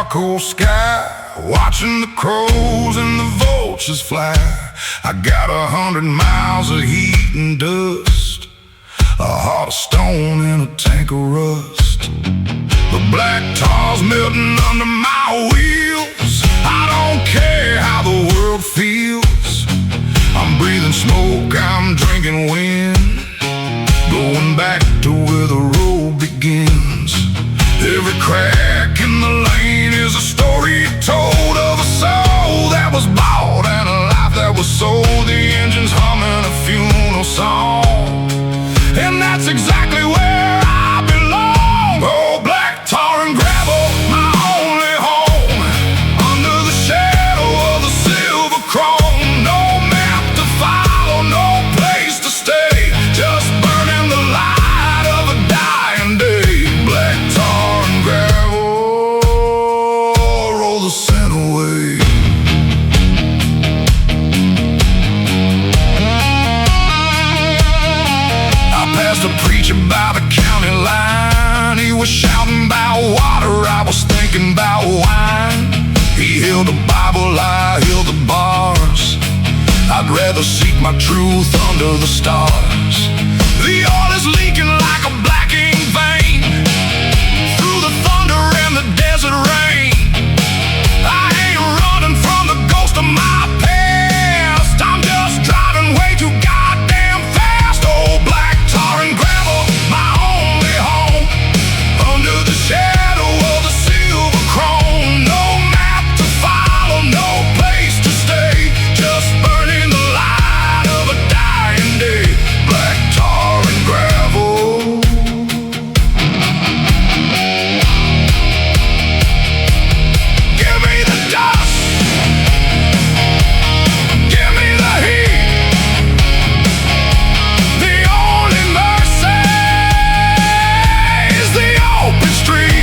charcoal sky, watching the crows and the vultures fly. I got 100 miles of heat and dust, a heart of stone and a tank of rust. The black tar's melting under my wheels. I don't care how the world feels. I'm breathing smoke, I'm drinking wind, going back to where the road begins. Every crack in the lane is a story told of a soul that was bought and a life that was sold. The engine's humming a funeral song, and that's exactly where I belong. Oh, black tar and gravel, my only home, under the shadow of the silver chrome. No map to follow, no place to stay, just burning the light of a dying day. Black tar and gravel, roll the scent away. I passed a preacher by the county line. He was shouting about water, I was thinking about wine. He held the Bible, I held the bars. I'd rather seek my truth under the stars. The oil is leaking like a black ink vein through the thunder and the desert rain. I ain't running from the ghost of my past, I'm just driving way too goddamn fast. Oh, black tar and gravel, my only home, under the shadow of the silver chrome. No map to follow, no place to stay, just burning the light of a dying day. Black tar and gravel. Give me the dust, give me the heat. The only mercy is the open street.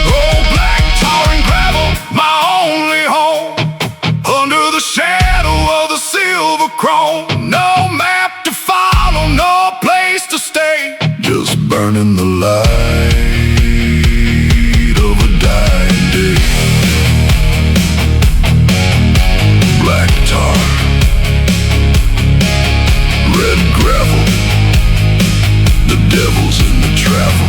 Oh, black tar and gravel, my only home, under the shadow of the silver chrome. No map to follow, no place to stay, just burning the light of a dying day. Black tar, red gravel, the devil's in the travel.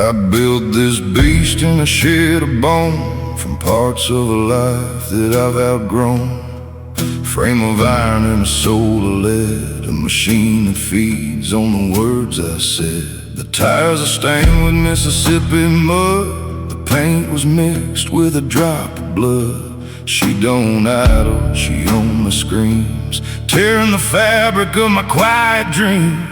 I built this beast in a shed of bone, from parts of a life that I've outgrown. Frame of iron and a soul of lead, a machine that feeds on the words I said. The tires are stained with Mississippi mud, the paint was mixed with a drop of blood. She don't idle, she only screams, tearing the fabric of my quiet dreams.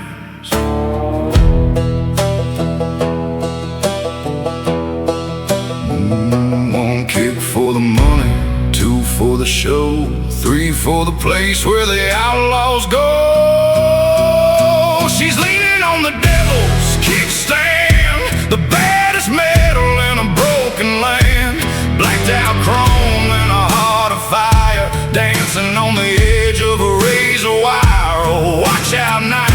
One kick for the money, two for the show, three for the place where the outlaws go. She's leaning on the devil's kickstand, the baddest metal in a broken land. Blacked out chrome and a heart of fire, dancing on the edge of a razor wire. Oh, watch out now.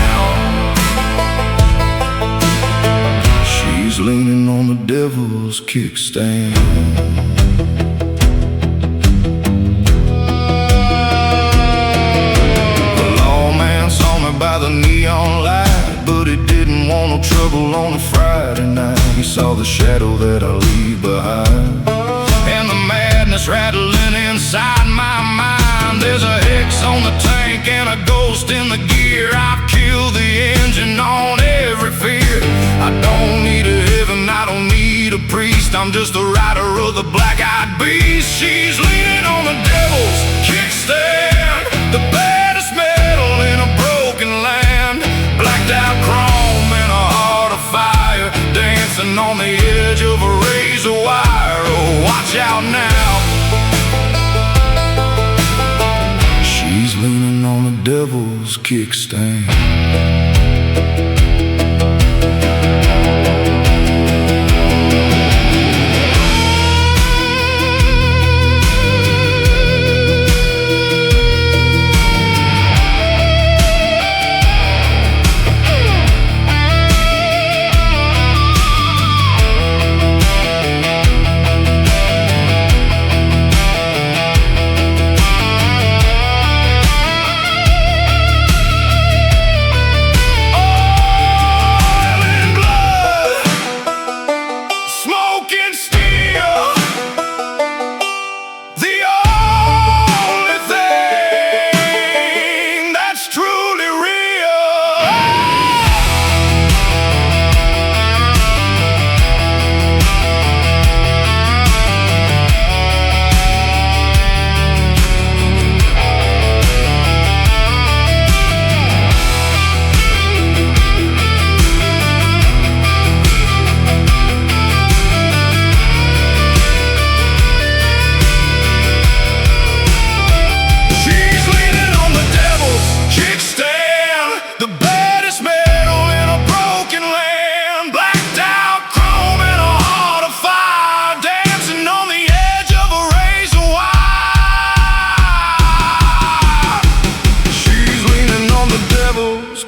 devil's kickstand. The lawman saw me by the neon light, but he didn't want no trouble on a Friday night. He saw the shadow that I leave behind, and the madness rattling inside my mind. There's a hex on the tank and a ghost in the gear. I've killed the engine on every fear. I don't need a heaven, I don't need a priest. I'm just a rider of the black-eyed beast. She's leaning on the devil's kickstand, the baddest metal in a broken land. Blacked out chrome and a heart of fire, dancing on the edge of a razor wire. Oh, watch out now. She's leaning on the devil's kickstand.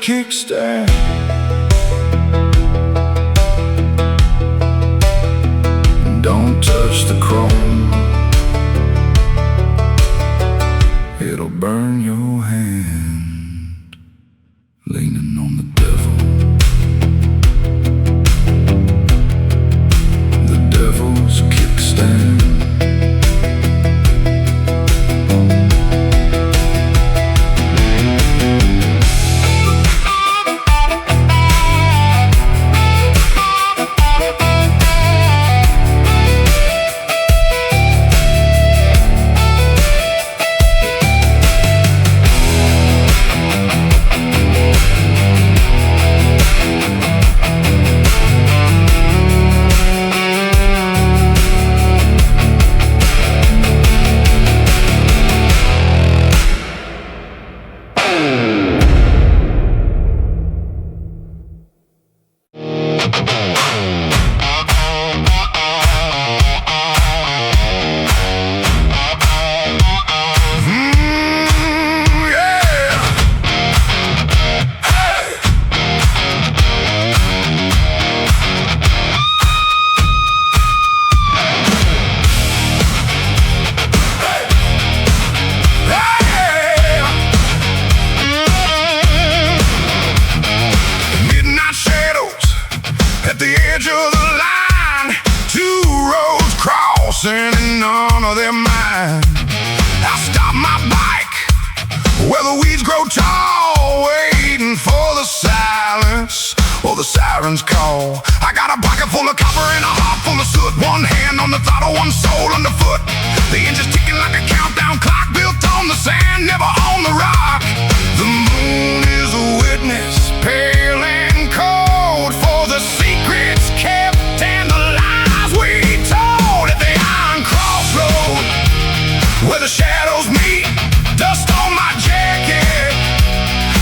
Kickstand. Don't touch the chrome, it'll burn your hand. Leaning on the devil, the devil's kickstand. And none of their mind. I stop my bike where the weeds grow tall, waiting for the silence or the siren's call. I got a pocket full of copper and a heart full of soot. One hand on the throttle, one soul underfoot. The engine's ticking like a countdown clock, built on the sand, never on the rock. The moon is a witness, pale and cold, for the secrets kept and the lies we told at the Crossroads, where the shadows meet, dust on my jacket,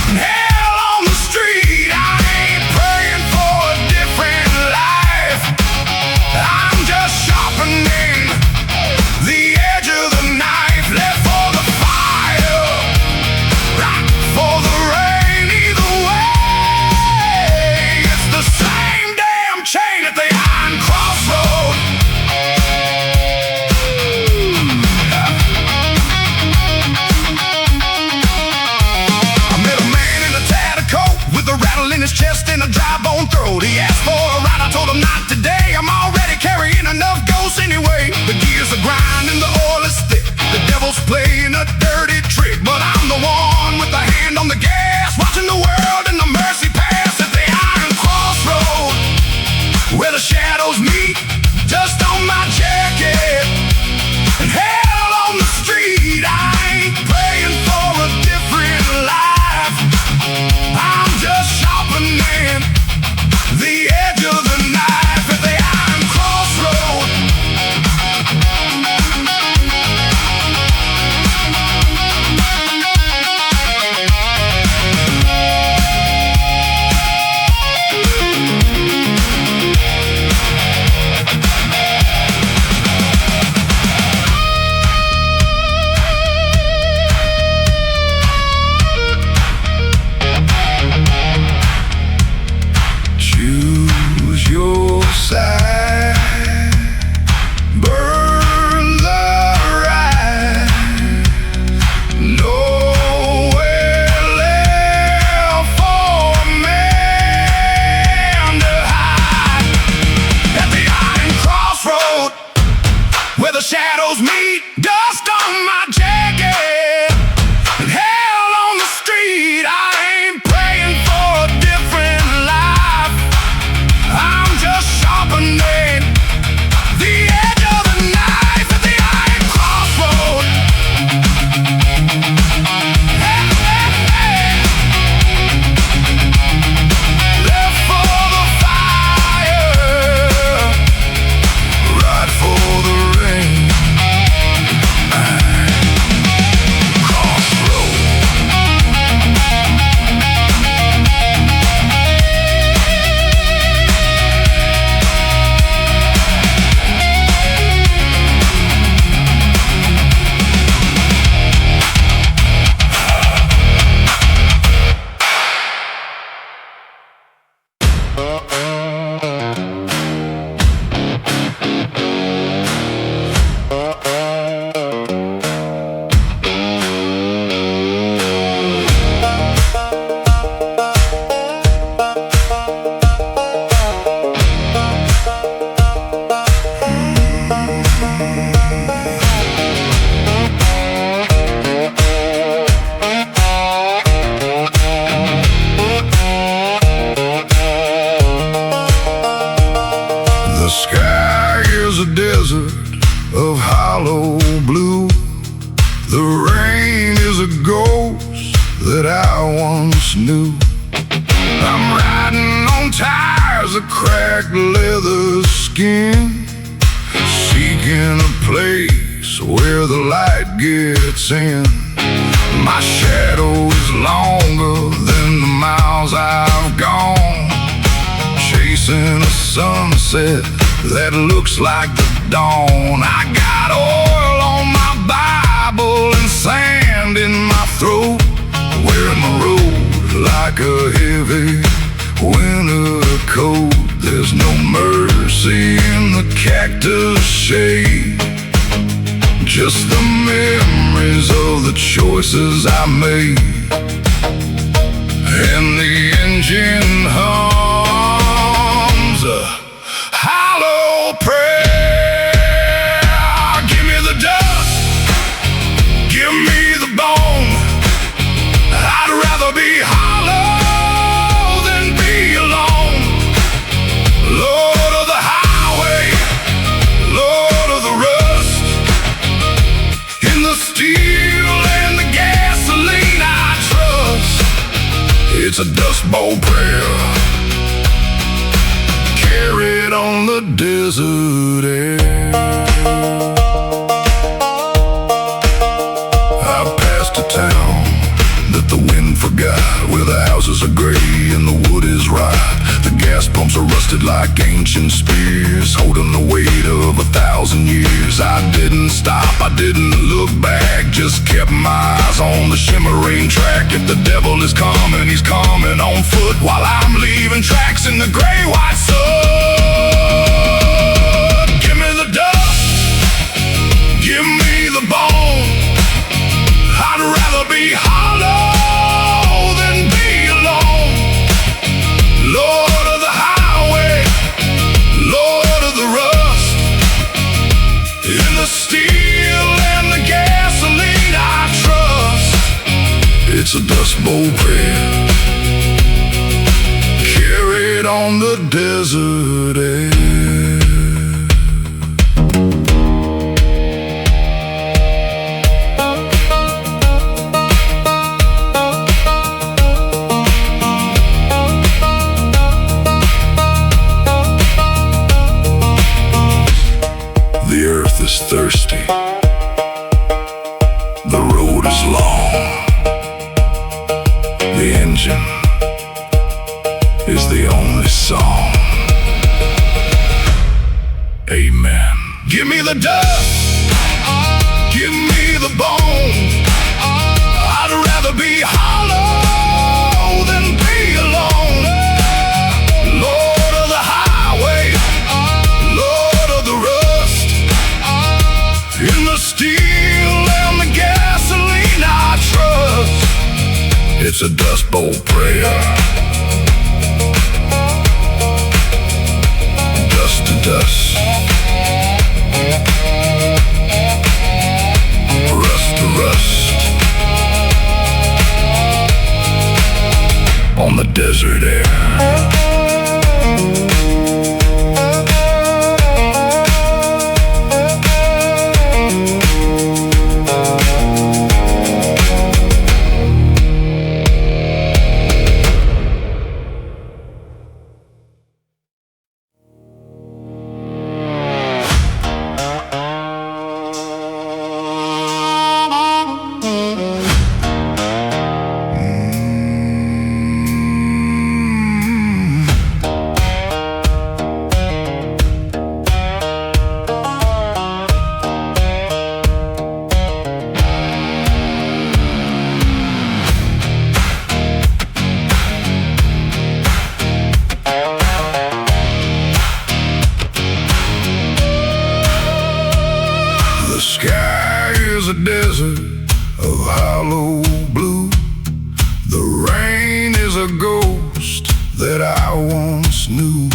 and hell on the street. I ain't praying for a different life, I'm just sharpening the edge of the knife. the shadows meet. Dust on my jacket and hell on the street. I ain't praying for a different life. I'm just sharpening the edge of the knife at the iron crossroads. Hey, hey, hey. Left for the fire, right for the rain. Crossroads. The sky is a desert of hollow blue. The rain is a ghost that I once knew. I'm riding on tires of cracked leather skin, seeking a place where the light gets in. My shadow is longer than the miles I've gone, chasing a sunset that looks like the dawn. I got oil on my Bible and sand in my throat, wearing my road like a heavy winter coat. There's no mercy in the cactus shade, just the memories of the choices I made. And the engine hums a hollow prayer. Give me the dust, give me the bone. I'd rather be hollow than be alone. Lord of the highway, Lord of the rust, in the steel and the gasoline I trust. It's a dust bowl prayer, carried on the desert air. I passed a town that the wind forgot, where the houses are gray and the wood is rot. The gas pumps are rusted like ancient spears, holding the weight of 1,000 years. I didn't stop, I didn't look back, just kept my eyes on the shimmering track. If the devil is coming, he's coming on foot, while I'm leaving tracks in the gray-white sun. Give me the dust, give me the bone. I'd rather be hollow than be alone. Lord of the highway, Lord of the rust, in the steel and the gasoline I trust. It's a dust bowl prayer, carried on the desert air. The earth is thirsty, the road is long, the engine is the only song. Amen. Give me the dust, give me the bone. I'd rather be hollow than be alone. Lord of the highway, Lord of the rust, in the steel and the gasoline I trust. It's a dust bowl prayer, dust to dust. desert air. The sky is a desert of hollow blue. The rain is a ghost that I once knew.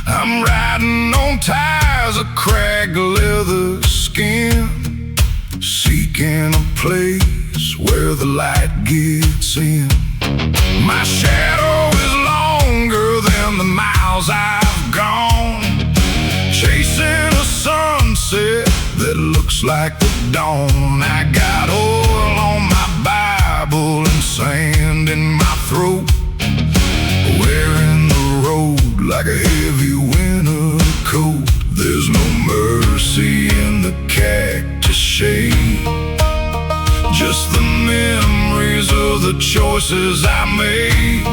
I'm riding on tires of cracked leather skin, seeking a place where the light gets in. My shadow is longer than the miles I've gone, chasing a sunset that looks like the dawn. I got oil on my Bible and sand in my throat, wearing the road like a heavy winter coat. There's no mercy in the cactus shade, just the memories of the choices I made.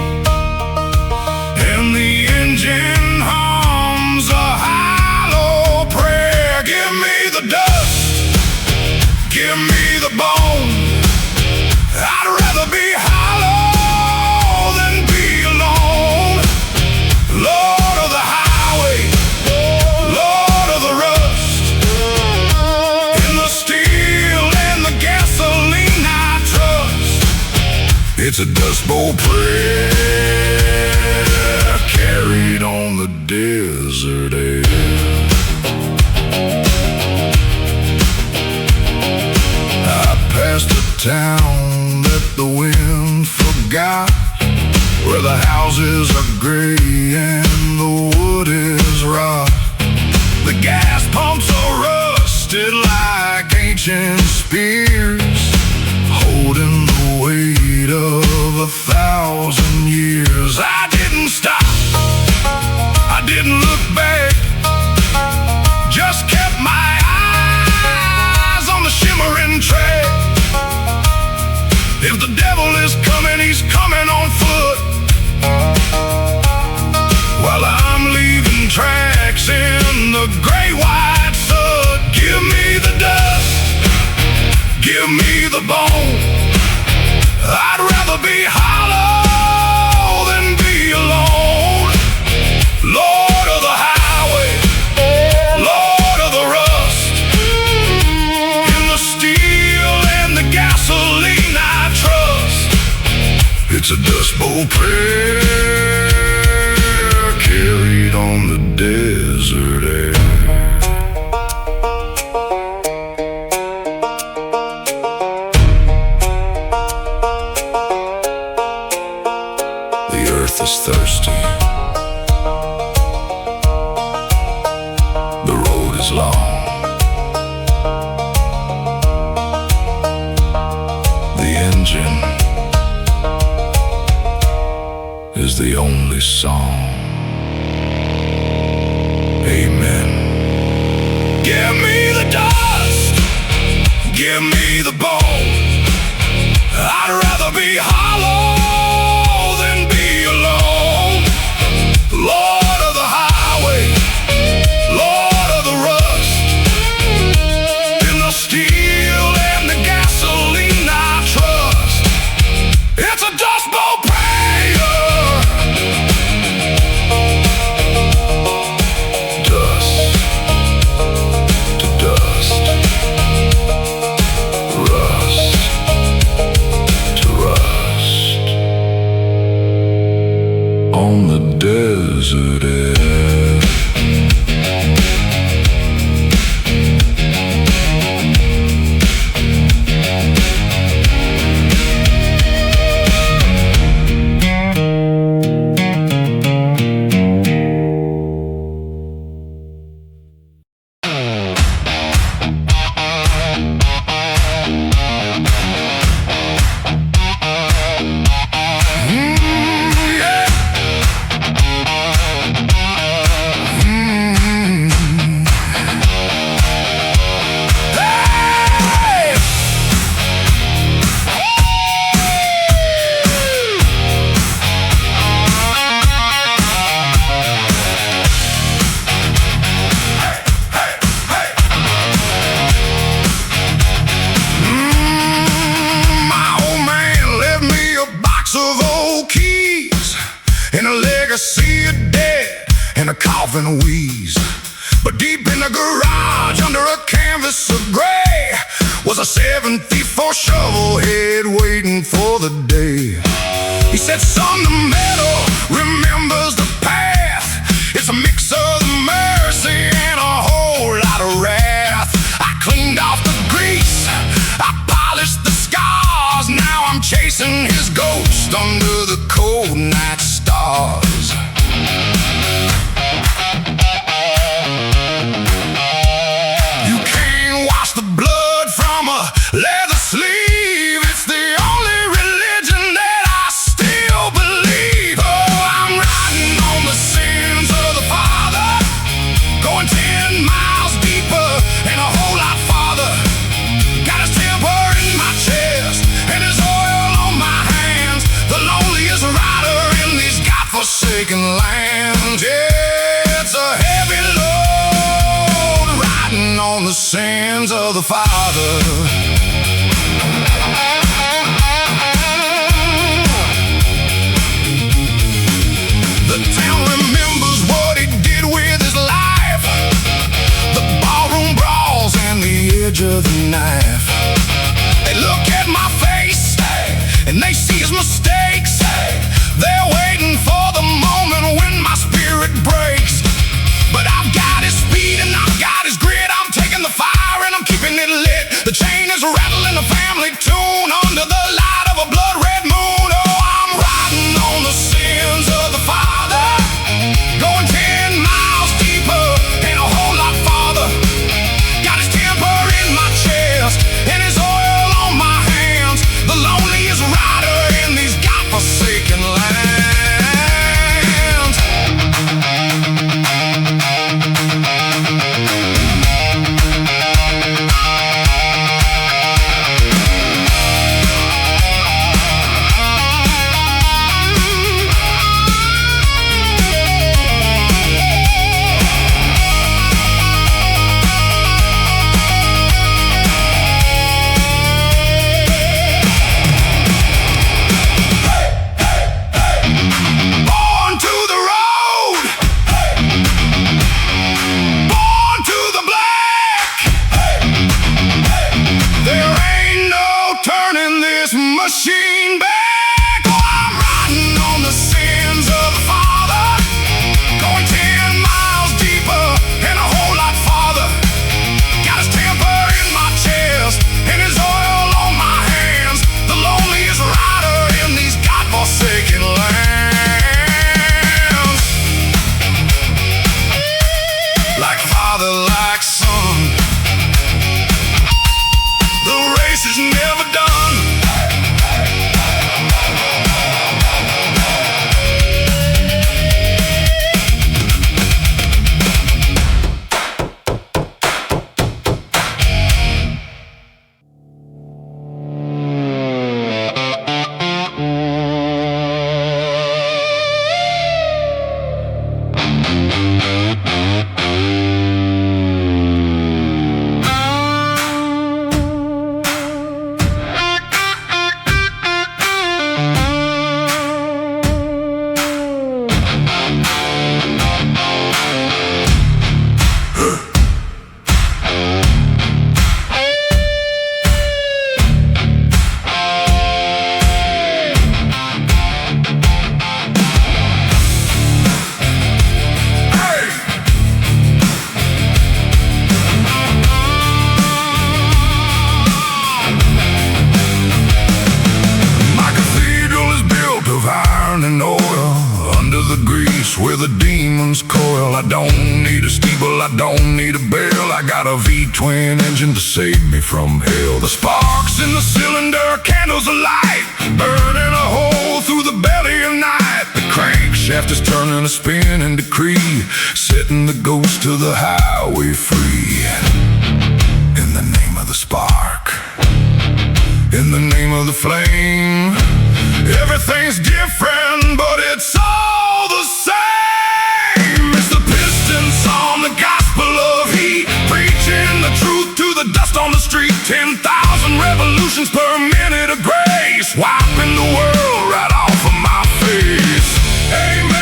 And the engine hums a hollow prayer. Give me the dust, give me the bone. I'd rather be hollow than be alone. Lord of the highway, Lord of the rust, in the steel and the gasoline I trust. It's a Dust Bowl prayer carried on the desert air. Past a town that the wind forgot, where the houses are gray and the wood is rot. The gas pumps are rusted like ancient spears, holding the weight of 1,000 years. I didn't stop, I didn't look back, just kept my eyes on the shimmering track. If the devil is coming, he's coming on foot, while I'm leaving tracks in the gray white soot. Give me the dust, give me the bone. I'd rather be hollow than be alone. Lord of the highway, Lord of the rust, in the steel and the gasoline I trust. It's a Dust Bowl prayer carried on the desert air. The earth is thirsty, the road is long, the engine is the only song. Amen. Give me the dust, give me the bone. I'd rather be hollow than be alone. Lord of the highway, Lord of the rust, in the steel and the gasoline I trust. It's a Dust Bowl prayer. Dust to dust, rust to rust, on the desert air. in a legacy of debt, in a coffin wheeze. But deep in the garage, under a canvas of gray, was a 7-4 shovel head waiting for the day. He said, son, the metal remembers the path. It's a mix of mercy and a whole lot of wrath. I cleaned off the grease, I polished the scars. Now I'm chasing his ghost under the cold night stars. You can't wash the blood from a leather sleeve. It's the only religion that I still believe. Oh, I'm riding on the sins of the Father, going 10 miles deeper and a whole lot farther. Got his temper in my chest and his oil on my hands. The loneliest rider in these godforsaken lands. Yeah, it's a heavy load riding on the sins of the Father. The town remembers what he did with his life, the ballroom brawls and the edge of the knife. They look at my face and they see his mistakes. They're waiting for the moment when my spirit breaks. But I've got his speed and I've got his grit. I'm taking the fire and I'm keeping it lit. The chain is rattling a family tune under the light of a blood-red moon. Oh, I'm riding on the sins of the Father, going 10 miles deeper and a whole lot farther. Got his temper in my chest and his oil on my hands. The loneliest rider in these godforsaken lands. Machine back. Oh, I'm riding on the sins of the Father, going 10 miles deeper and a whole lot farther. Got his temper in my chest and his oil on my hands. The loneliest rider in these godforsaken lands. Like father, like son, the race is never done. And oil under the grease where the demons coil. I don't need a steeple, I don't need a bell. I got a V-twin engine to save me from hell. The sparks in the cylinder, candles alight, burning a hole through the belly of night. The crankshaft is turning a spinning decree, setting the ghost to the highway free. In the name of the spark, in the name of the flame, everything's different, but it's all the same. It's the piston song, the gospel of heat, preaching the truth to the dust on the street. 10,000 revolutions per minute of grace, wiping the world right off of my face. Amen.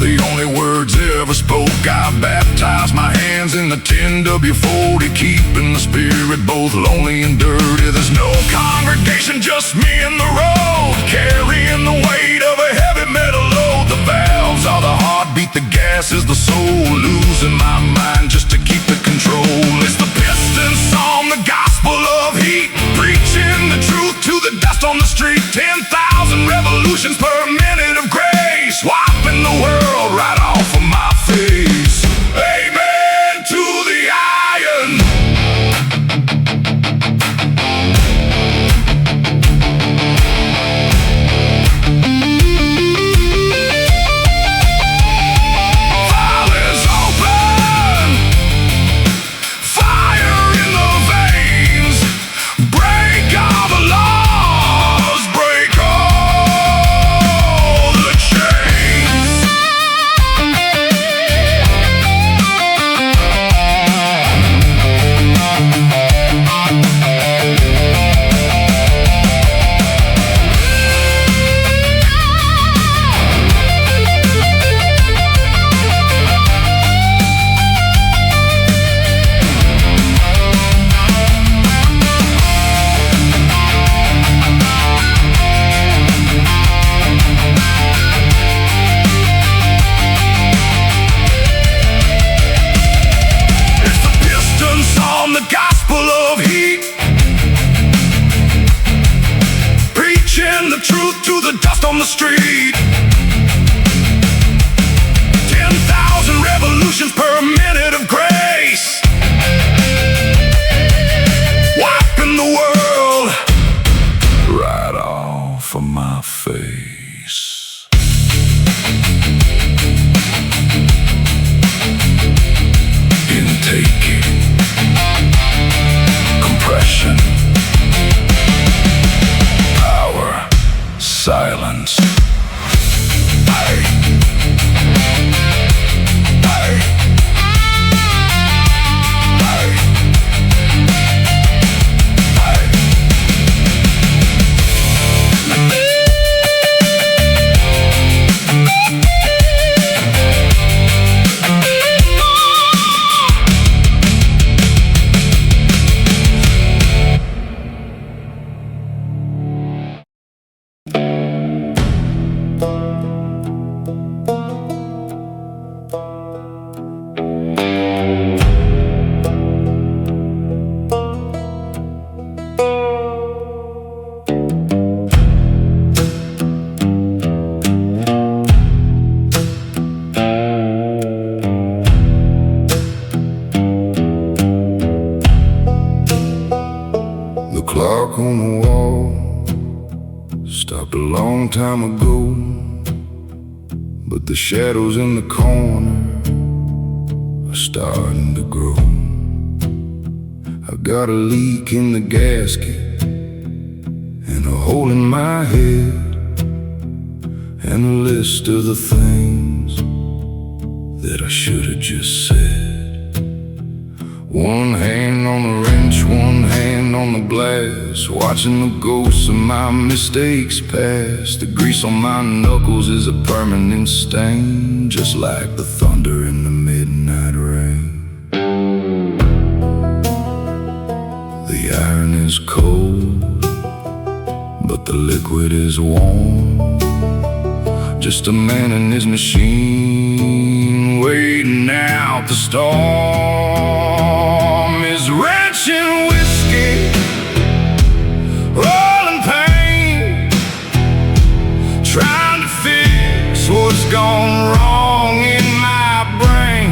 the only words ever spoke. I baptized my hands in the 10W40, keeping the spirit both lonely and dirty. There's no congregation, just me and the road, carrying the weight of a heavy metal load. The valves are the heartbeat, the gas is the soul, losing my mind just to keep the control. It's the piston song, the gospel of heat, preaching the truth to the dust on the street. 10,000 revolutions per minute of grace, wiping the world right off of my face. Amen to the iron. File is open, fire in the veins, break all the laws, break all the chains. It's the piston song, the gospel of heat, preaching the truth to the dust on the street. 10,000 revolutions per minute of grace, wiping the world right off of my face. Intake, compression, power, silence. Aye. Aye. Aye. Aye. The clock on the wall stopped a long time ago, but the shadows in the corner are starting to grow. I've got a leak in the gasket and a hole in my head, and a list of the things that I should have just said. One hand on the wrench, one hand on the blast, watching the ghosts of my mistakes pass. The grease on my knuckles is a permanent stain, just like the thunder in the midnight rain. The iron is cold, but the liquid is warm. Just a man and his machine waiting out the storm. Is wrenching whiskey, rolling pain, trying to fix what's gone wrong in my brain.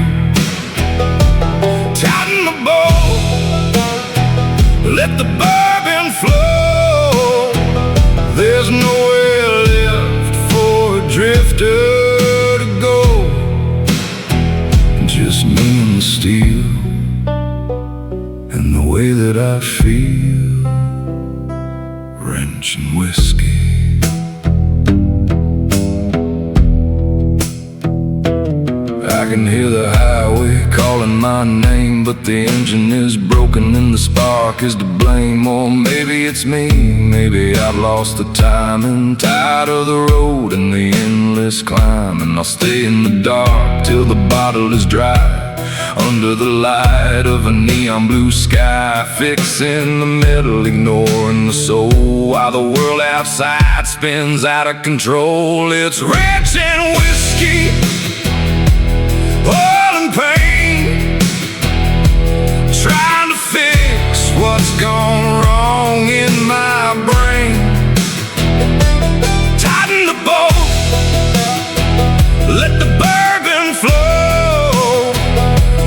Tighten the bolt, let the bourbon flow. There's nowhere left for a drifter to go, just me and the steel, and the way that I feel, wrenching whiskey. I can hear the highway highway calling my name, but the engine is broken and the spark is to blame. Or maybe it's me, maybe I've lost the time and tired of the road and the endless climb. And I'll stay in the dark till the bottle is dry, under the light of a neon blue sky, fixing the metal, ignoring the soul, while the world outside spins out of control. It's ranch and whiskey, oil and pain, trying to fix what's gone wrong in my brain. Tighten the boat, let the bourbon flow.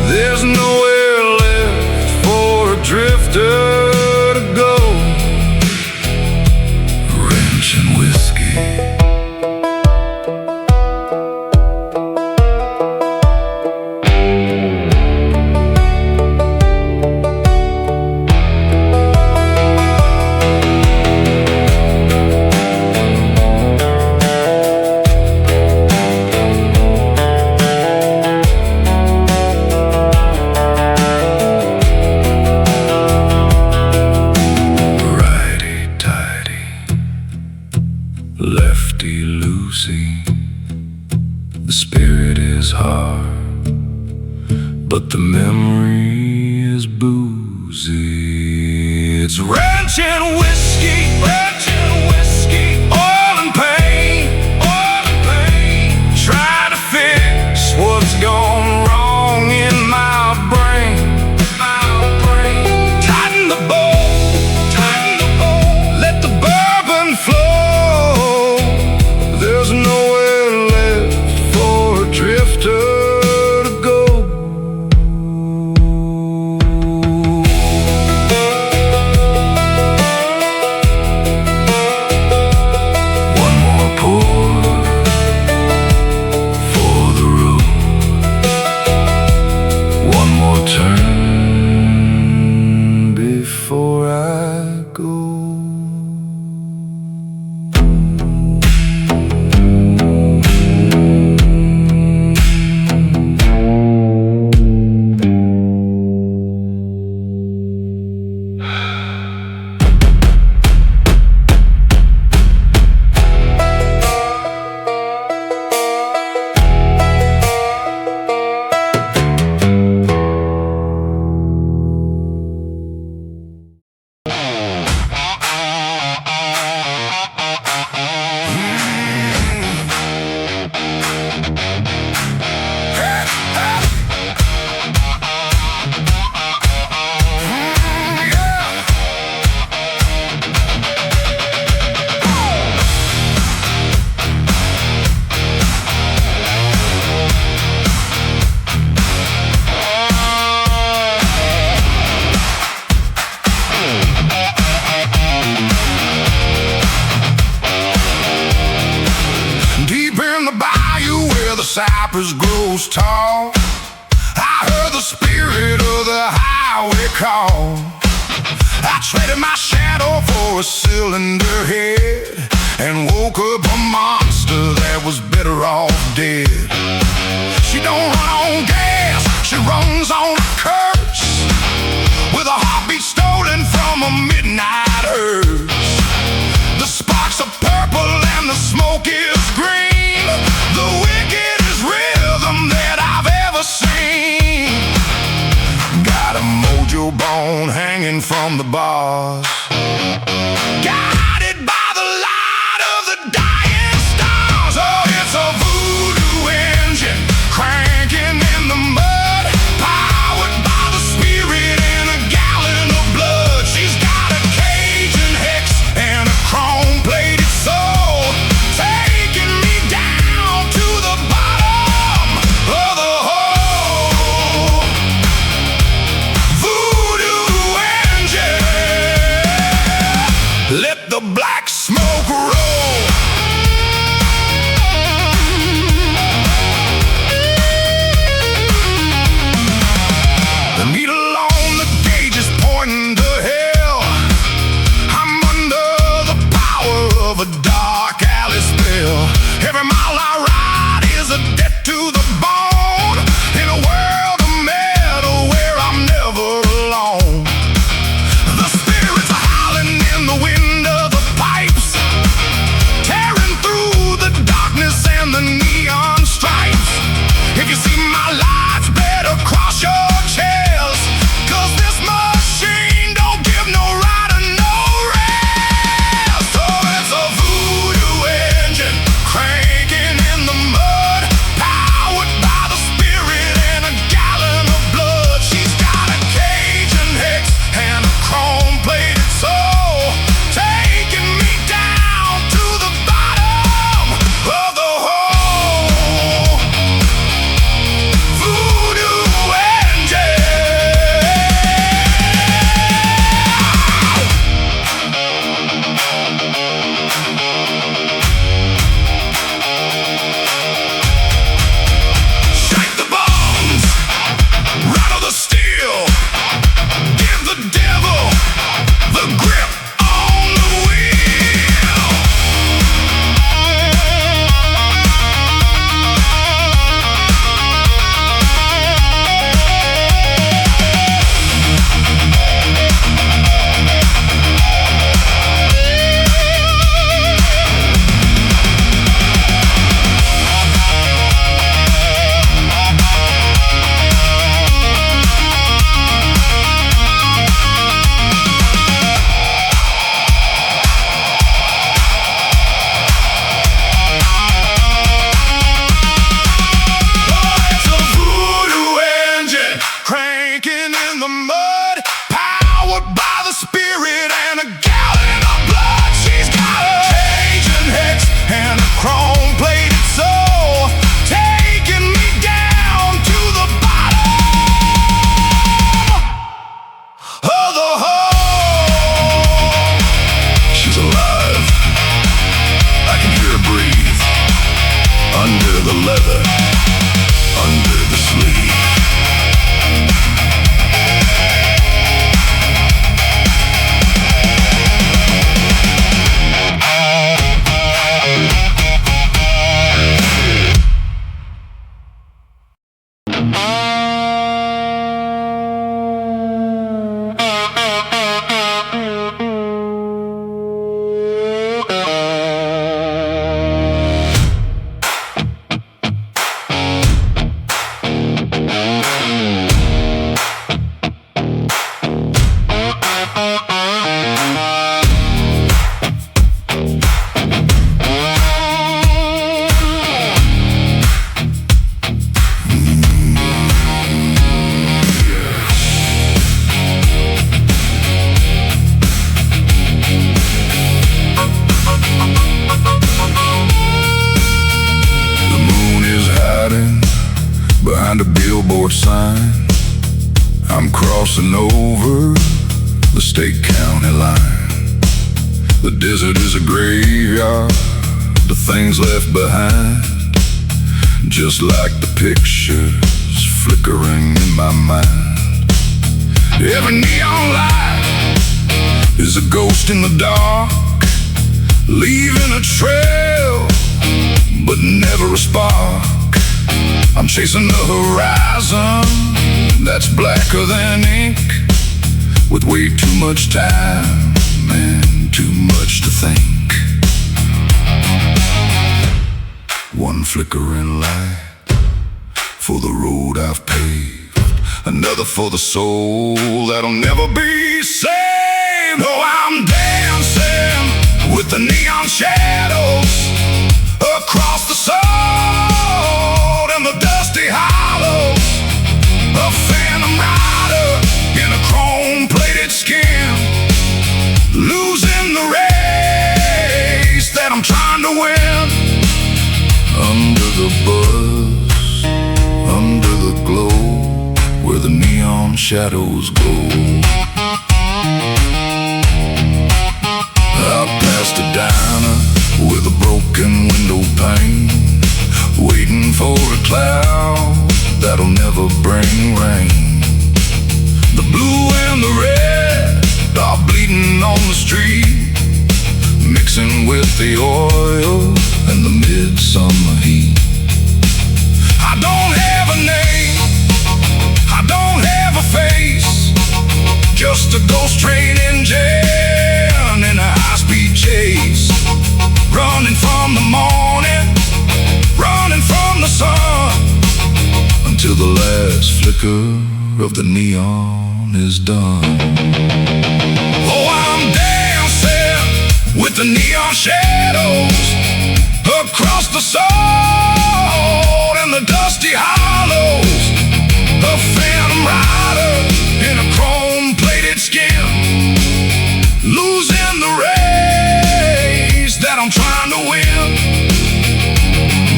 There's nowhere left for a drifter to go. Ranch and whiskey. Lefty loosey, the spirit is hard, but the memory is boozy. It's ranch and whiskey, oil and pain, trying to fix what's gone wrong in my brain. Tighten the bolt, let the bourbon flow. There's nowhere left for a drifter to go. One more pour for the road, one more turn before I go. Cypress grows tall, I heard the spirit of the highway call. I traded my shadow for a cylinder head and woke up a monster that was better off dead. She don't run on gas, she runs on a curse, with a heartbeat stolen from a midnight hearse. The sparks are purple and the smoke is green, the wickedest rhythm that I've ever seen. Got a mojo bone hanging from the bars, guided by the light of the dying stars. Oh, it's a voodoo engine cranking in the mud, powered by the spirit in a gallon of blood. She's got a Cajun hex and a chrome-plated soul, taking me down to the bottom of the hole. Voodoo engine, let the black smoke roll. The needle on the gauge is pointing to hell. I'm under the power of a dark alley spell. Every mile I ride is a debt to the bone, in a world of behind a billboard sign. I'm crossing over the state county line. The desert is a graveyard, the things left behind, just like the pictures flickering in my mind. Every neon light is a ghost in the dark, leaving a trail but never a spark. I'm chasing the horizon that's blacker than ink, with way too much time and too much to think. One flickering light for the road I've paved, another for the soul that'll never be saved. Oh, I'm dancing with the neon shadows across the soul and the dusty hollows. A phantom rider in a chrome-plated skin, losing the race that I'm trying to win. Under the buzz, under the glow, where the neon shadows go, I passed a diner with a broken window pane, waiting for a cloud that'll never bring rain. The blue and the red are bleeding on the street, mixing with the oil and the midsummer heat. I don't have a name, I don't have a face, just a ghost train engine in a high-speed chase. Running from the morning, running from the sun, until the last flicker of the neon is done. Oh, I'm dancing with the neon shadows across the soul and the dusty hollows. A phantom rider in a chrome-plated skin, losing the race that I'm trying to win.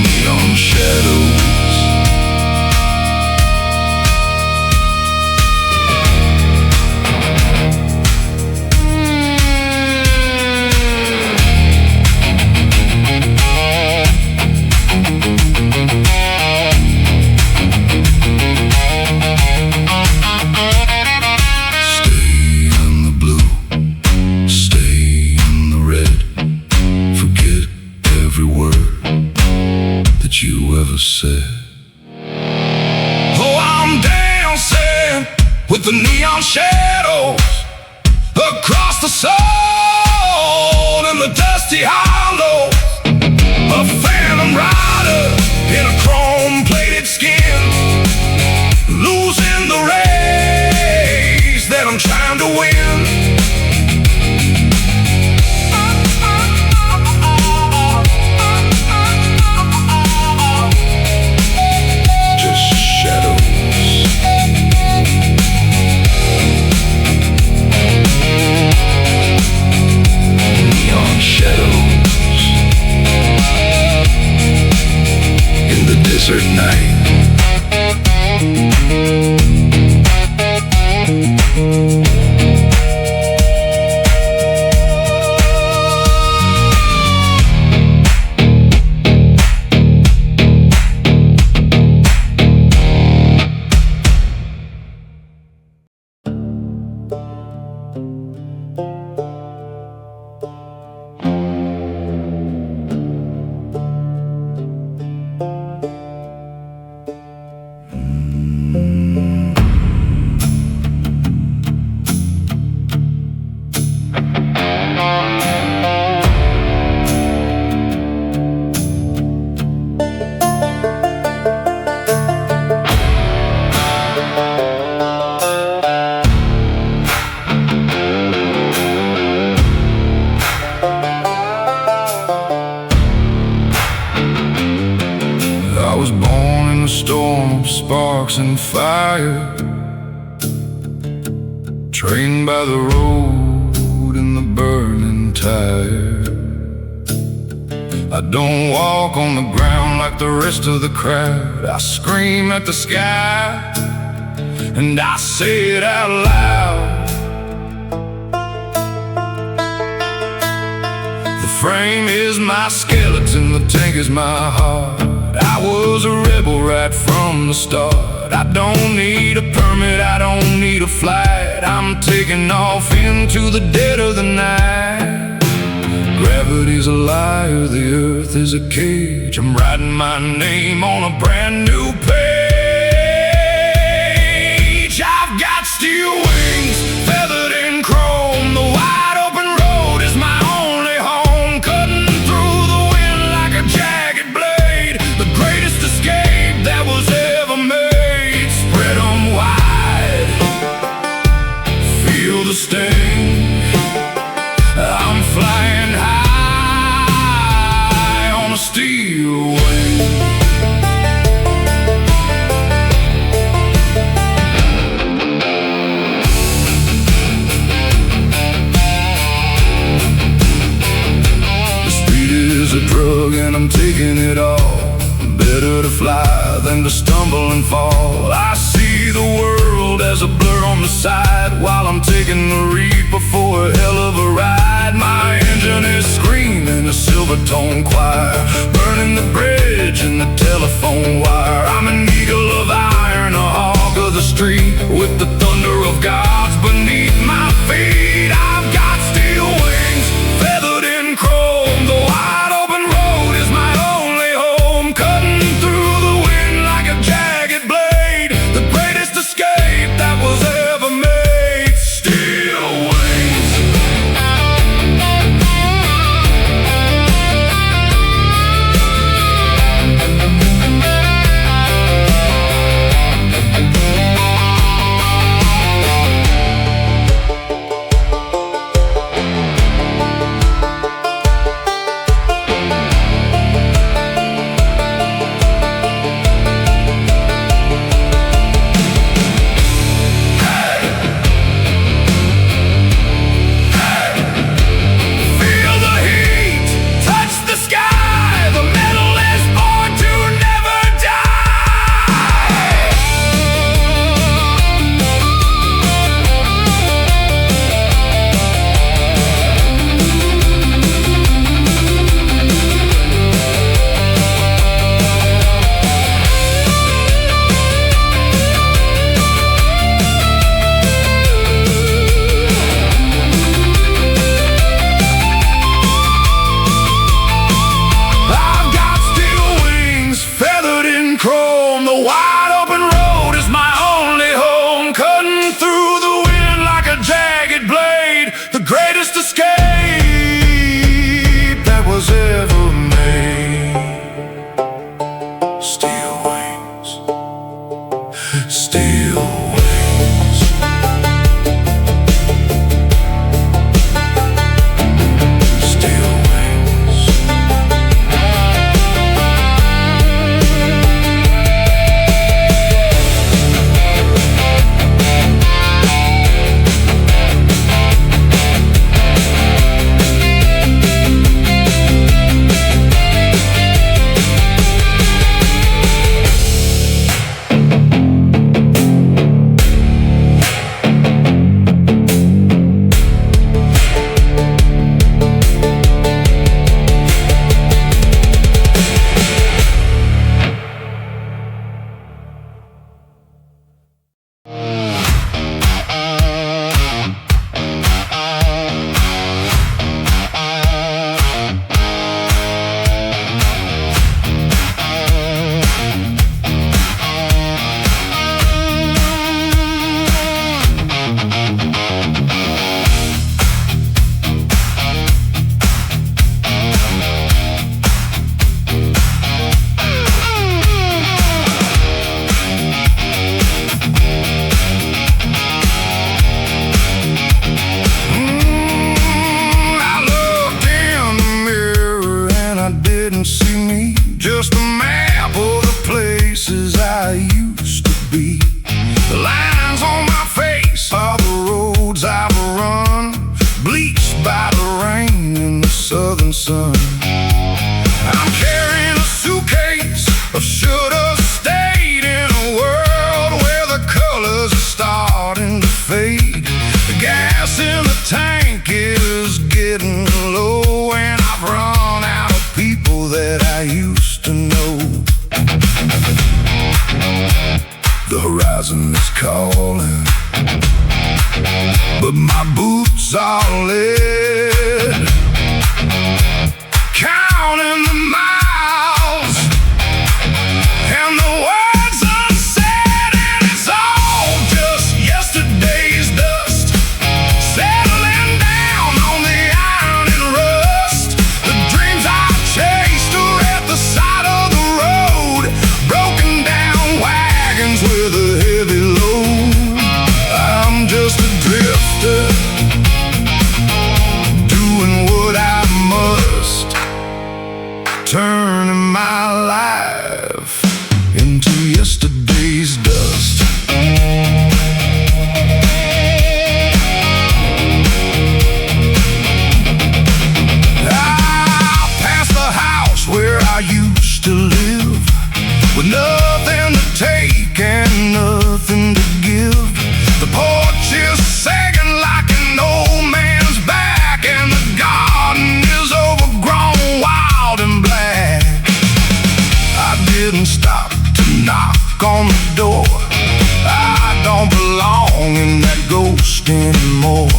Neon shadows. Said. Oh, I'm dancing with the neon shadows across the soul and the dusty hollow. A phantom rider in a chrome-plated skin, losing the race that I'm trying to win. Desert night. Sparks and fire, trained by the road in the burning tire. I don't walk on the ground like the rest of the crowd. I scream at the sky, and I say it out loud. The frame is my skeleton, the tank is my heart. I was a rebel right from the start. I don't need a permit, I don't need a flight. I'm taking off into the dead of the night. Gravity's a liar, the earth is a cage. I'm writing my name on a brand new page. I've got steel wings, feathered in chrome. The wide open road is my only home. Cutting through the wind like a jagged blade, the greatest escape that was ever made. Spread 'em wide, feel the sting. I'm flying high on a steel wing. The speed is a drug and I'm taking it all. Better to fly than to stumble and fall. I see the world as a blur on the side, while I'm taking the reaper for a hell of a ride. My engine is screaming a silver-tone choir, burning the bridge and the telephone wire. I'm an eagle of iron, a hog of the street, with the thunder of gods beneath my feet. I've got steel wings, feathered in chrome. The wide open road is my only home. Cutting through the wind like a jagged blade, the greatest escape that was ever made. Steel wings. Chrome, the wide open road is my only home. Cutting through the wind like a jagged blade, the greatest escape that was ever made. Steel wings, steel wings. Steel wings. southern sun. that I used to know. The horizon is calling, but my boots are lead. Counting the miles and the words unsaid, and it's all just yesterday's dust, settling down on the iron and rust. The dreams I chased are at the side of the road, broken down wagons with a heavy load. I'm just a drifter, doing what I must, turning my life into yesterday's dust. I passed the house where I used to live, with nothing to take and nothing to give. The porch is sagging like an old man's back, and the garden is overgrown, wild and black. I didn't stop to knock on the door. I don't belong in that ghost anymore.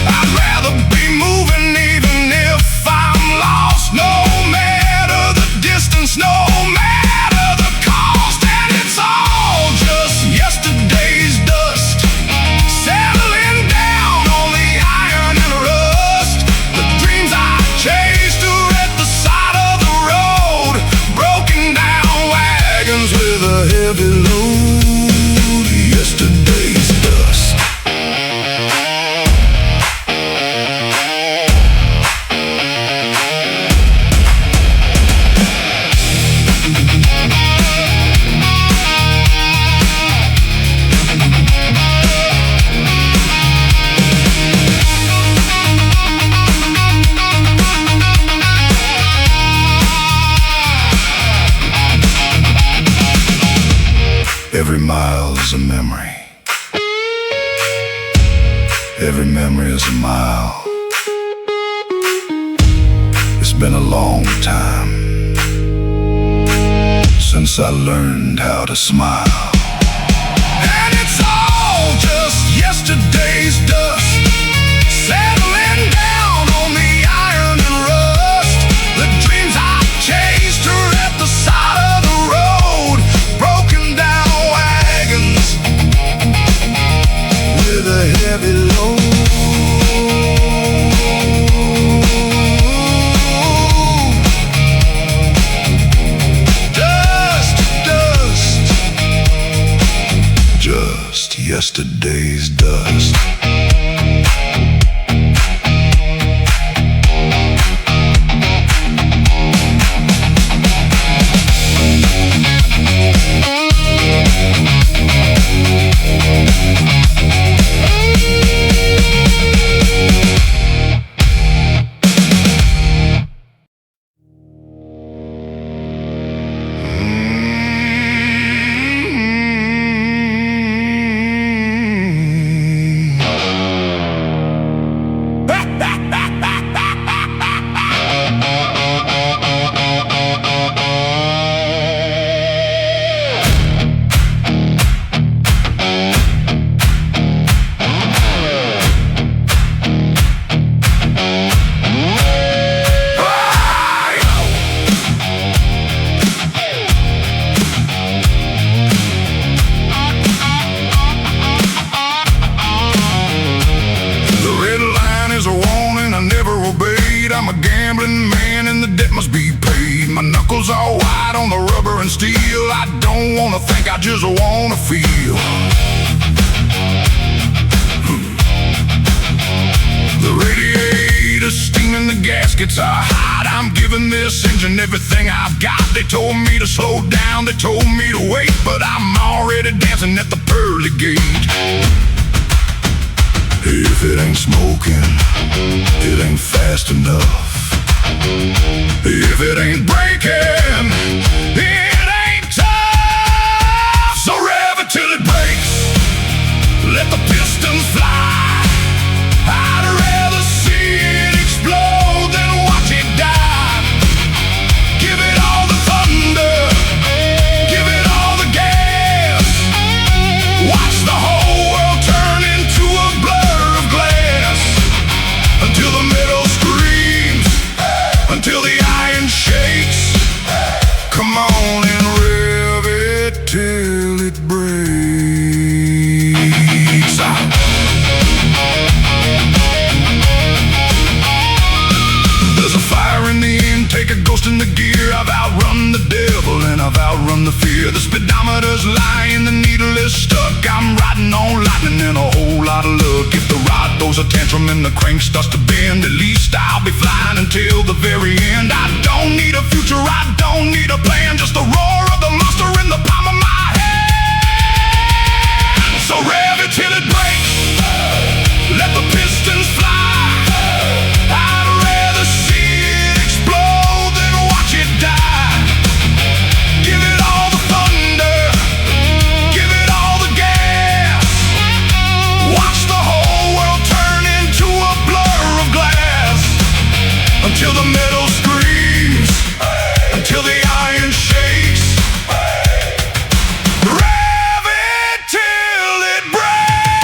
I'd rather be moving even if I'm lost, no matter the distance, no matter the cost. And it's all just yesterday's dust, settling down on the iron and rust. The dreams I chased are at the side of the road, broken down wagons with a heavy load. Yesterday's dust. Every mile is a memory. Every memory is a mile. It's been a long time since I learned how to smile. And it's all just yesterday's dust, settling down on the iron and rust. The dreams I chased are at the side of the road, broken down wagons with a heavy load. Dust, dust, just yesterday's dust. I'm a gambling man and the debt must be paid. My knuckles are white on the rubber and steel. I don't wanna think, I just wanna feel. The radiator steaming, the gaskets are hot. I'm giving this engine everything I've got. They told me to slow down, they told me to wait, but I'm already dancing at the pearly gate. If it ain't smoking, it ain't fast enough. If it ain't breaking, it ain't tough. So rev it till it breaks, let the pistons fly. I'd rather see it explode than watch it die. of luck. If the rod throws a tantrum and the crank starts to bend, at least I'll be flying until the very end. I don't need a future, I don't need a plan, just the roar of the monster in the palm of my hand. So rev it till it breaks, let the pistons fly. I'd rather see it explode than watch it die. Give it all the thunder, give it all the gas. Watch the whole world turn into a blur of glass, until the metal screams, until the iron shakes. Rev it till it breaks.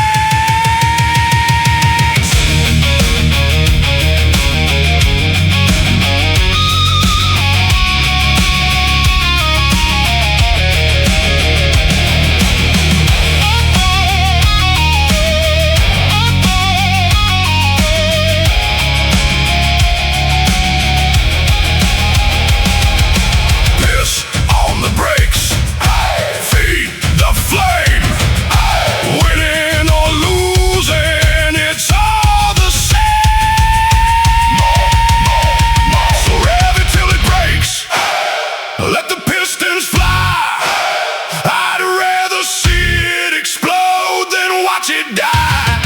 Let the pistons fly. I'd rather see it explode than watch it die.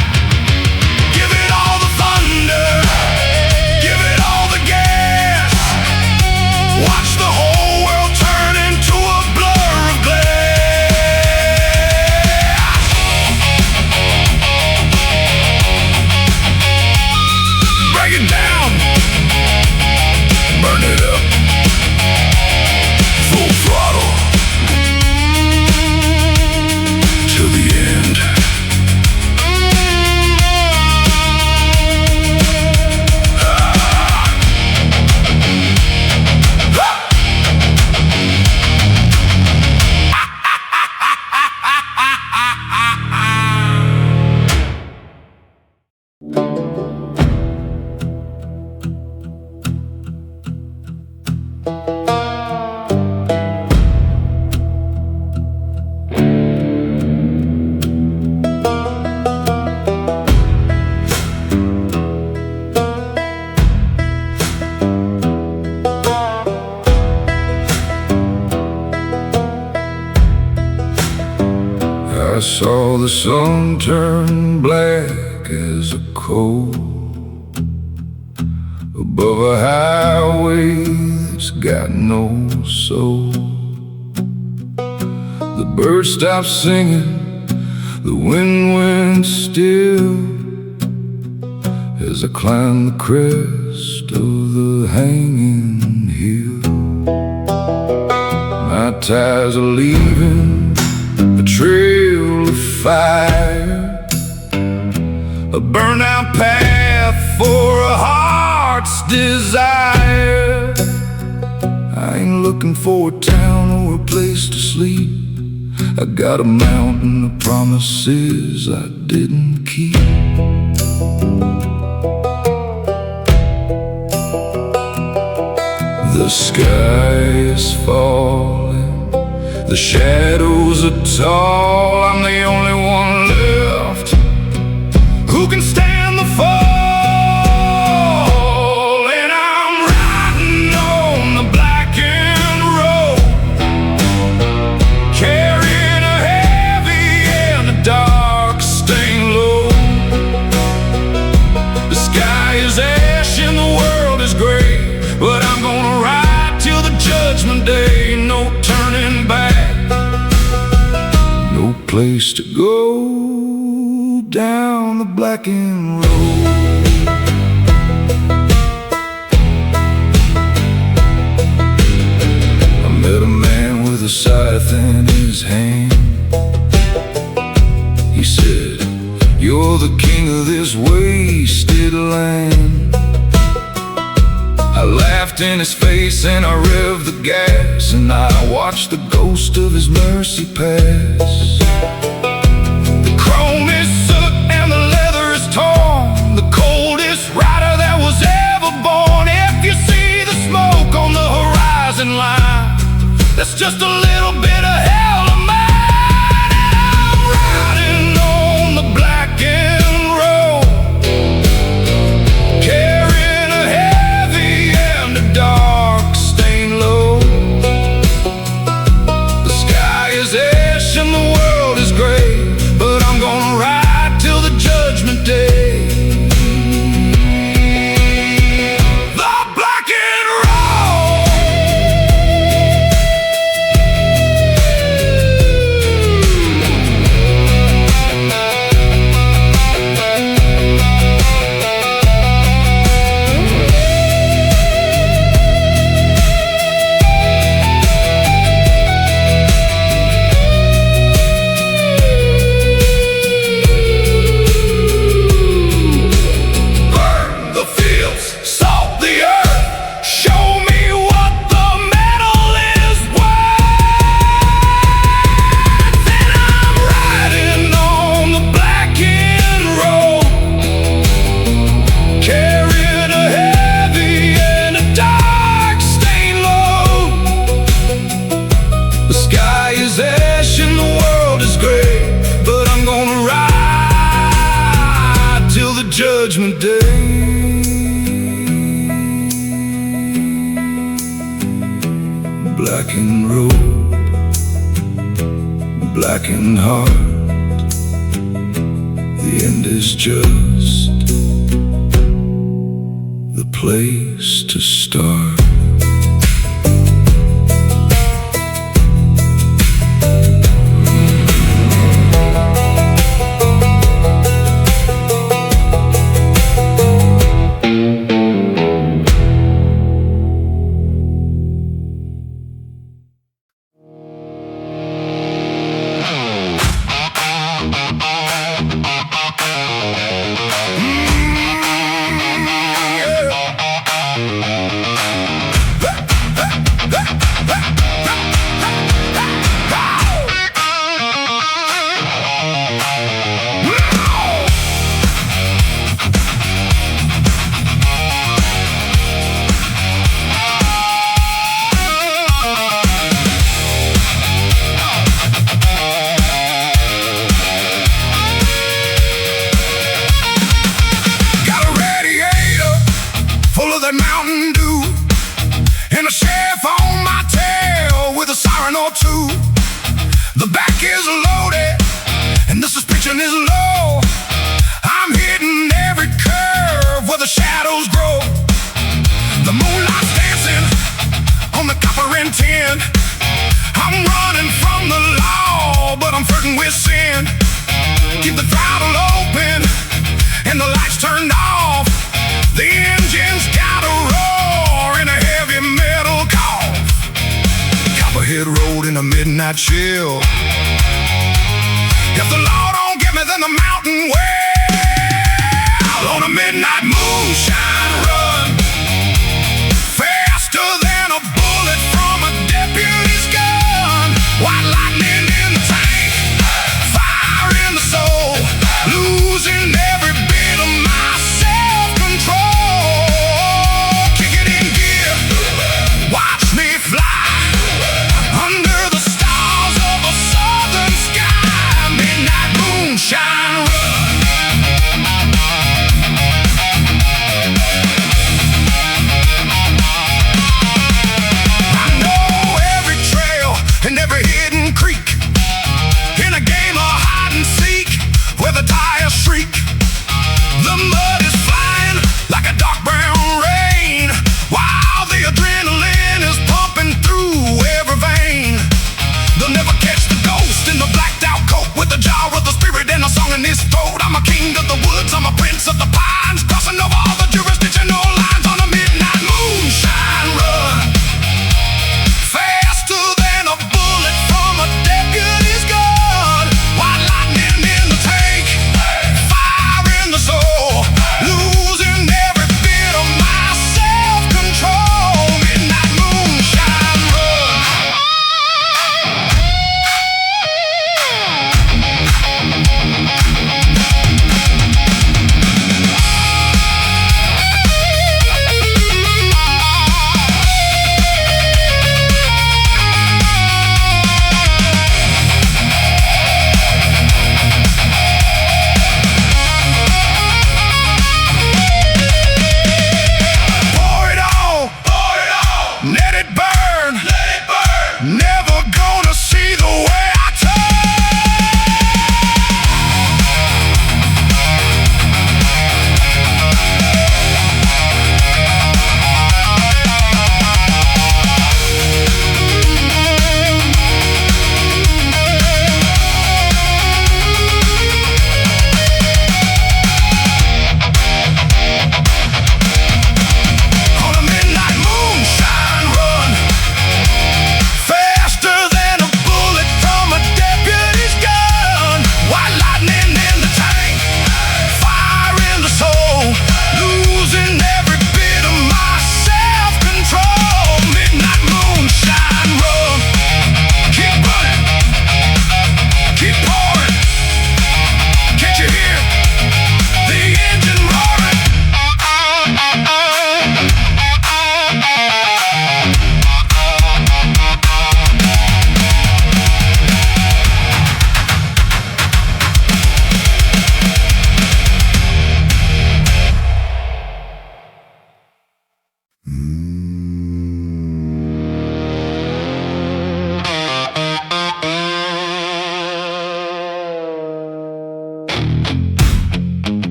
Give it all the thunder, give it all the gas. Watch the whole world turn into a blur of glass. Break it down, burn it up. Full throttle to the end. I saw the sun turn black as a coal above a highway that's got no soul. The birds stopped singing, the wind went still as I climbed the crest of the hanging hill. My tires are leaving a trail of fire, a burnout path for a heart's desire. I ain't looking for a town or a place to sleep. I got a mountain of promises I didn't keep. The sky is falling, the shadows are tall. I'm the only one left who can stand the fall. And I'm riding on the blackened road, carrying a heavy and a dark stained load. The sky is ash and the world is gray, but I'm gonna ride till the judgment day. No turning back, no place to go down the blackened road. I met a man with a scythe in his hand. He said, "You're the king of this wasted land." I laughed in his face and I revved the gas, and I watched the ghost of his mercy pass. The chrome is soot and the leather is torn, the coldest rider that was ever born. If you see the smoke on the horizon line, that's just a little bit of hell of mine. And I'm riding on the blackened Blackened road, blackened heart. The end is just the place to start. Mountain Dew and a chef on my tail with a siren or two. The back is loaded and the suspension is low. I'm hitting every curve where the shadows grow. The moonlight's dancing on the copper and tin. I'm running from the law, but I'm flirting with sin. Keep the throttle open and the lights turned off. The engine's got a roar and a heavy metal cough. Copperhead Road in a midnight chill. If the law don't get me, then the mountain will. On a midnight moonshine run, faster than a bullet from a deputy's gun. White lightning in the tank, fire in the soul, losing every bit of my self-control. Kick it in gear, watch me fly under the stars of a southern sky. Midnight moonshine run.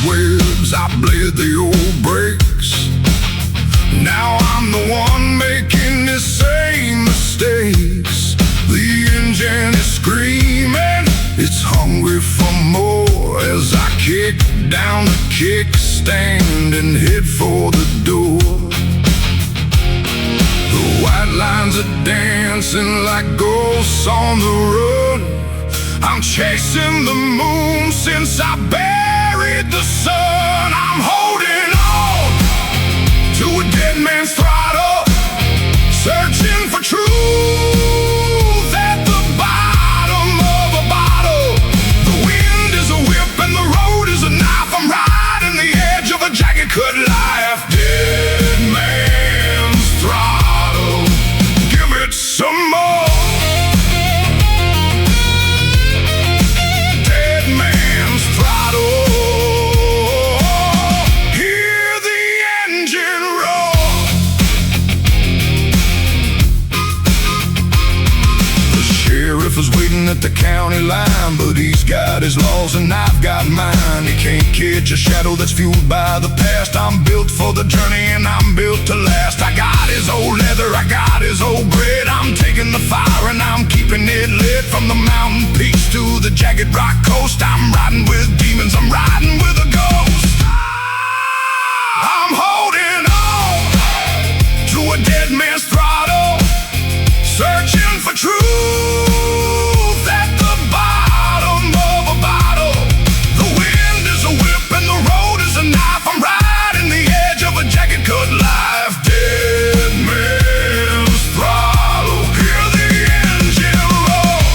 webs, I bled the old brakes. Now I'm the one making the same mistakes. The engine is screaming, it's hungry for more, as I kick down the kickstand and head for the door. The white lines are dancing like ghosts on the run. I'm chasing the moon since I buried the sun. I'm holding on to a dead man's throttle, searching for truth at the bottom of a bottle. The wind is a whip and the road is a knife. I'm riding the edge of a jagged cut life. Dead man's throttle, give it some more. Was waiting at the county line, but he's got his laws and I've got mine. He can't catch a shadow that's fueled by the past. I'm built for the journey and I'm built to last. I got his old leather, I got his old grit. I'm taking the fire and I'm keeping it lit. From the mountain peaks to the jagged rock coast, I'm riding with demons, I'm riding with a ghost. I'm holding on to a dead man's throttle, searching for truth at the bottom of a bottle. The wind is a whip and the road is a knife. I'm riding the edge of a jagged cut life. Dead man's throttle, hear the engine roar.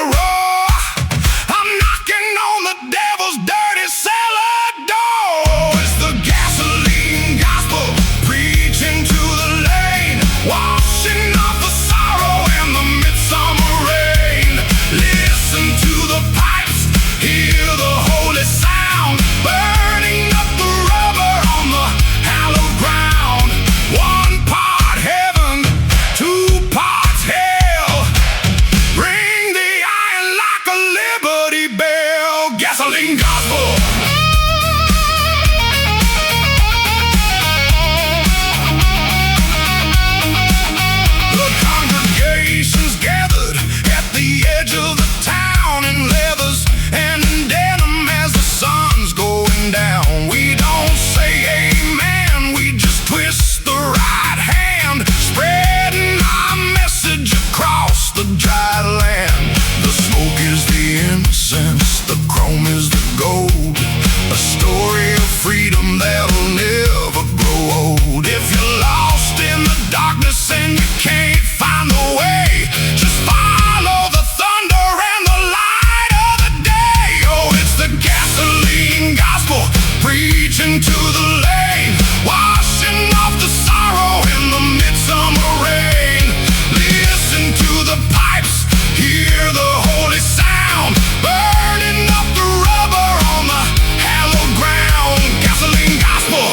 to roar. I'm knocking on the devil's dirty cellar door. It's the gasoline gospel, preaching to the lane, washing off the sorrow and the midsummer rain. Listen to the pipes, hear the holy sound, burning up the rubber on the hallowed ground. One part heaven, two parts hell. Ring the iron like a Liberty Bell. Gasoline gospel. The congregation's gathered at the edge of the town in leathers and in denim as the sun's going down. We don't say amen, we just twist the right hand, spreading our message across the dry land. The smoke is the incense, the chrome is the gold, a story of freedom that'll never grow old. If you're lost in the darkness and you can't find the way, just follow the thunder and the light of the day. Oh, it's the gasoline gospel, preaching to the lane, washing off the sorrow in the midsummer rain. Listen to the pipes, hear the holy sound, burning up the rubber on the hallowed ground. Gasoline gospel.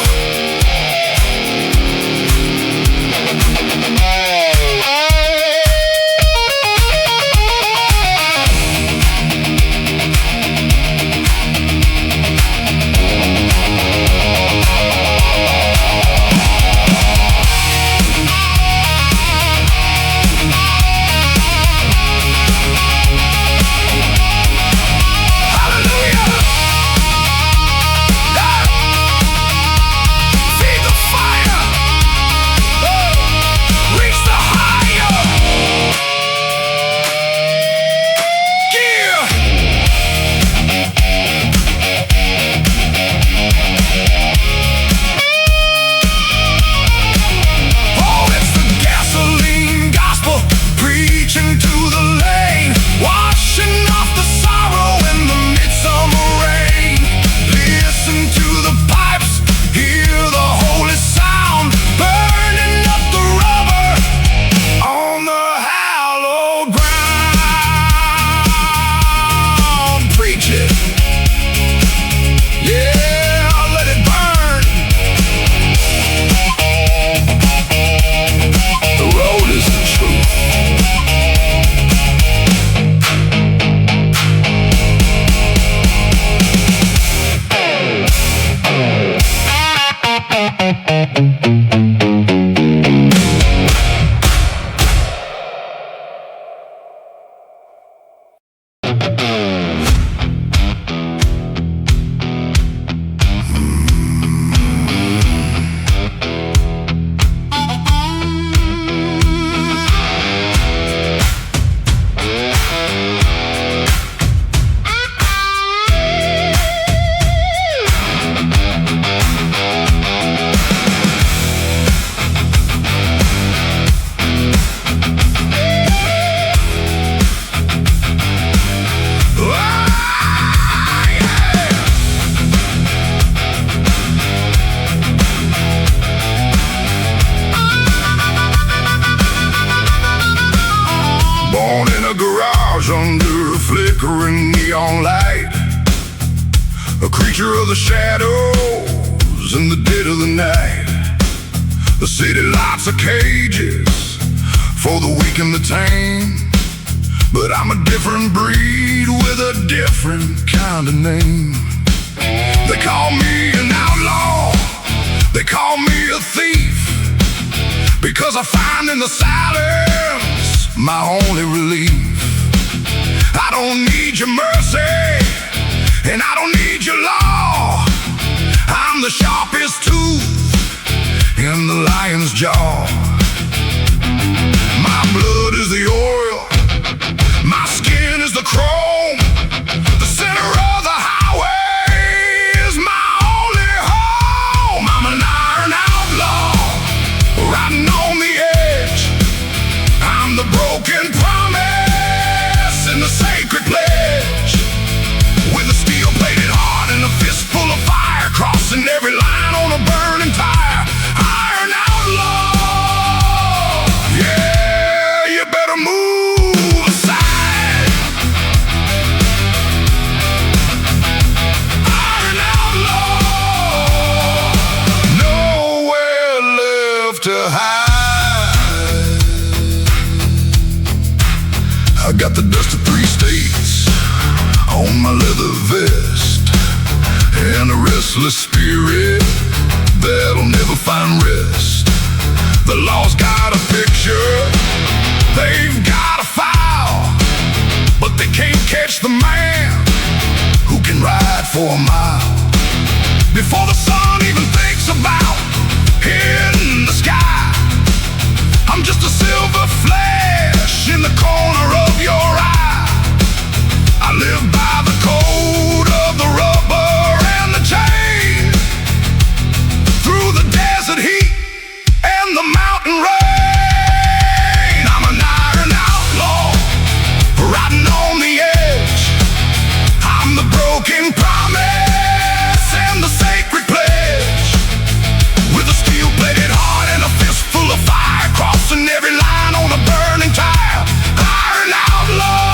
Under a flickering neon light, a creature of the shadows in the dead of the night. The city lights are cages for the weak and the tame, but I'm a different breed with a different kind of name. They call me an outlaw, they call me a thief, because I find in the silence my only relief. I don't need your mercy, and I don't need your law. I'm the sharpest tooth in the lion's jaw. My blood is the oil, my skin is the chrome. The center of the highway is my only home. I'm an iron outlaw, riding on the edge. I'm the broken promise and the sacred Got the dust of 3 states on my leather vest, and a restless spirit that'll never find rest. The law's got a picture, they've got a file, but they can't catch the man who can ride for a mile. Before the sun even thinks about hitting the sky, I'm just a silver flash in the corner of your eye. I live by the code of the rubber and the chain, through the desert heat and the mountain rain. I'm an iron outlaw, riding on the edge. I'm the broken promise and the sacred pledge, with a steel-plated heart and a fistful of fire, crossing every line on a burning tire. Iron outlaw.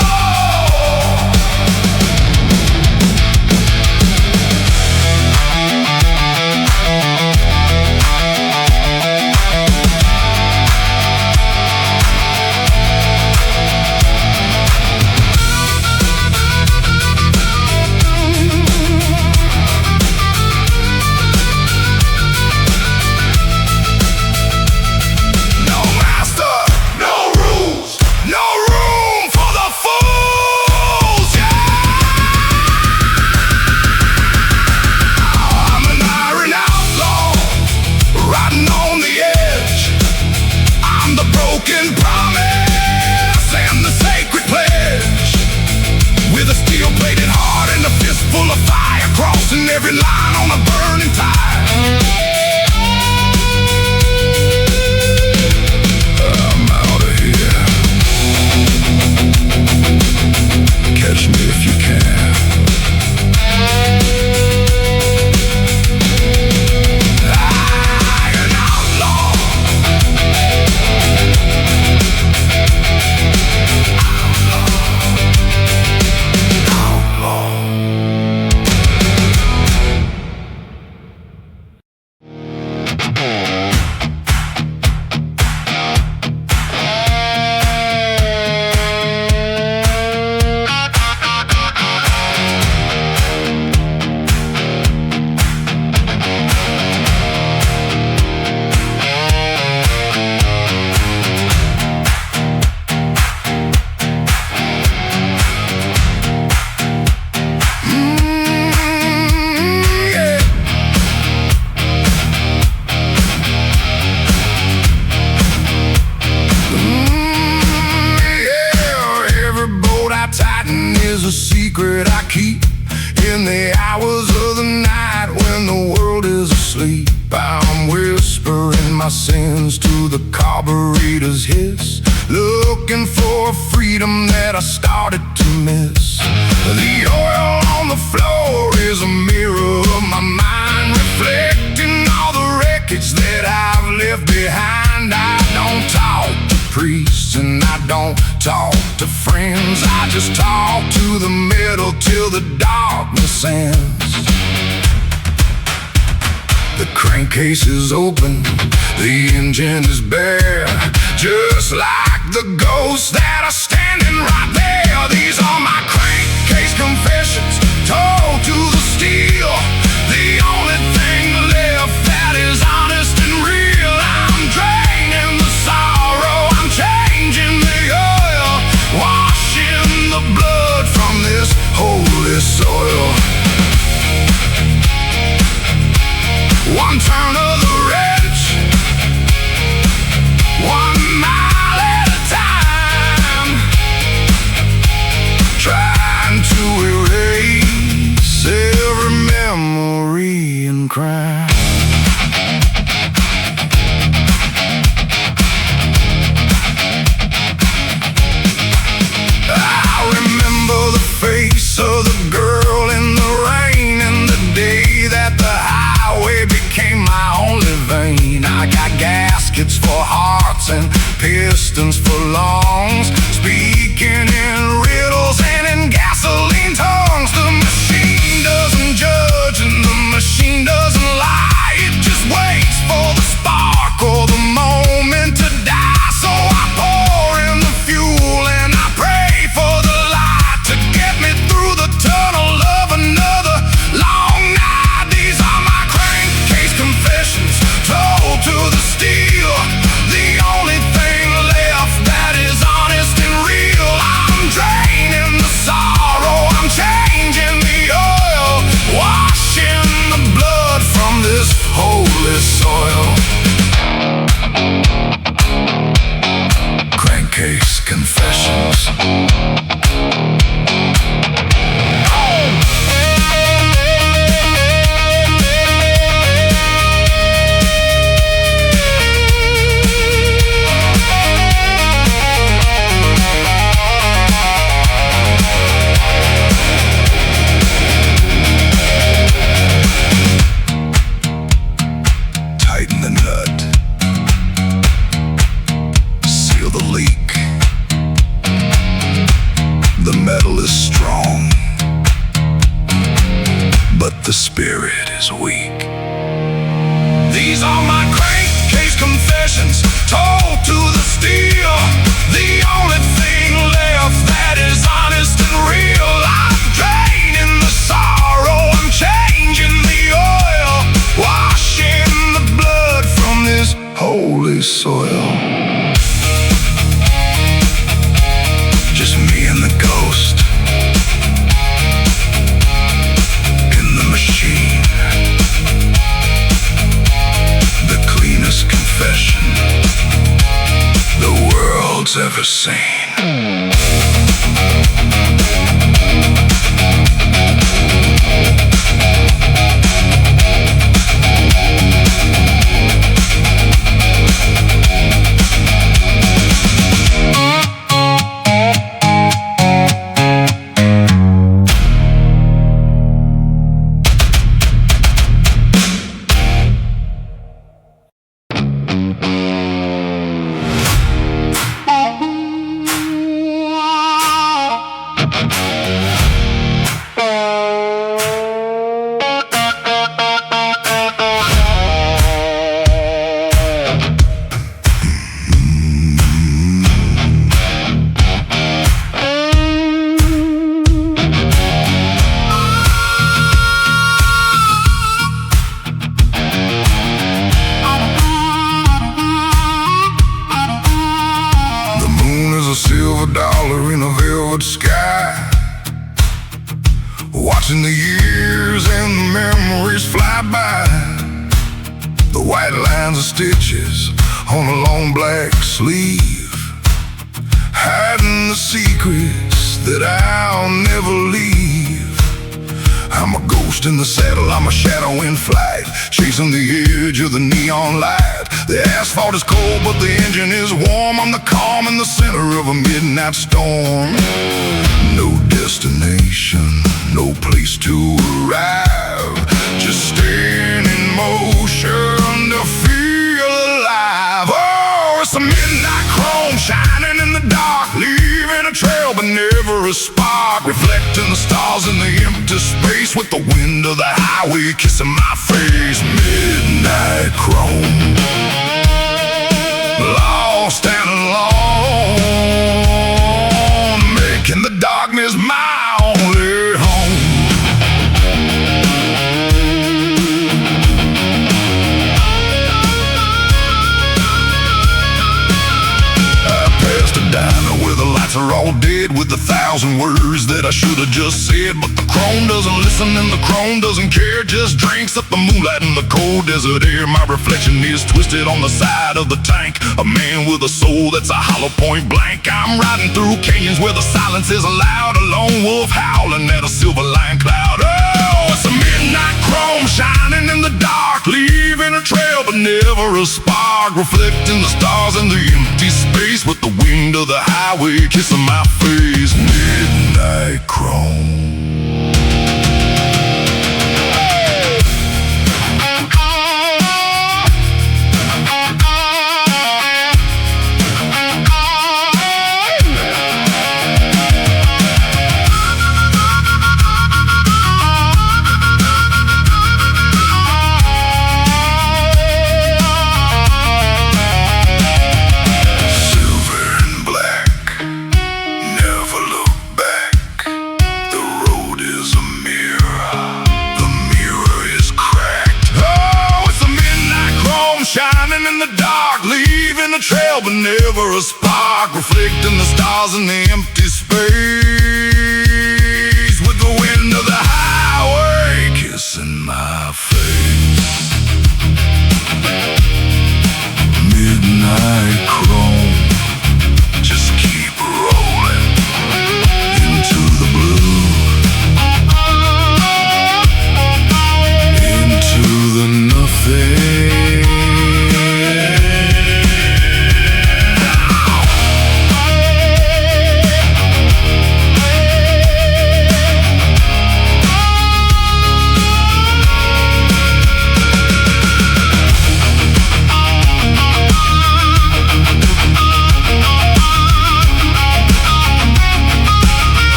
Every line on a burning tire. I'm out of here. Catch me if you can. Iron outlaw. A secret I keep in the hours of the night when the world is asleep. I'm whispering my sins to the carburetor's hiss, looking for a freedom that I started to miss. The oil on the floor is a mirror of my mind, reflecting all the wreckage that I've left behind. I don't talk to priests and I don't talk to friends, I just talk to the metal till the darkness ends. The crankcase is open, the engine is bare, just like the ghosts that are standing right there. These are my crankcase confessions, told to the steel, the only thing left that is honest and real. I'm draining the sorrow, I'm changing the oil, washing the blood from this holy soil. One turn of the wrench, 1 mile at a time. metal is strong, but the spirit is weak. These are my crankcase confessions, told to the steel. The only thing left that is honest and real. I'm draining the sorrow, I'm changing the oil, washing the blood from this holy soil. Just me and the ghost in the machine. The cleanest confession the world's ever seen. $1 in a velvet sky, watching the years and the memories fly by. The white lines of stitches on a long black sleeve, hiding the secrets that I'll never leave. I'm a ghost in the saddle, I'm a shadow in flight, chasing the edge of the neon light. The asphalt is cold, but the engine is warm. I'm the calm in the center of a midnight storm. No destination, no place to arrive, just staying in motion to feel alive. Oh, it's a midnight chrome shining in the dark, leaving a trail but never a spark, reflecting the stars in the empty space, with the wind of the highway kissing my face. Midnight chrome, lost and alone, making the darkness my only home. I passed a diner where the lights are all dead, with 1,000 words that I should have just said. But the chrome doesn't listen and the chrome doesn't care, just drinks up the moonlight and the cold desert air. My reflection is twisted on the side of the tank, a man with a soul that's a hollow point blank. I'm riding through canyons where the silence is loud, a lone wolf howling at a silver line cloud. Oh, it's a midnight chrome shining in the dark, leaving a trail but never a spark, reflecting the stars in the empty space, with the wind of the highway kissing my face. Midnight chrome. In the dark, leaving a trail but never a spark, reflecting the stars in the empty space, with the wind of the highway kissing my face. Midnight chrome, just keep rolling into the blue, into the nothing.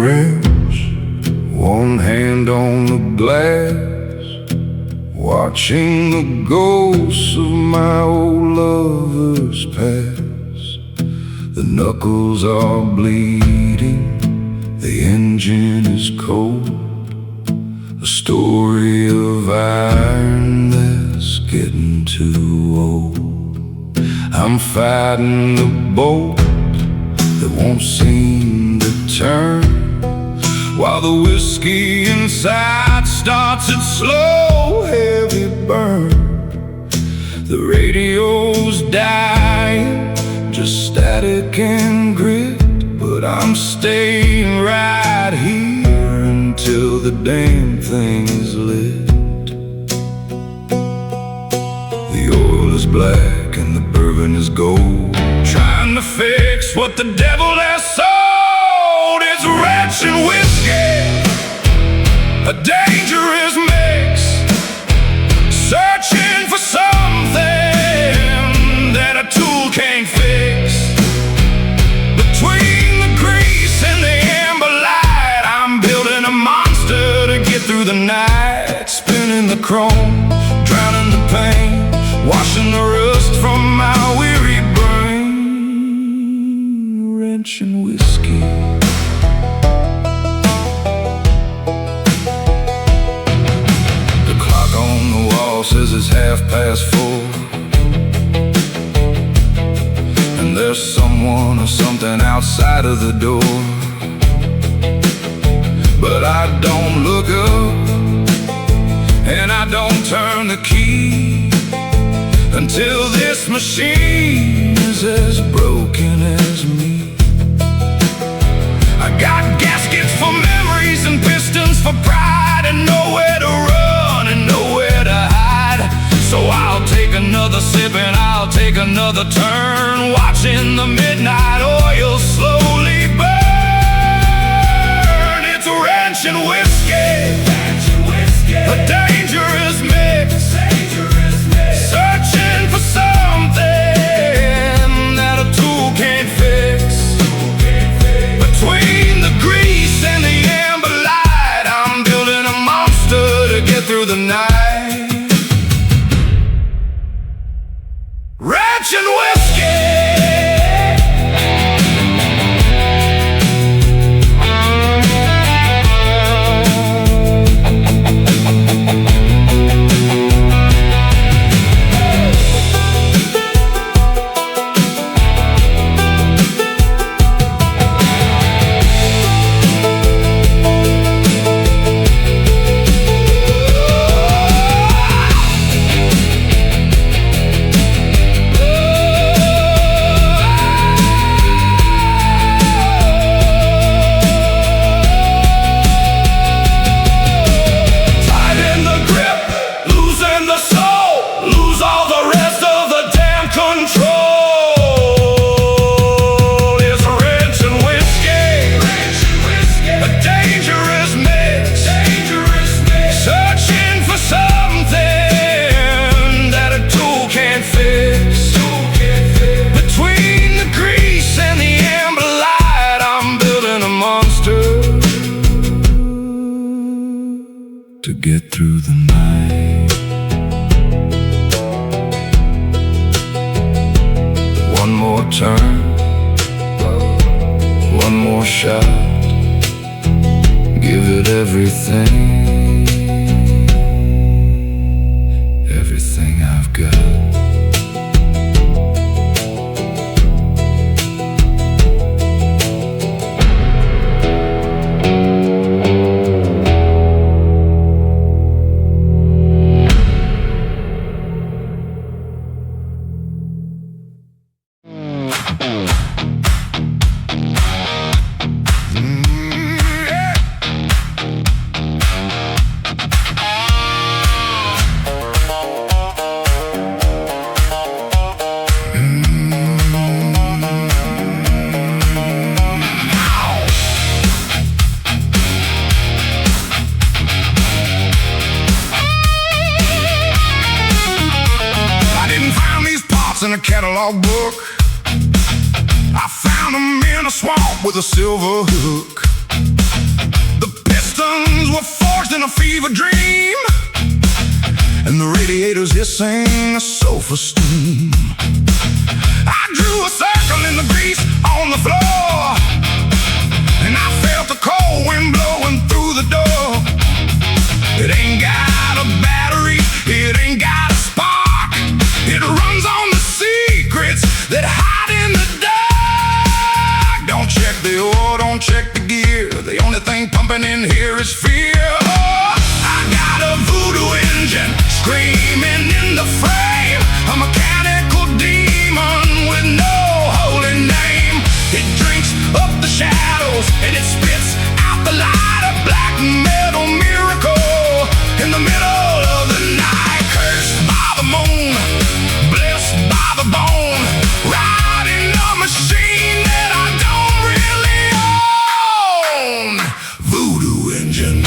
wrench, one hand on the glass, watching the ghosts of my old lovers pass. The knuckles are bleeding, the engine is cold, a story of iron that's getting too old. I'm fighting the bolt that won't seem to turn, while the whiskey inside starts its slow, heavy burn. The radio's dying, just static and grit, but I'm staying right here until the damn thing is lit. The oil is black and the bourbon is gold, trying to fix what the devil has sold. It's ranch and whiskey, a dangerous mix, searching for something that a tool can't fix. Between the grease and the amber light, I'm building a monster to get through the night. Spinning the chrome, drowning the pain, washing the rust from my weary brain. Ranch and whiskey. The clock on the wall says it's 4:30, and there's someone or something outside of the door. But I don't look up, and I don't turn the key until this machine is as broken as me. I got gaskets for memories and pistons for pride, and nowhere to run and nowhere to hide. So I'll take another sip and I'll take another turn, watching the midnight oil slowly burn. It's ranch and whiskey, a dangerous mix, searching for something that a tool can't fix. Between the grease and the amber light, I'm building a monster to get through the night. Ranch and whiskey. To get through the night. One more turn, one more shot, give it everything, everything I've got. In a catalog book, I found them in a swamp with a silver hook. forged in a fever dream, and the radiators hissing sulfur steam. I drew a circle in the grease on the floor, and I felt the cold wind blowing through the door. It ain't got a battery, it ain't got a spark. It runs on the secrets that hide in the dark. Don't check the oil, don't check the gear. The only thing pumping in here is fear. Oh, I got a voodoo engine screaming in the frame, a mechanical demon with no holy name. It drinks up the shadows and it spits out the light, a black metal miracle in the middle of the night. Cursed by the moon, blessed by the bone, riding a machine that I don't really own. Voodoo engine.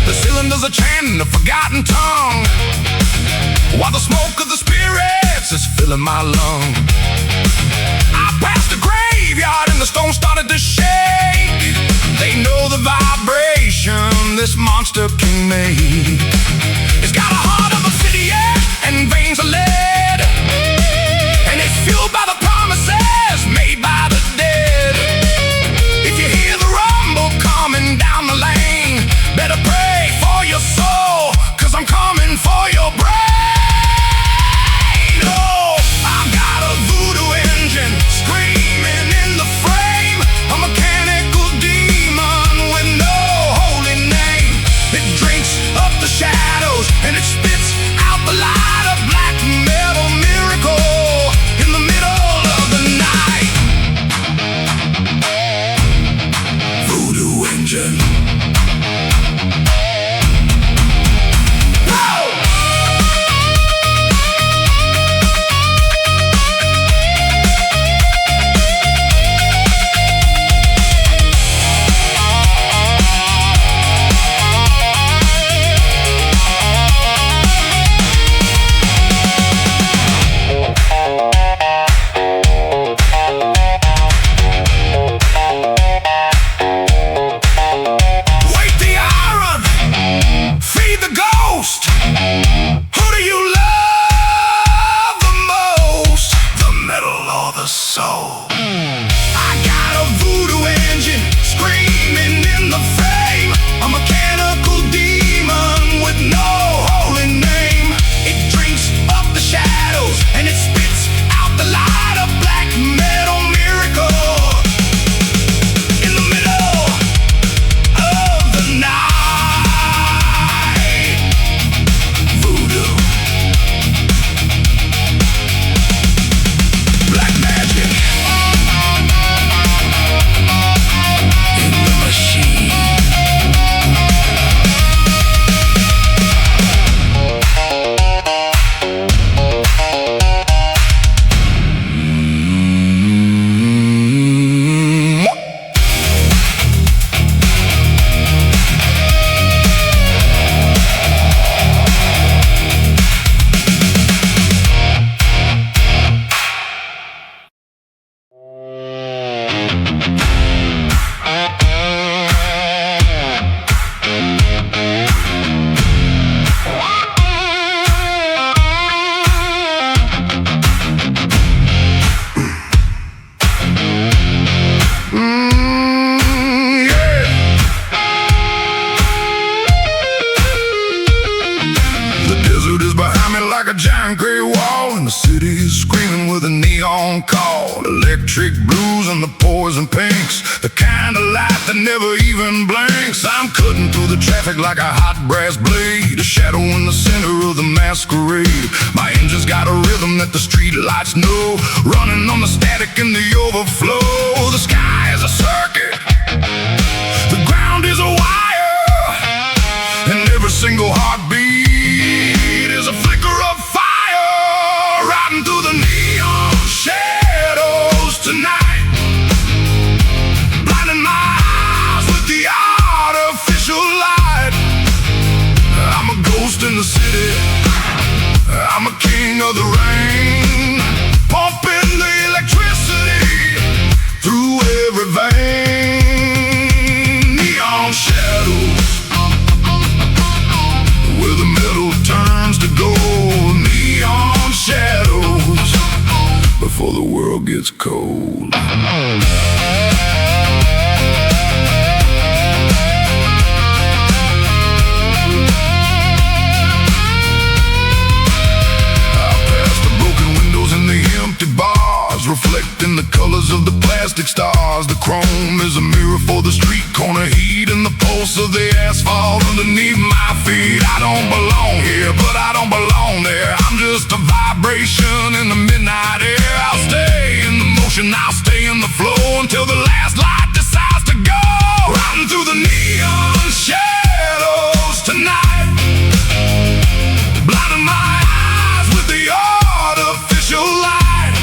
The cylinders are chanting a forgotten tongue, while the smoke of the spirits is filling my lung. I passed a graveyard and the stones started to shake. They know the vibration this monster can make. It's got a heart of a city, yeah, and veins of lead, and it's fueled by the promises made by the dead. If you hear the rumble coming down the lane, better pray for your soul, 'cause I'm coming for your brain. Oh, I've got a voodoo engine screaming in the frame, a mechanical demon with no holy name. It drinks up the shadows and it spits out the light, a black metal miracle in the middle of the night. Voodoo engine. Who do you love the most? The metal or the soul? I got a voodoo engine screaming in the frame, a mechanical demon with no holy name. It drinks up the shadows and it spits out the light, a black metal miracle in the middle of the night. Like a giant gray wall, and the city is screaming with a neon call. Electric blues and the poison pinks, the kind of light that never even blinks. I'm cutting through the traffic like a hot brass blade, a shadow in the center of the masquerade. My engine's got a rhythm that the street lights know, running on the static in the overflow. The sky is a circuit, the ground is a wire, and every single heartbeat is a flicker of fire, riding through the neon shadows tonight, blinding my eyes with the artificial light. I'm a ghost in the city, I'm a king of the rain, pumping the before the world gets cold. Bars reflecting the colors of the plastic stars. The chrome is a mirror for the street corner heat, and the pulse of the asphalt underneath my feet. I don't belong here, but I don't belong there. I'm just a vibration in the midnight air. I'll stay in the motion, I'll stay in the flow until the last light decides to go. Riding through the neon shadows tonight, blinding my eyes with the artificial light.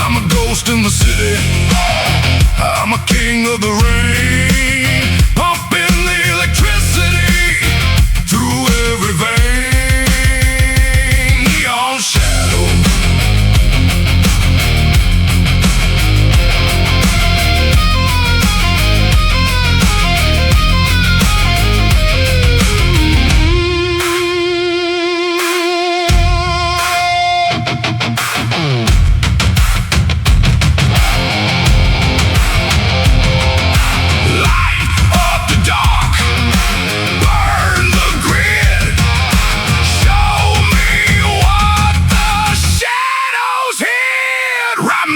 I'm a ghost in the city, I'm a king of the rain, pumping the electricity through every vein. Neon shadow,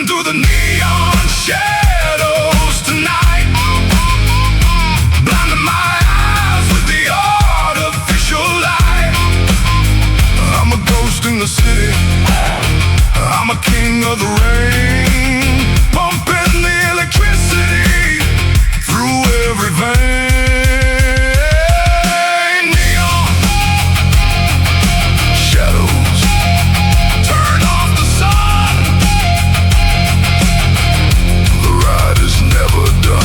through the neon shadows tonight, blinding my eyes with the artificial light. I'm a ghost in the city, I'm a king of the rain, pumping the electricity through every vein. Neon shadows, turn off the sun, the ride is never done.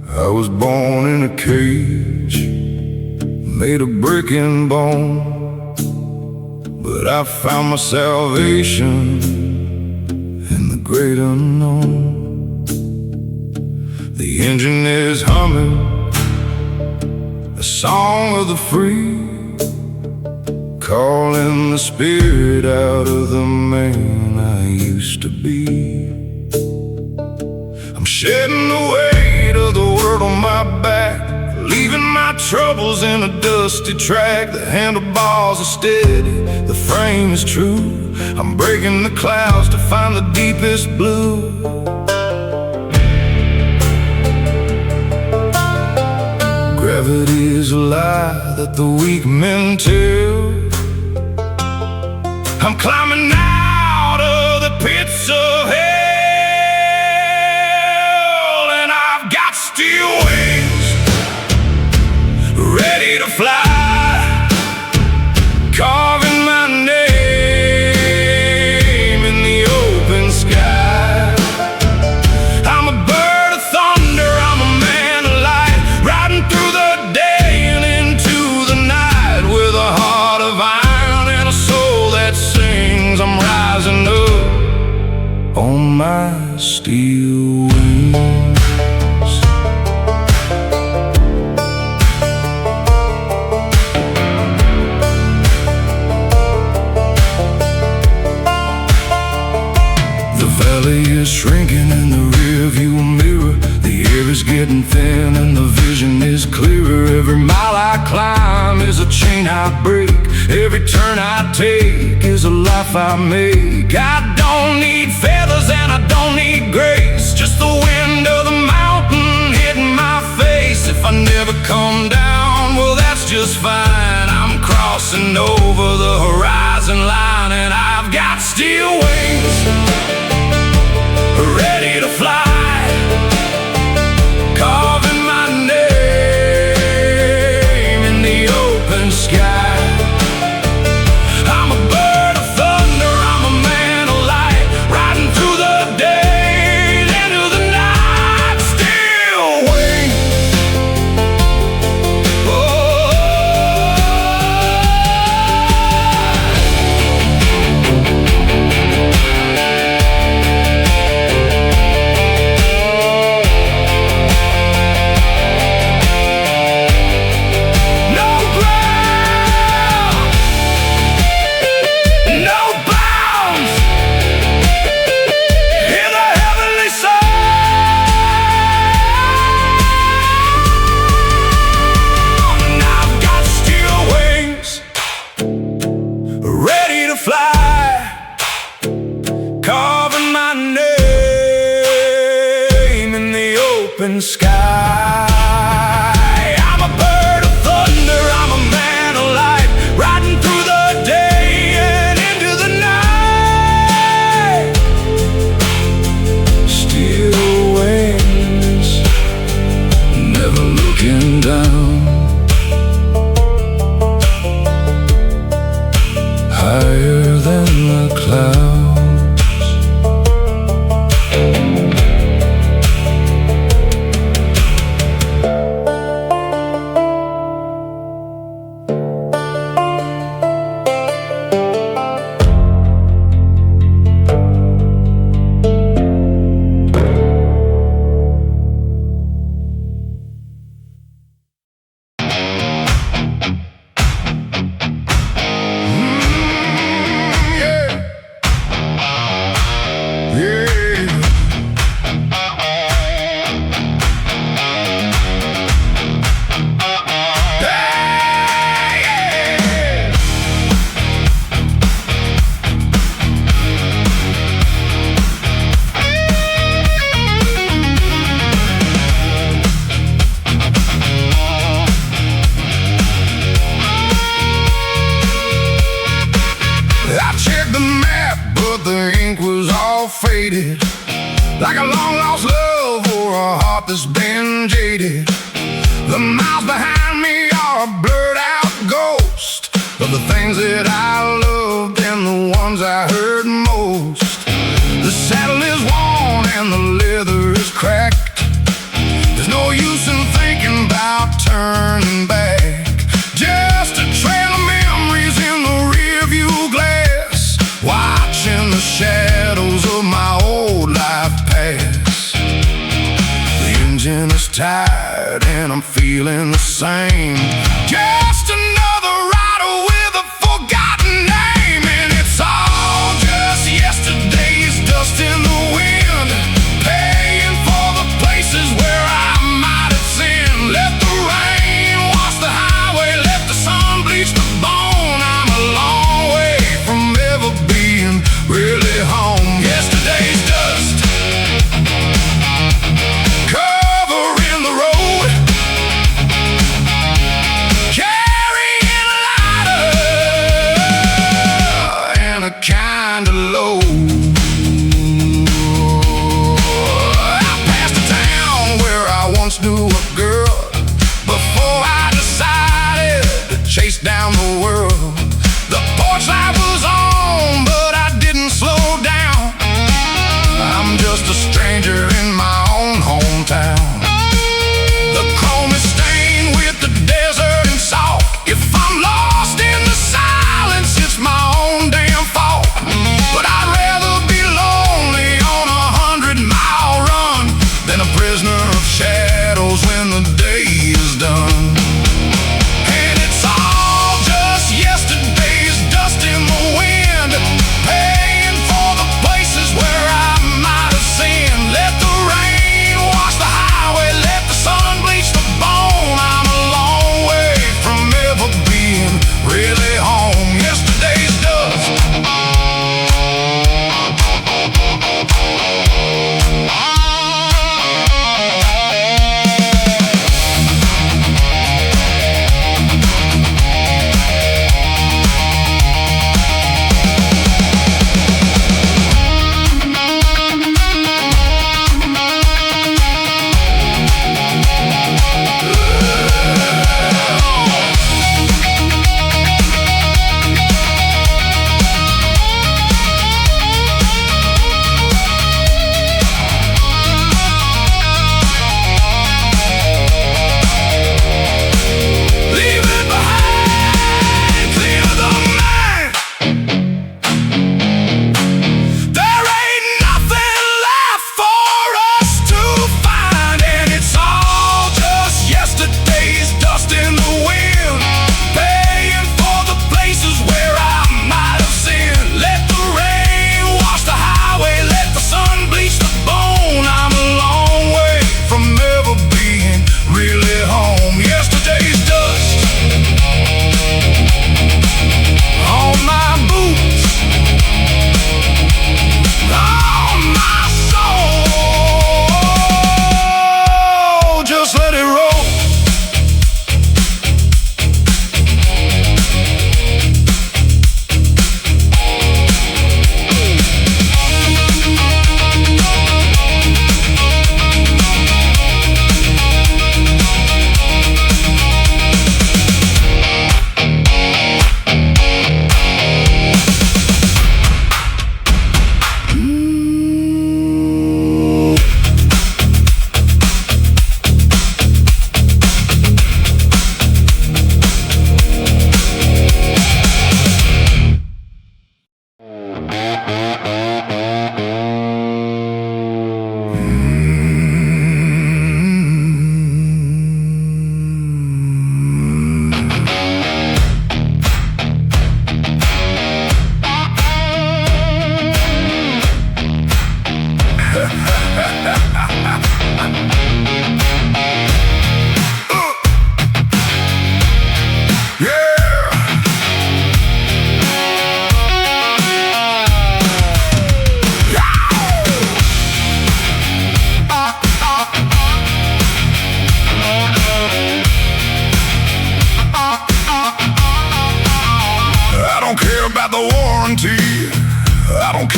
I was born in a cage, made of brick and bone, but I found my salvation in the great unknown. The engine is humming, a song of the free, calling the spirit out of the man I used to be. I'm shedding the weight of the world on my back, leaving my troubles in a dusty track. The handlebars are steady, the frame is true. I'm breaking the clouds to find the deepest blue. Gravity is a lie that the weak men tell. I'm climbing out of the pits of hell, and I've got steel wings ready to fly, carving my name in the open sky. I'm a bird of thunder, I'm a man of light, riding through the day and into the night with a heart of iron and a soul that sings. I'm rising up on my steel wings. The valley is shrinking in the rearview mirror. The air is getting thin and the vision is clearer. Every mile I climb is a chain I break. Every turn I take is a life I make. I don't need feathers and I don't need grace, just the wind of the mountain horizon line, and I've got steel wings ready to fly, carving my name in the open sky. I'm a bird of thunder, I'm a man of light, riding through the day and into the night. Steel wings. Carving my name in the open sky. I'm a bird of thunder, I'm a man of light, riding through the day and into the night. Steel wings, never looking down, higher than the clouds. Faded, like a long-lost love or a heart that's been jaded. The miles behind me are a blurred-out ghost of the things that I loved and the ones I heard most. The saddle is worn and the leather is cracked. There's no use in thinking about turning back. Just a trail of memories in the rearview glass, watching the shadows of my old life pass. The engine is tired and I'm feeling the same. Just another rider with a forgotten name, and it's all just yesterday's dust in the wind, paying for the places where I might have sinned. Let the rain wash the highway, let the sun bleach the bone. I'm a long way from ever being really home. Yesterday's dust covering the road,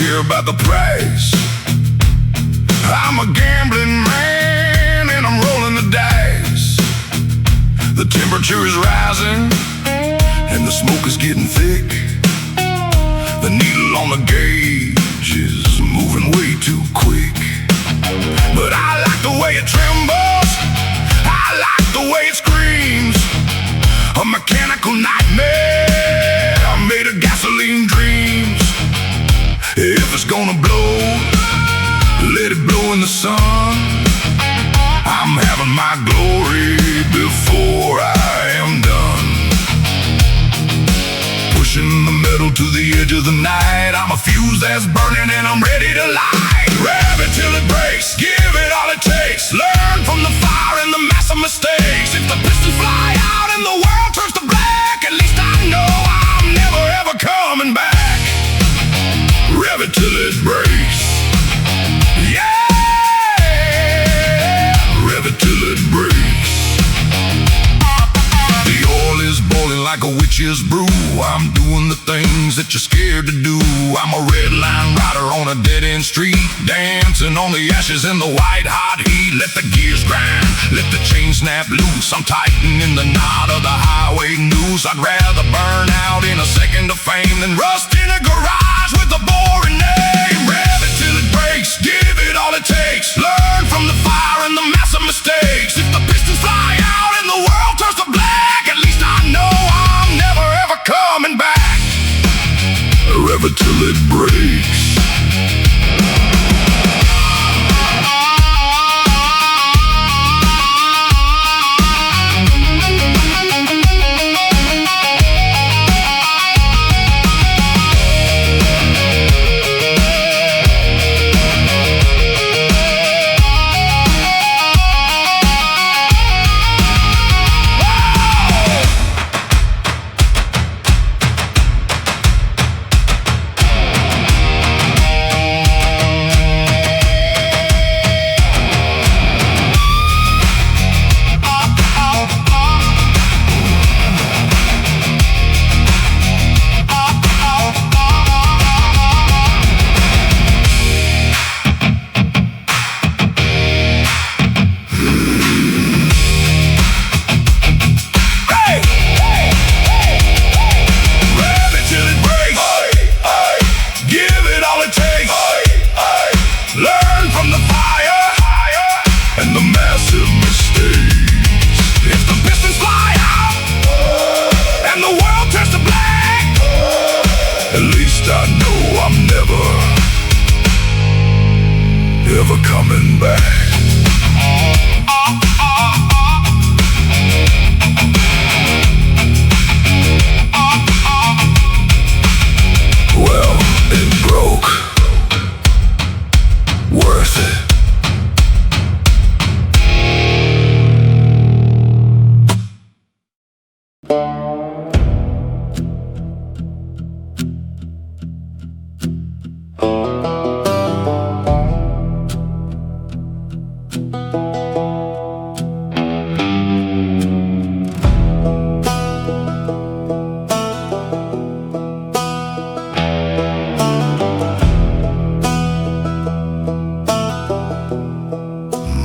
hear about the price. I'm a gambling man and I'm rolling the dice. The temperature is rising and the smoke is getting thick. The needle on the gauge is moving way too quick. But I like the way it trembles, I like the way it screams. A mechanical nightmare made of gasoline dreams. If it's gonna blow, let it blow in the sun. I'm having my glory before I am done. Pushing the metal to the edge of the night. I'm a fuse that's burning and I'm ready to light. Rev it till it breaks, give it all it takes. Learn from the fire and the massive mistakes. If the pistons fly out and the world turns to black, at least I know I'm never ever coming back. Rev it till it breaks. Yeah, rev it till it breaks. The oil is boiling like a witch's brew. I'm doing the things that you're scared to do. I'm a red line rider on a dead-end street, dancing on the ashes in the white hot heat. Let the gears grind, let the chain snap loose. I'm tightening the knot of the highway noose. I'd rather burn out in a second of fame than rust in a garage with a boring name. Rev it till it breaks, give it all it takes. Learn from the fire and the massive mistakes. If the pistons fly out and the world turns to black, at least I know I'm never ever coming back. Rev it till it breaks. Coming back. Well, it broke. Worth it.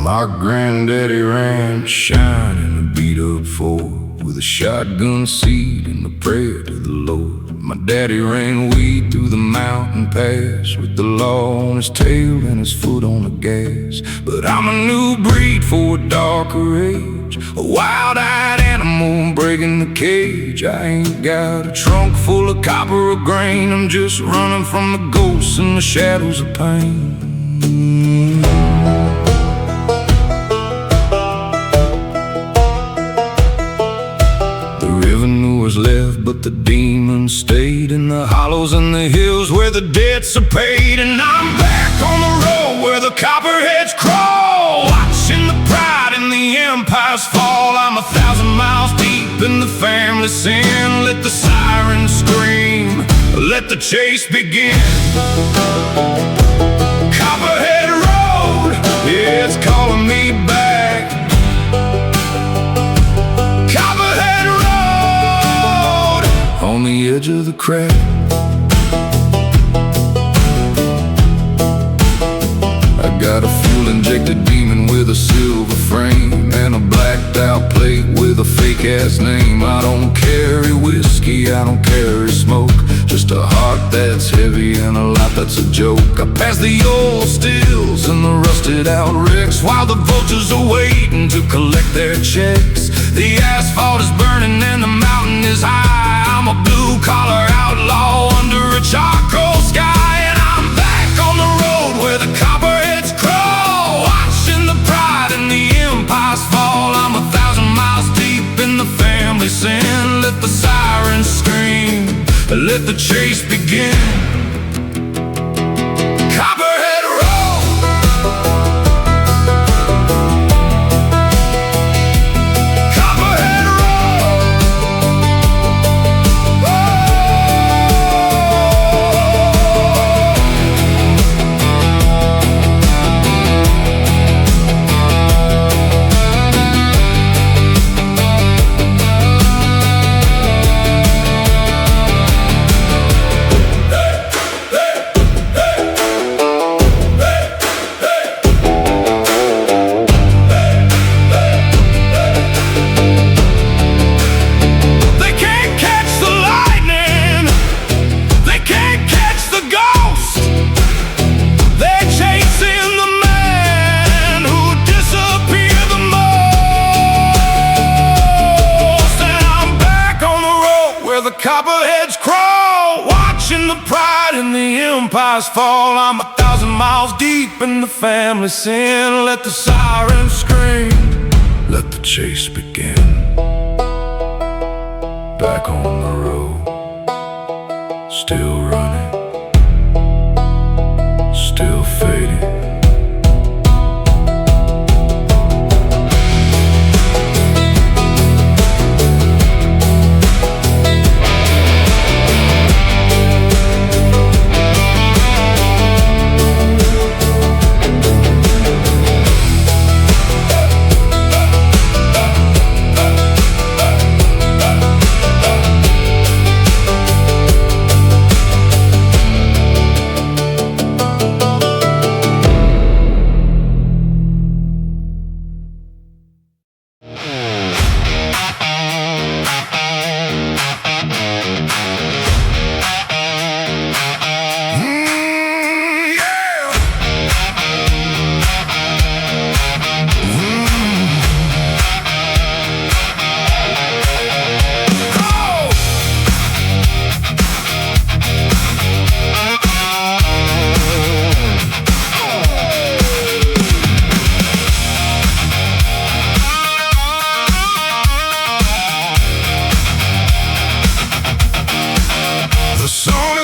My granddaddy ran shine in a beat-up Ford with a shotgun seat and a prayer to the Lord. My daddy ran weed through the mountain pass with the law on his tail and his foot on the gas. But I'm a new breed for a darker age, a wild-eyed animal breaking the cage. I ain't got a trunk full of copper or grain, I'm just running from the ghosts and the shadows of pain. Was left, but the demons stayed in the hollows and the hills where the debts are paid. And I'm back on the road where the copperheads crawl, watching the pride and the empires fall. I'm 1,000 miles deep in the family sin. Let the sirens scream, let the chase begin. Copperhead Road, yeah, it's calling me back. Copperhead Road, on the edge of the crack. fuel-injected demon with a silver frame and a blacked-out plate with a fake-ass name. I don't carry whiskey, I don't carry smoke, just a heart that's heavy and a life that's a joke. I pass the old stills and the rusted-out wrecks while the vultures are waiting to collect their checks. The asphalt is burning and the mountain is high. I'm a blue-collar outlaw under a charcoal sky, and I'm back on the road where the copperheads crawl, watching the pride and the empires fall. I'm 1,000 miles deep in the family sin. Let the sirens scream, let the chase begin. Copperhead roll, Copperhead roll, copperheads crawl, watching the pride and the empires fall. I'm 1,000 miles deep in the family sin. Let the sirens scream, let the chase begin. Back on the road, still running, still fading.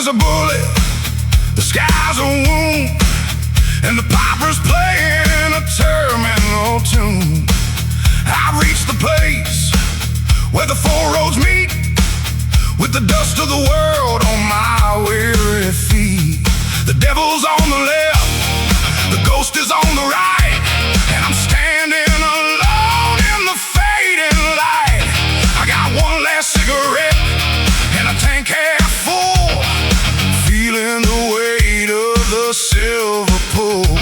A bullet, the sky's a wound, and the piper's playing a terminal tune. I've reached the place where the four roads meet, with the dust of the world on my weary feet. The devil's on the left, the ghost is on the right, and I'm standing alone in the fading light. I got one last cigarette and a tank half full, feeling the weight of the silver pool.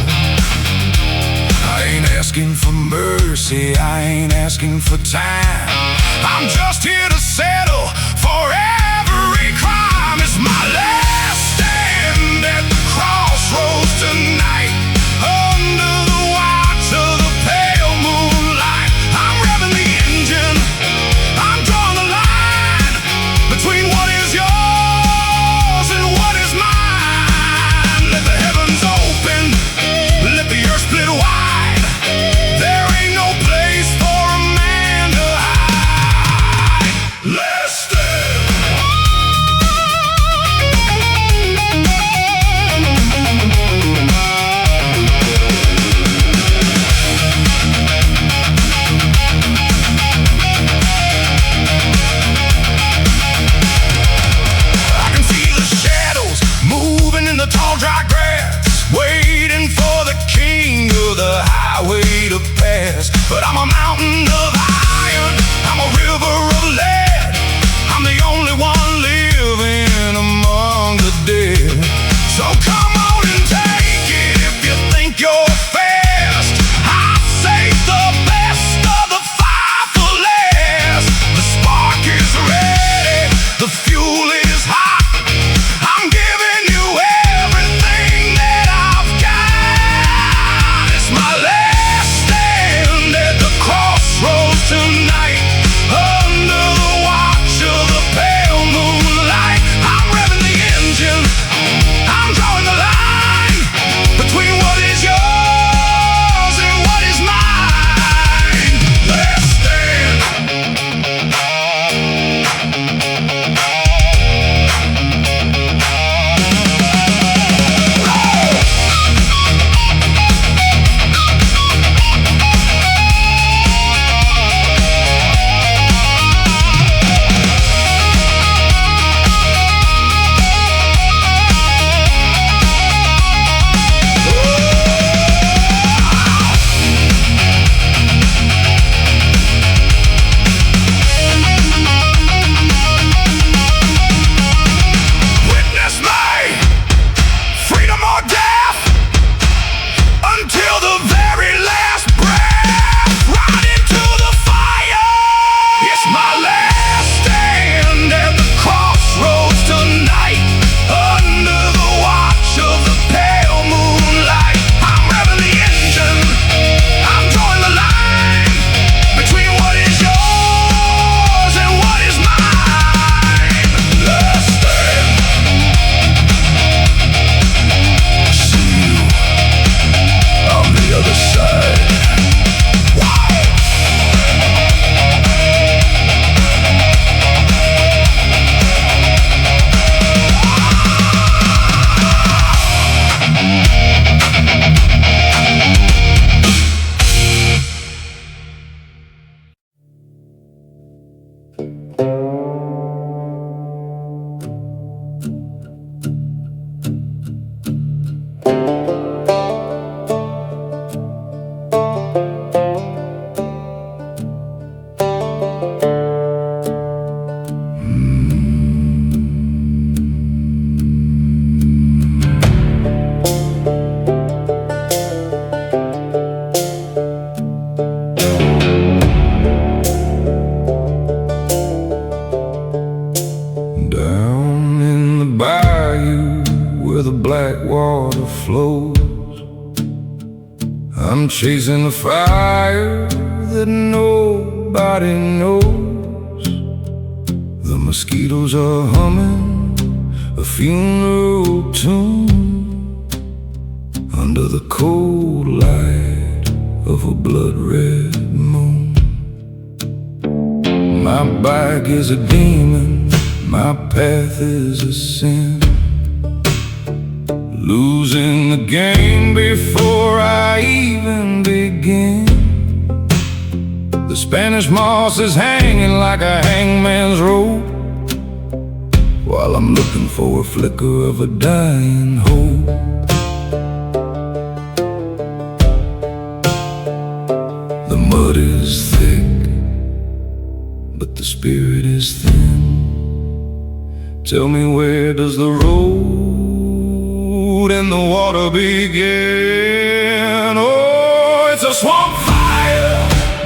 I ain't asking for mercy, I ain't asking for time. I'm just here to settle for every crime. It's my last stand at the crossroads tonight, under the watch of the pale moonlight. I'm revving the engine, I'm drawing the line between what is yours and what is mine. Let the heavens open, let the earth split wide. There ain't no place for a man to hide. Let's stand. I can see the shadows moving in the tall dry grass, waiting for the king of the highway to pass. But I'm a mountain of iron, I'm a river of lead, I'm the only one living among the dead. So come on and take it if you think you're fair. like water flows. I'm chasing a fire that nobody knows. The mosquitoes are humming a funeral tune under the cold light of a blood-red moon. My bike is a demon, my path is a sin. Losing the game before I even begin. The Spanish moss is hanging like a hangman's rope, while I'm looking for a flicker of a dying hope. The mud is thick, but the spirit is thin. Tell me, where does the road and the water begin? Oh, it's a swamp fire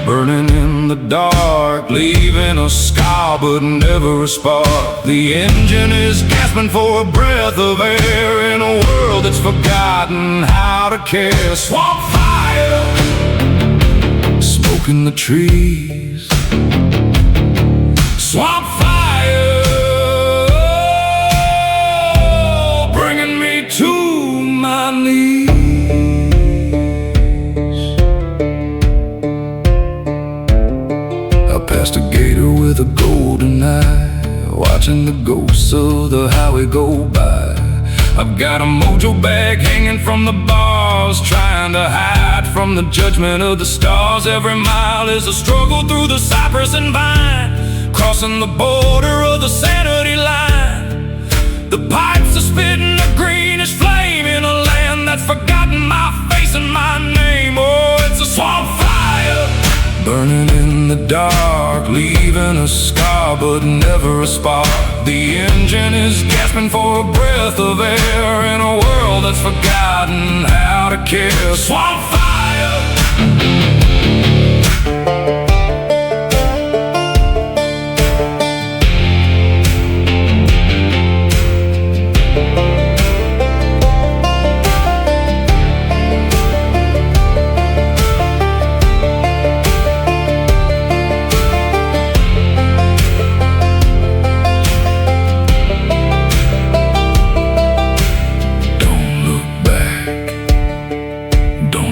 burning in the dark, leaving a scar but never a spark. The engine is gasping for a breath of air in a world that's forgotten how to care. Swamp fire, smoke in the trees. Swamp fire, bringing me to my knees. I passed a gator with a golden eye, watching the ghosts of the highway go by. I've got a mojo bag hanging from the bars, trying to hide from the judgment of the stars. Every mile is a struggle through the cypress and vine, crossing the border of the sanity line. The pipes are spitting a greenish flame in a land that's forgotten my face and my name. Oh, it's a swamp fire burning in the dark, leaving a scar but never a spark. The engine is gasping for a breath of air in a world that's forgotten how to care. Swamp fire,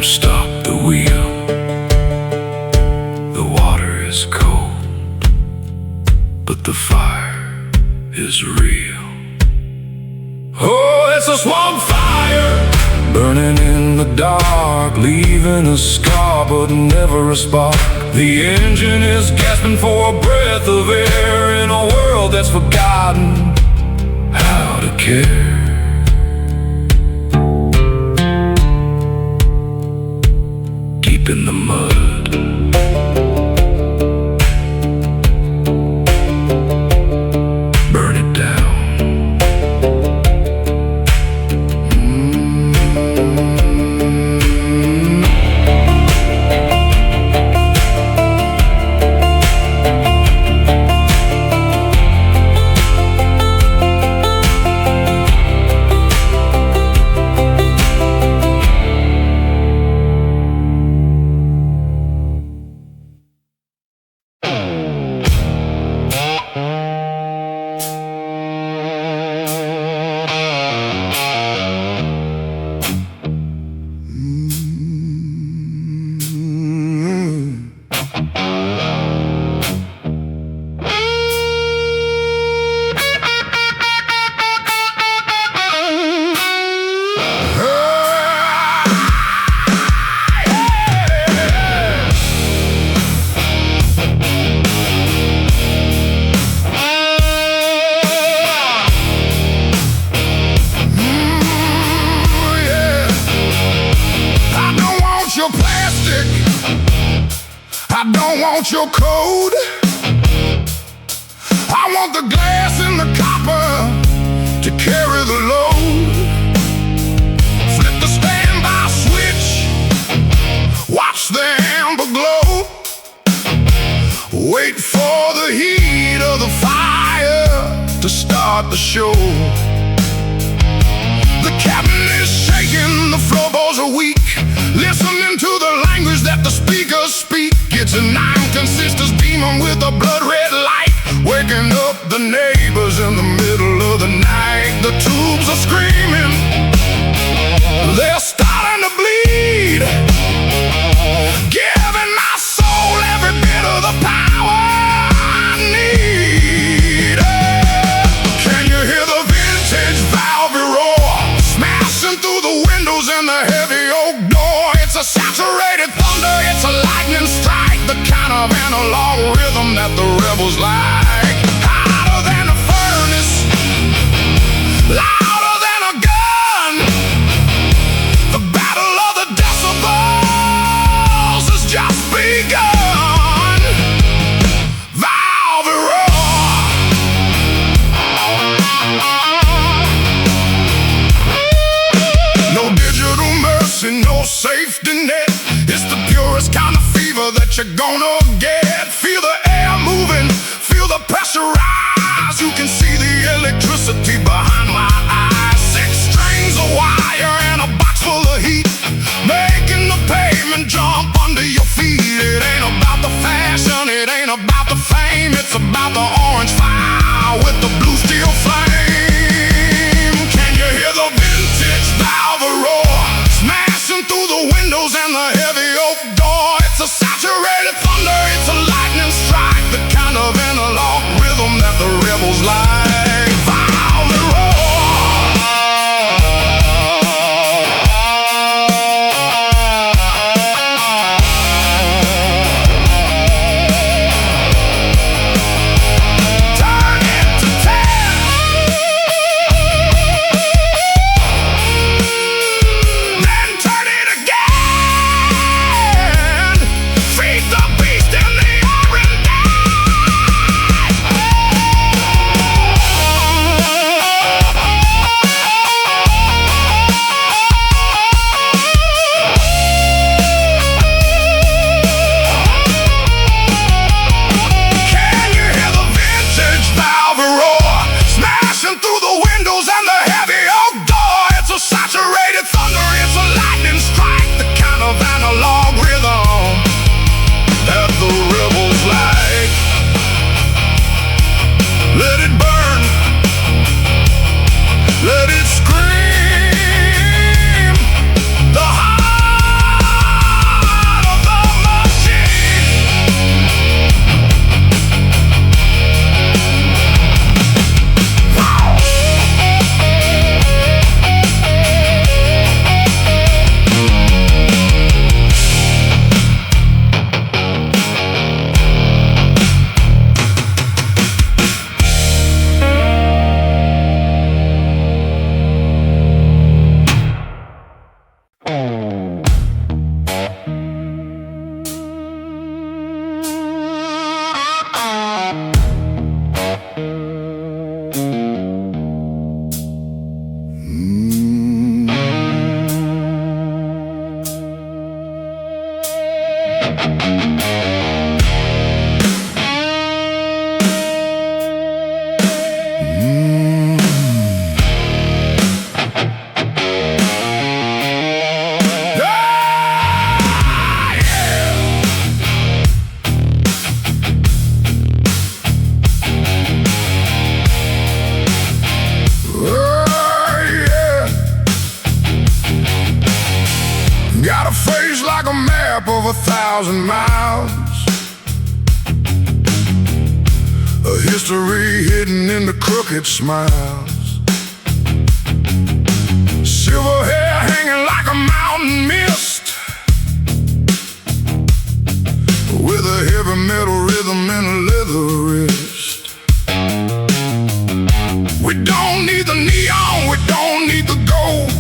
stop the wheel. The water is cold, but the fire is real. Oh, it's a swamp fire burning in the dark, leaving a scar but never a spark. The engine is gasping for a breath of air in a world that's forgotten how to care. In the mud, burn it down. I don't want your code. I want the glass and the copper to carry the load. Flip the standby switch, watch the amber glow. Wait for the heat of the fire to start the show. The captain floorboards are weak, listening to the language that the speakers speak. It's a nine consisters beaming with a blood-red light, waking up the neighbors in the middle of the night. The tubes are screaming, they're starting to bleed, giving my soul every bit of the power I need. Can you hear the vintage valve roar, smashing through the windows and the heavy oak door? It's a saturated thunder, it's a lightning strike, the kind of analog rhythm that the rebels like. Hotter than a furnace, louder than a gun. The battle of the decibels has just begun. Valve roar. No digital mercy, no safety net. It's the purest kind of fever that you're gonna get. Feel the air moving, feel the pressure rise. You can see the electricity behind my eyes. 6 strings of wire and a box full of heat, making the pavement jump under your feet. It ain't about the fashion, it ain't about the fame. It's about the orange fire with the blue steel flame. Can you hear the vintage valve roar, smashing through the windows and the heavy oak door? It's a saturated thunder, it's a lightning strike, the kind of analog rhythm that the rebels like. Valve roar. Turn it to 10. Then turn it again. Feed the beast in the air and Can you hear the vintage valve roar, smashing through the windows and the heavy oak door? It's a saturated thunder, it's a lightning strike, the kind of analog rhythm that the rebels like. Let it burn, let it scream, the heart of the machine. Got a face like a map of 1,000 miles, a history hidden in the crooked smiles. Silver hair hanging like a mountain mist, with a heavy metal rhythm and a leather wrist. We don't need the neon, we don't need the gold,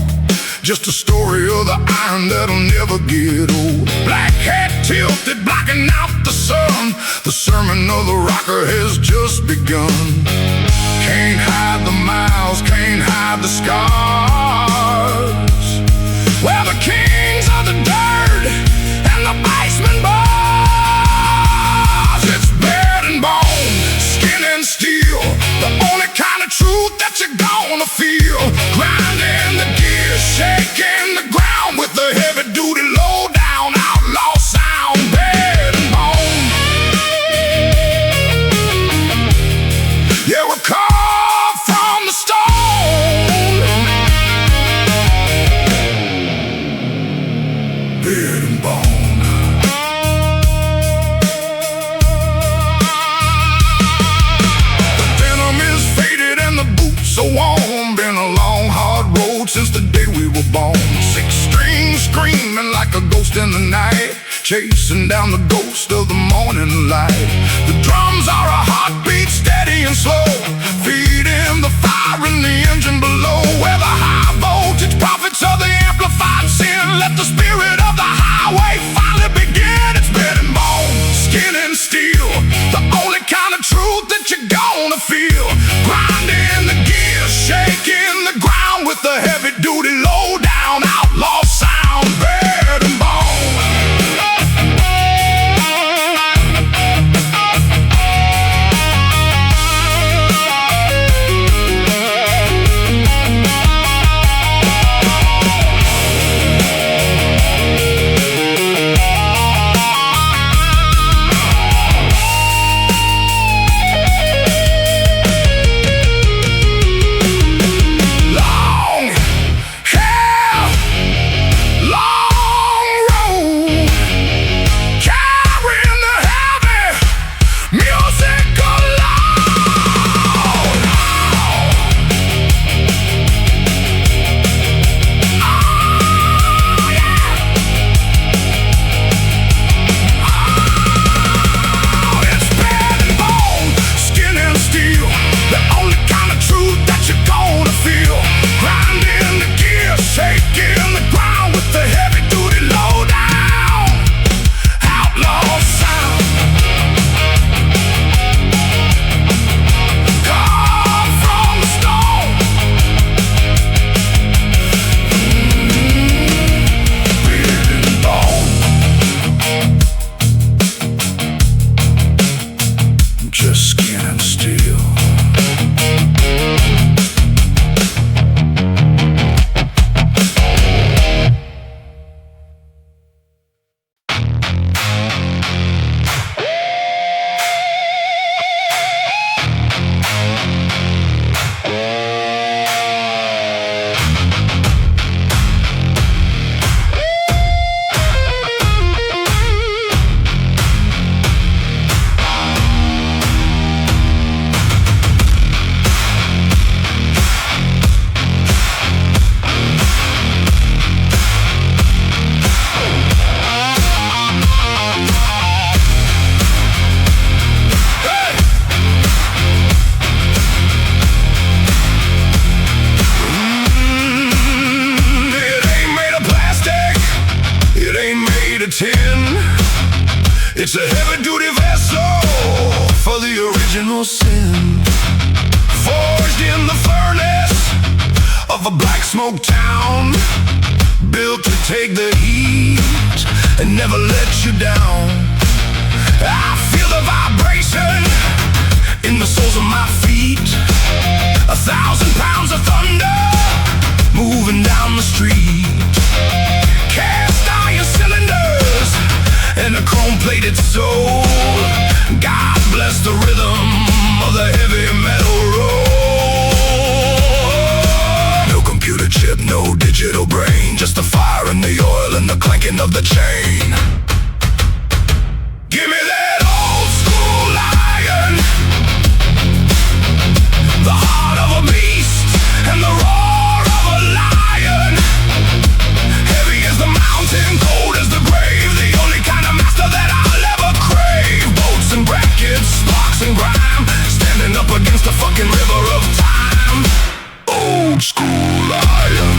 just a story of the iron that'll never get old. Black hat tilted, blocking out the sun. The sermon of the rocker has just begun. Can't hide the miles, can't hide the scars. We're the kings of the dirt and the basement bars. It's blood and bone, skin and steel, the only kind of truth that you're gonna feel. Grinding the gears, shaking the ground. ghost in the night, chasing down the ghost of the morning light. The drums are a heartbeat, steady and slow, feeding the fire in the engine below. Where the high voltage prophets of the amplified sin, let the spirit of the highway finally begin. It's bed and bone, skin and steel, the only kind of truth that you're gonna feel. Grinding the gears, shaking the ground with the heavy duty low down outlaw sound. Bed and bone. It's a heavy-duty vessel for the original sin, forged in the furnace of a black smoke town, built to take the heat and never let you down. I feel the vibration in the soles of my feet, 1,000 pounds of thunder moving down the street. Cast iron cylinders and a chrome-plated soul. God bless the rhythm of the heavy metal roll. No computer chip, no digital brain, just the fire and the oil and the clanking of the chain. Give me that old school iron, the heart of a beast and the roar of a lion. Heavy as the mountain, cold as the grave, the only kind of master that I'll ever crave. Bolts and brackets, sparks and grime, standing up against the fucking river of time. Old school iron.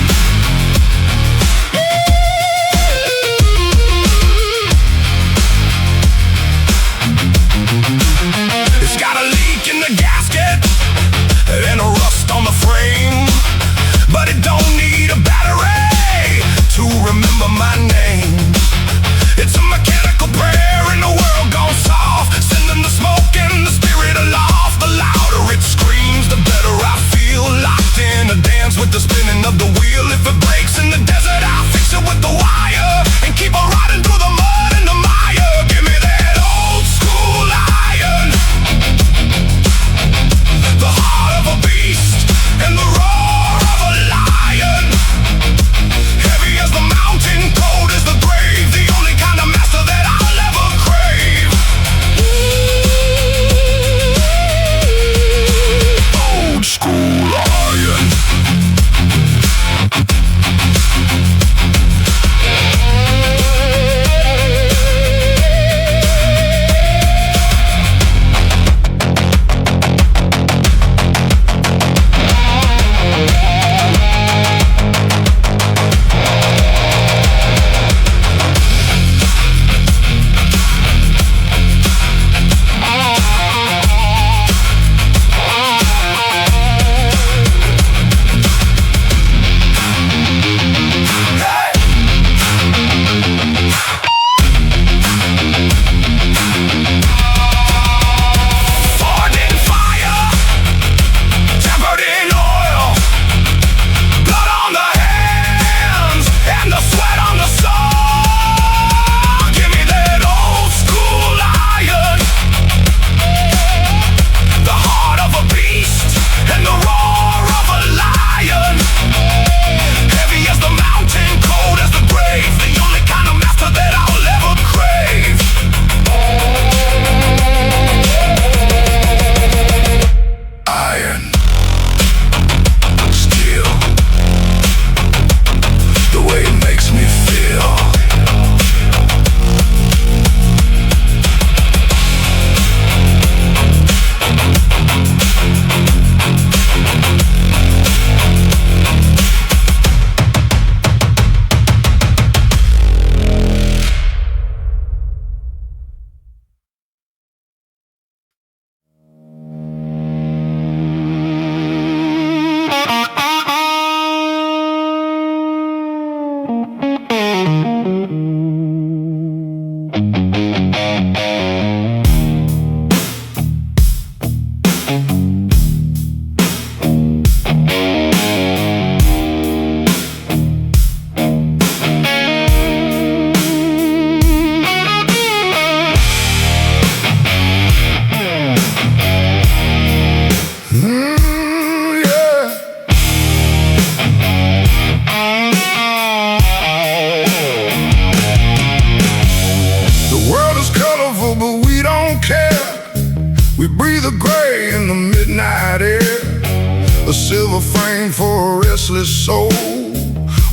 We breathe a gray in the midnight air, a silver frame for a restless soul,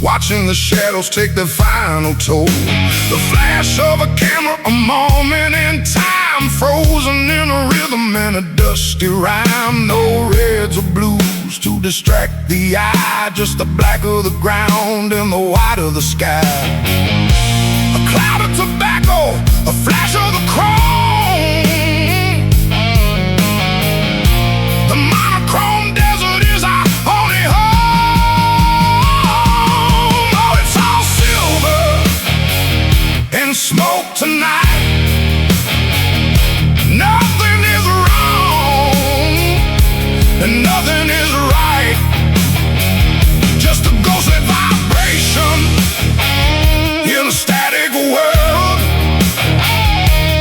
watching the shadows take their final toll. The flash of a camera, a moment in time, frozen in a rhythm and a dusty rhyme. No reds or blues to distract the eye, just the black of the ground and the white of the sky. A cloud of tobacco, a flash of the chrome. The monochrome desert is our only home. Oh, it's all silver and smoke tonight. Nothing is wrong and nothing is right, just a ghostly vibration in a static world,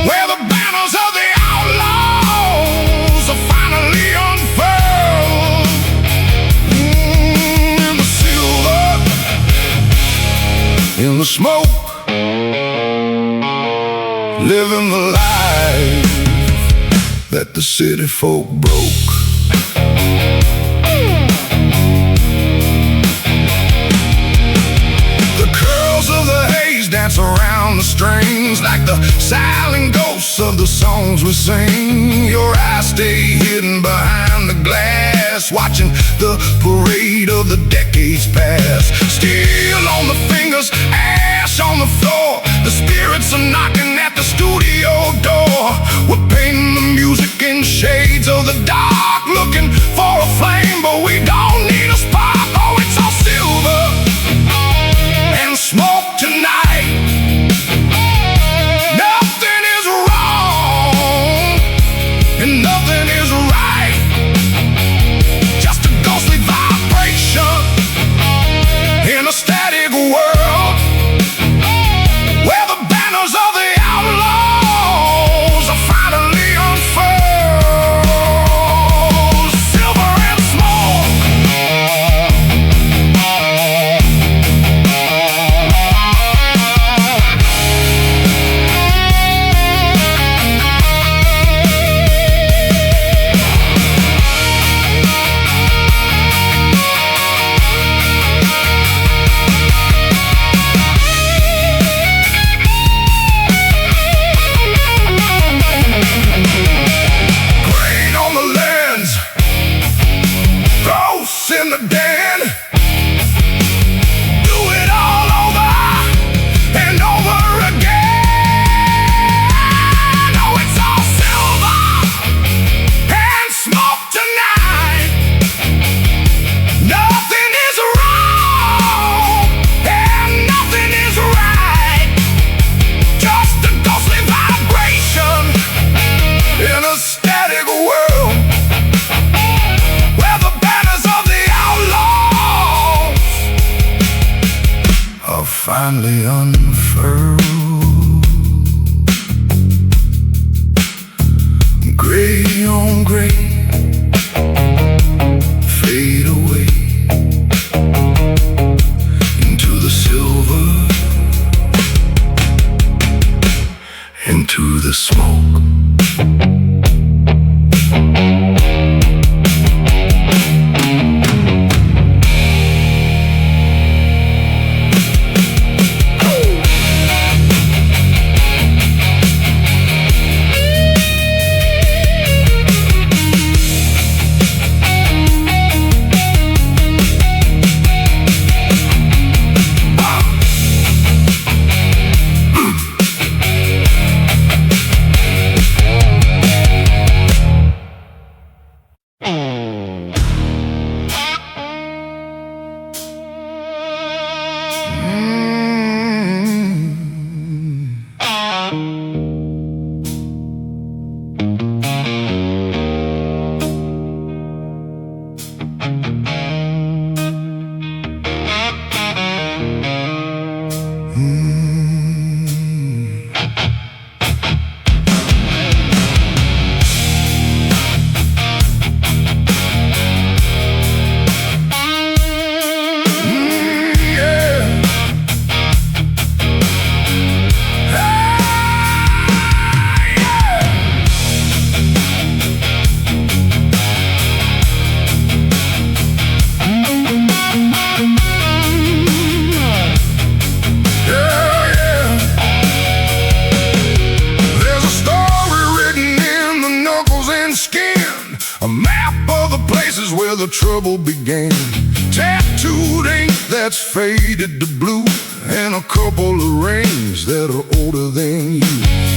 where the banners of the outlaws are finally unfurled. In the silver, in the smoke, living the life that the city folk broke. The curls of the haze dance around the strings like the silent ghosts of the songs we sing. Your eyes stay hidden behind the glass, watching the parade of the decades pass. Steel on the fingers, ash on the floor, the spirits are knocking at the studio door. We're painting the music in shades of the dark, looking for a flame, but we don't need a spark. Oh, it's all silver and smoke tonight. Nothing is wrong and nothing is right, just a ghostly vibration in a static world, where the banners of the outlaws are finally unfurled. Silver and smoke. Grain on the lens, ghosts in the den. Do it all over and over again. Oh, it's all silver and smoke tonight. Nothing is wrong and nothing is right, just a ghostly vibration in a static world, where the banners of the outlaws are finally unfurled. Gray on gray, fade away into the silver, into the smoke. the trouble began. Tattooed ink that's faded to blue, and a couple of rings that are older than you.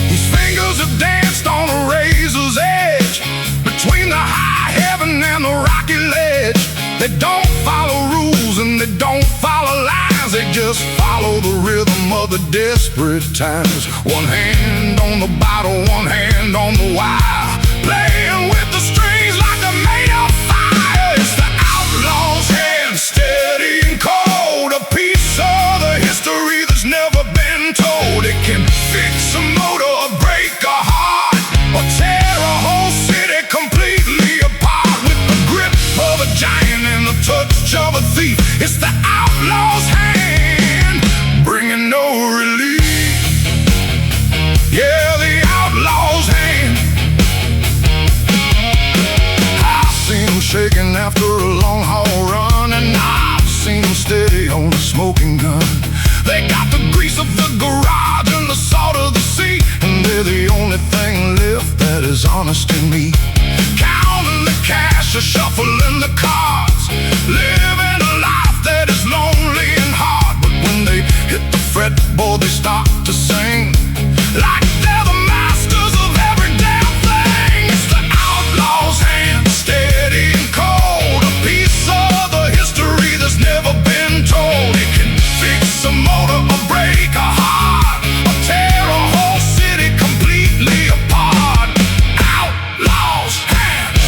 These fingers have danced on a razor's edge, between the high heaven and the rocky ledge. They don't follow rules and they don't follow lines, they just follow the rhythm of the desperate times. One hand on the bottle, one hand on the wire, playing with the strings like they're made of fire. It's the outlaw's hand, steady and cold, a piece of the history that's never been told. It can fix a motor or break a heart, or tear a whole city completely apart. With the grip of a giant and the touch of a thief, it's the outlaw's hand, bringing no relief. Yeah, the outlaw's hand. I've seen him shaking after a long haul run, and I've seen him steady on a smoking gun. They got the grease of the garage and the salt of the sea, and they're the only thing left that is honest in me. Counting the cash or shuffling the cards, living a life that is lonely and hard. But when they hit the fretboard, they start to sing like they're the masters of every damn thing. It's the outlaw's hand, steady and cold, a piece of the history that's never been told. It can fix a motor or break a heart, or tear a whole city completely apart. Outlaw's hand.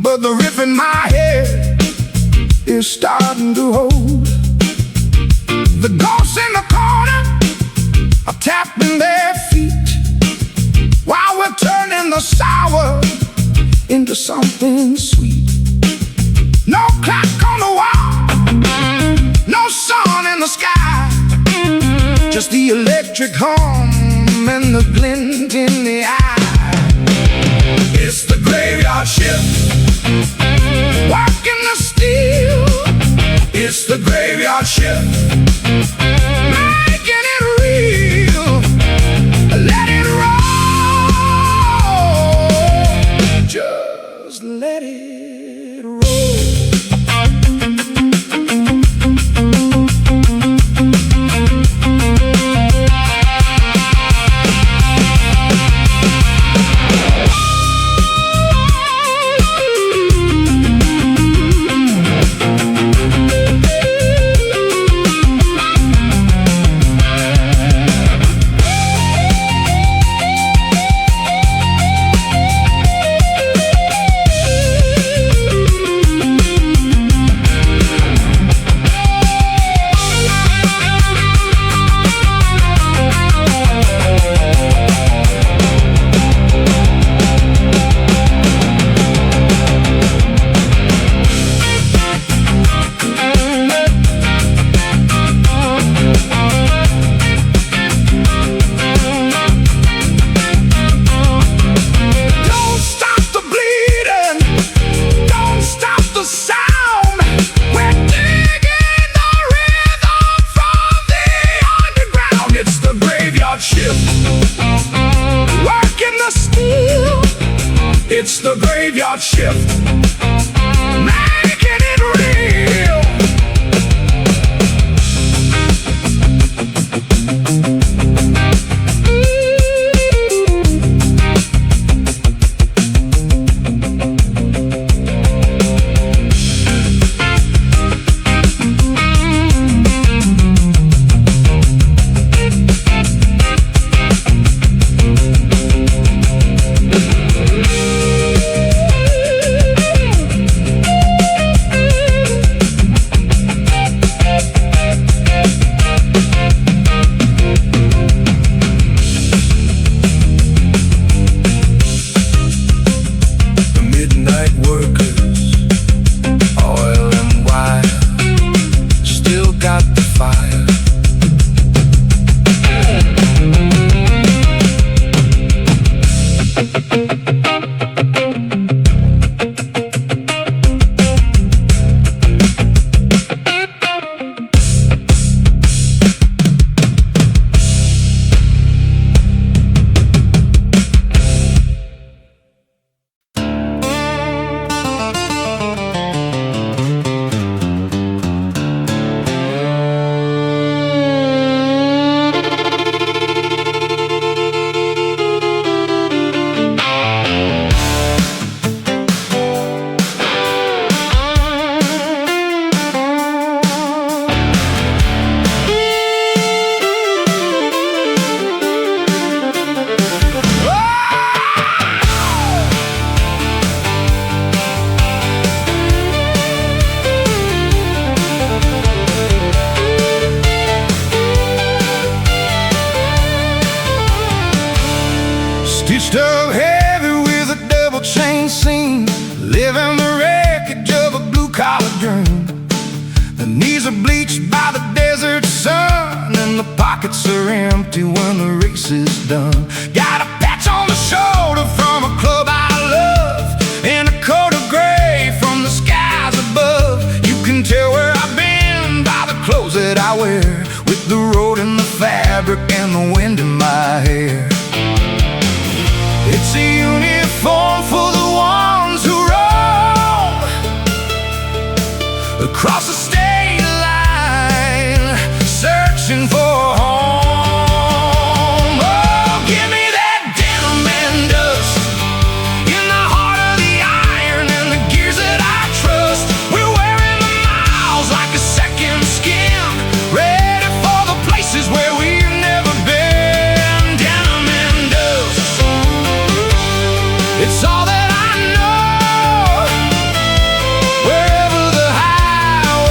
but the riff in my head is starting to hold. The ghosts in the corner are tapping their feet while we're turning the sour into something sweet. No clock on the wall, no sun in the sky, just the electric hum and the glint in the eye. It's the graveyard shift, working the steel It's the graveyard shift, making it real. Let it roll, just let it roll. It's the graveyard shift, making it real. Stitched up heavy with a double chain seam, living the wreckage of a blue-collar dream. The knees are bleached by the desert sun, and the pockets are empty when the race is done. Got a patch on the shoulder from a club I love, and a coat of gray from the skies above. You can tell where I've been by the clothes that I wear, with the road in the fabric and the wind in my hair. It's a uniform for the ones who roam across the state line, searching for a home. Oh, give me that denim and dust in the heart of the iron and the gears that I trust. We're wearing the miles like a second skin, ready for the places where we've never been. Denim and dust, it's all that I know. Wherever the highway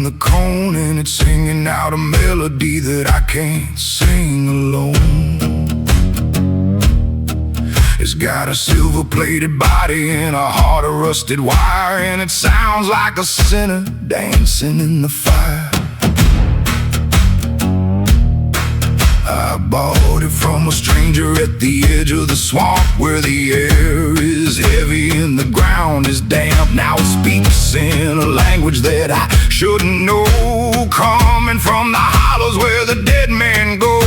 the cone, and it's singing out a melody that I can't sing alone. It's got a silver-plated body and a heart of rusted wire, and it sounds like a sinner dancing in the fire. I bought it from a stranger at the edge of the swamp, where the air is heavy and the ground is damp. Now it speaks in a language that I shouldn't know, coming from the hollows where the dead men go.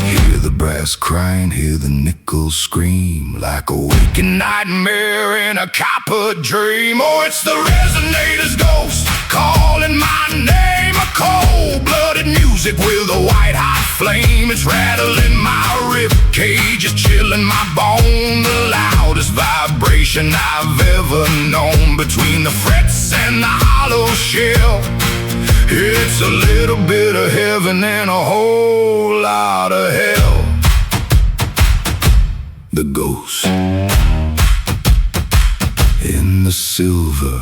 Hear the brass crying, hear the nickels scream, like a waking nightmare in a copper dream. Oh, it's the resonator's ghost calling my name. A cold-blooded music with a white-hot flame. It's rattling my rib cage, it's chilling my bone. The loudest vibration I've ever known. Between the frets and the hollow shell, it's a little bit of heaven and a whole lot of hell. The ghost in the silver.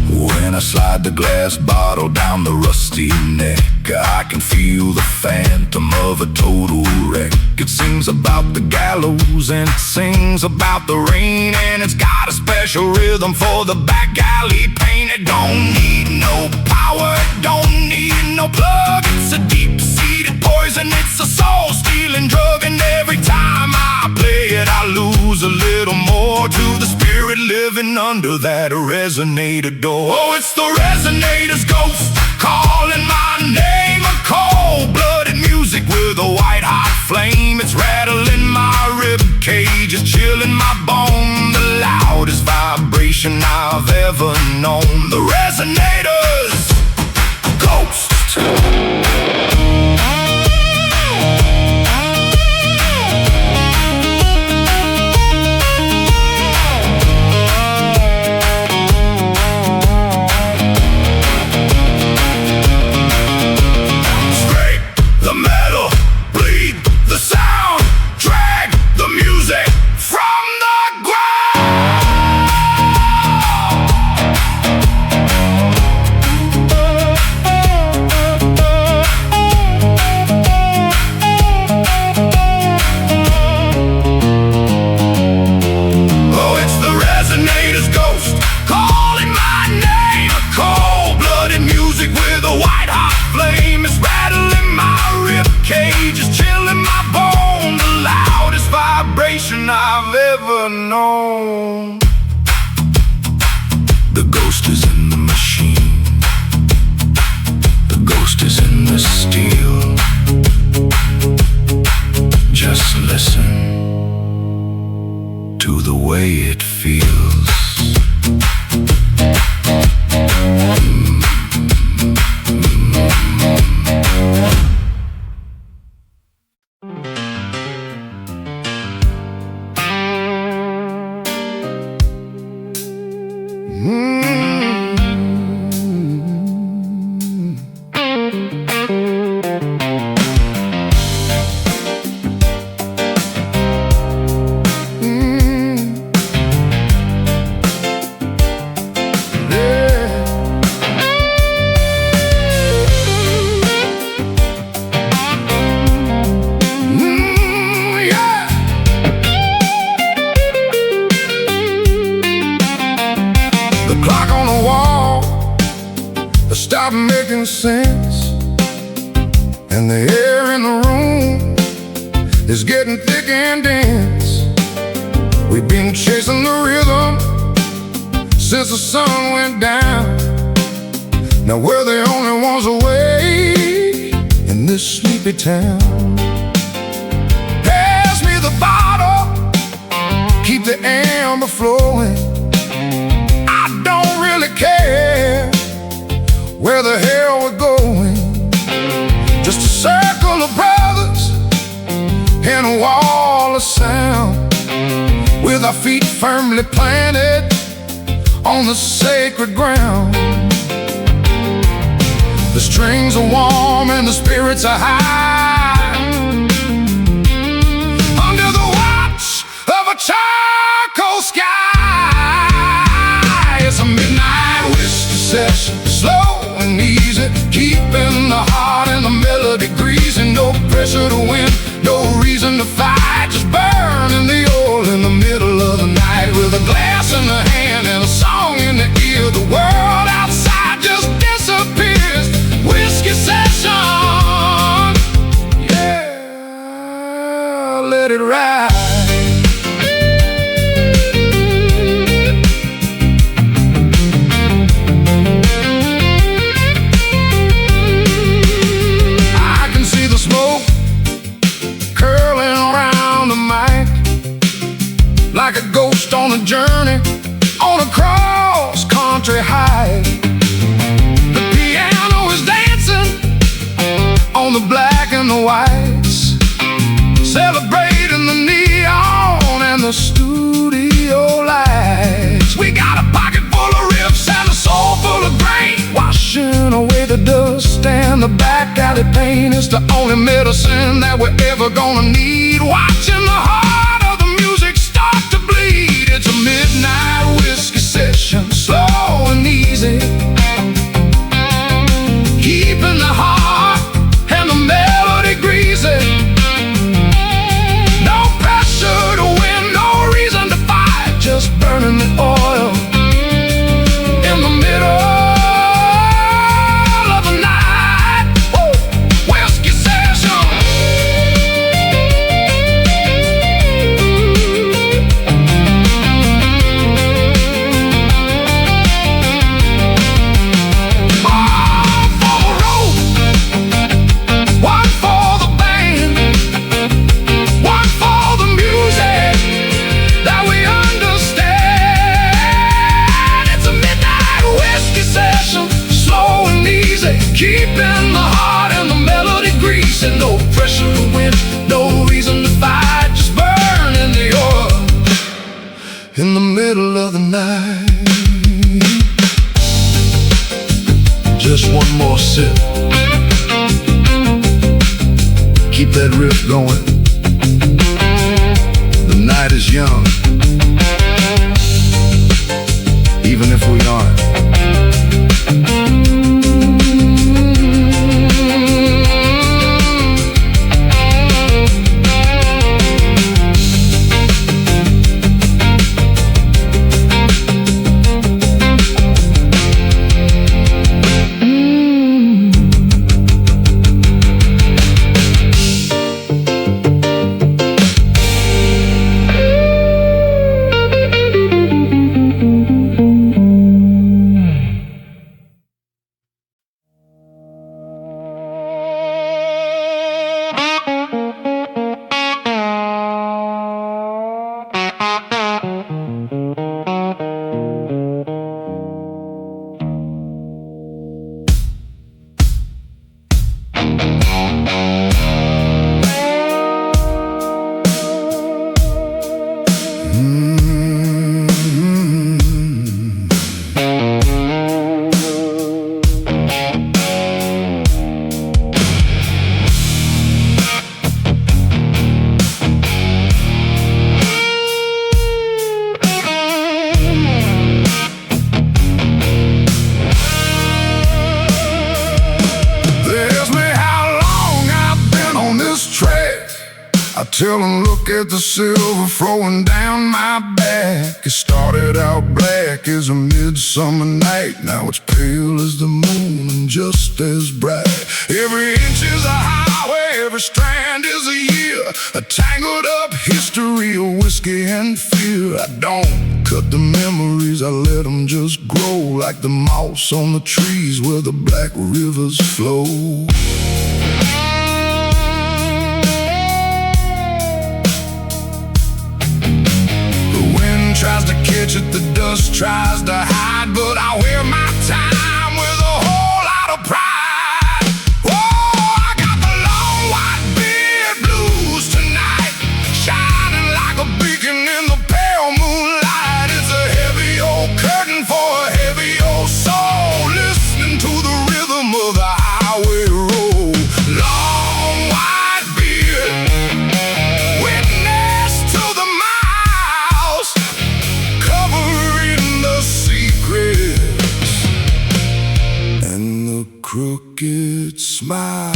When I slide the glass bottle down the rusty neck, I can feel the phantom of a total wreck. It sings about the gallows and it sings about the rain, and it's got a special rhythm for the back alley pain. It don't need no power, it don't need no plug. It's a deep-seated poison, it's a soul-stealing drug. And every time I play it, I lose a little more to the spirit living under that resonator door. Oh, it's the resonator's ghost calling my name. A cold-blooded music with a white-hot flame. It's rattling my rib cage, it's chilling my bone. The loudest vibration I've ever known. The resonator's ghost. I've ever known. The ghost is in the machine. The ghost is in the steel. Just listen to the way it feels. Stop making sense, and the air in the room is getting thick and dense. We've been chasing the rhythm since the sun went down. Now we're the only ones awake in this sleepy town. Pass me the bottle, keep the amber flowing. I don't really care where the hell we're going. Just a circle of brothers and a wall of sound, with our feet firmly planted on the sacred ground. The strings are warm and the spirits are high, under the watch of a ghost on a journey, on a cross-country hike. The piano is dancing on the black and the whites, celebrating the neon and the studio lights. We got a pocket full of riffs and a soul full of grain, washing away the dust and the back alley pain. It's the only medicine that we're ever gonna need. Watching the heart of the music start to bleed. It's a midnight whiskey session, slow and easy, keeping the heart and the melody greasy. No pressure to win, no reason to fight, just burning the oil in the middle of the night. Woo! Whiskey session. One for the road, one for the band, one for the music that we understand. It's a midnight whiskey session, slow and easy, keeping the heart and the melody greasy. No pressure to win, no reason to fight, just burning the oil in the middle of the night. Just one more sip, keep that riff going. The night is young, even if we aren't. I tell them, look at the silver flowing down my back. It started out black as a midsummer night. Now it's pale as the moon and just as bright. Every inch is a highway, every strand is a year, a tangled up history of whiskey and fear. I don't cut the memories, I let them just grow, like the moss on the trees where the black rivers flow. Tries to catch it, the dust tries to hide, but I wear my time with a whole lot of pride. Oh, I got the long white beard blues tonight, shining like a beacon in the pale moonlight. It's a heavy old curtain for a heavy old soul, listening to the rhythm of the highway road. Long white beard, witness to the miles, covering the secrets and the crooked smile.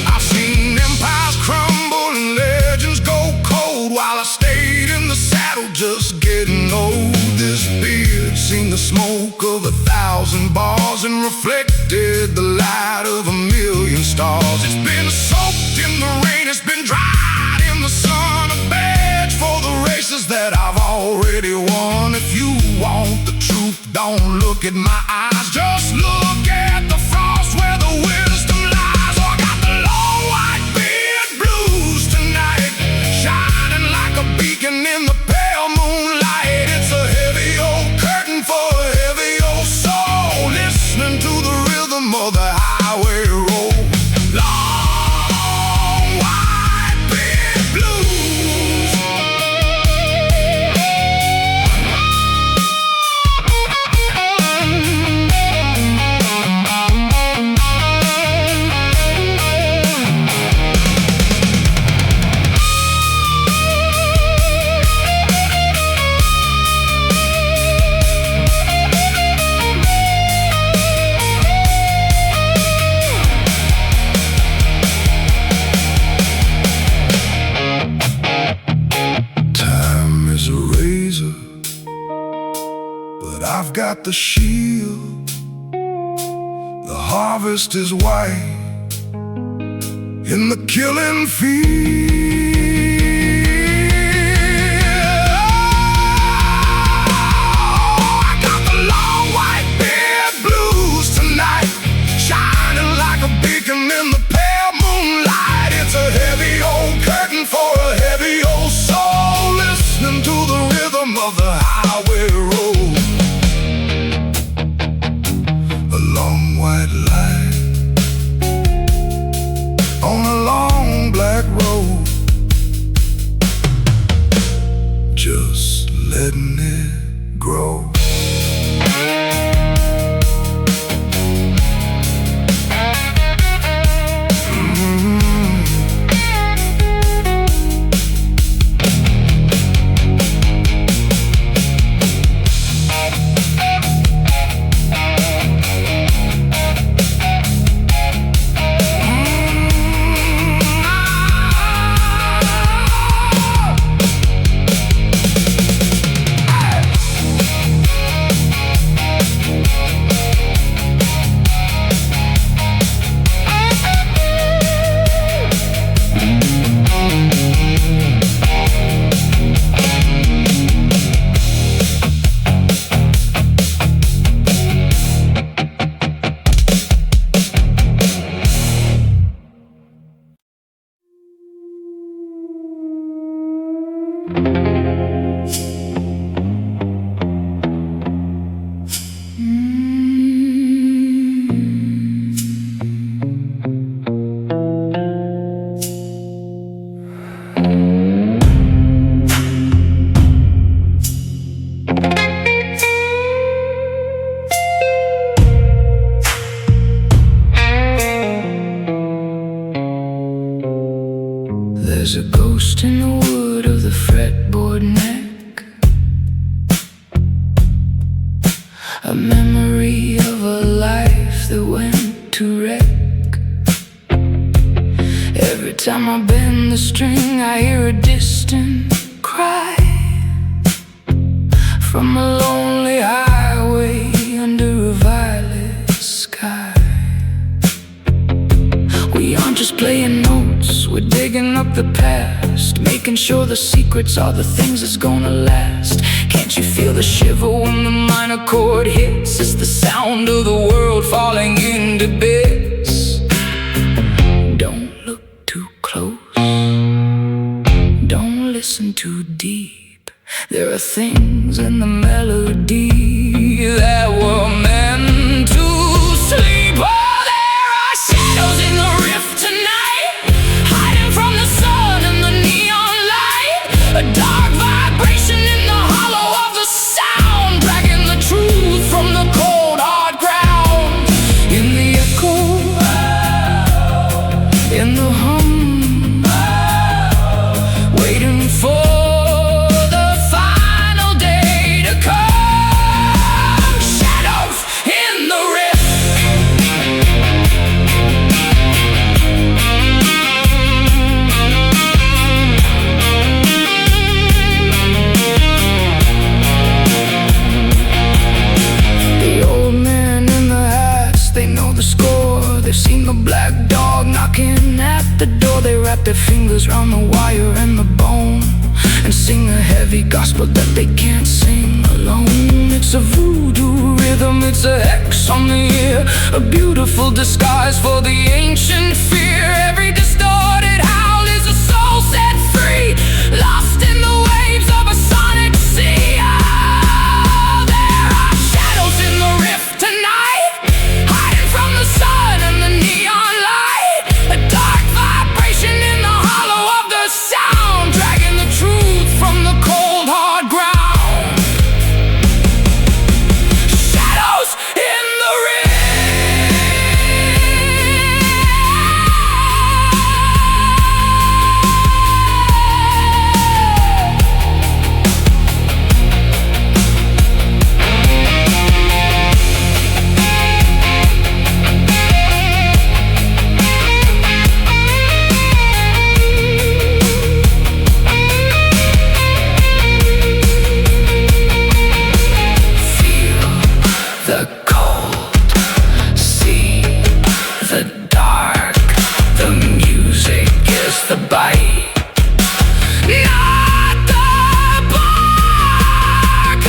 I've seen empires crumble and legends go cold, while I stayed in the saddle just getting old. This beard seen the smoke of 1,000 bars and reflected the light of 1,000,000 stars. It's been soaked in the rain, it's been dried in the sun, a badge for the races that I've already won. If you want the truth, don't look at my eyes, just look at the frost where the wisdom lies. Oh, I got the long I've got the shield. The harvest is white in the killing field. I got the long white beard blues tonight, shining like a beacon in the pale moonlight. It's a heavy old curtain for a heavy old soul, listening to the rhythm of the highway road. A long white line on a long black road, just letting it grow. There's a ghost in the wood of the fretboard neck, a memory of a life that went to wreck. Every time I bend the string, I hear a distant cry from a lonely highway under a violet sky. We aren't just playing notes, we're digging up the past, making sure the secrets are the things that's gonna last. Can't you feel the shiver when the minor chord hits? It's the sound of the world falling into bits. Don't look too close, don't listen too deep. There are things in the melody that were meant to sleep. Oh, there are shadows in the rift tonight, hiding from the sun and the neon light. A dark vibration in the hollow of the sound, dragging the truth from the cold hard ground. In the echo, in the hum, waiting for the final day to come. Shadows in the rift. The old men in the hats, they know the score. They've seen the black dog knocking at the door. They wrap their fingers round the wire and the bone and sing a heavy gospel that they can't sing alone. It's a voodoo rhythm, it's a hex on the ear, a beautiful disguise for the ancient fear. Every distorted howl is a soul set free, lost in the waves of a sonic sea. Ah, there are shadows in the rift tonight, hiding from the sun and the neon light. A dark vibration in the hollow of the sound, dragging the truth from the cold hard ground. Shadows in the rift. the bite. Not the bark.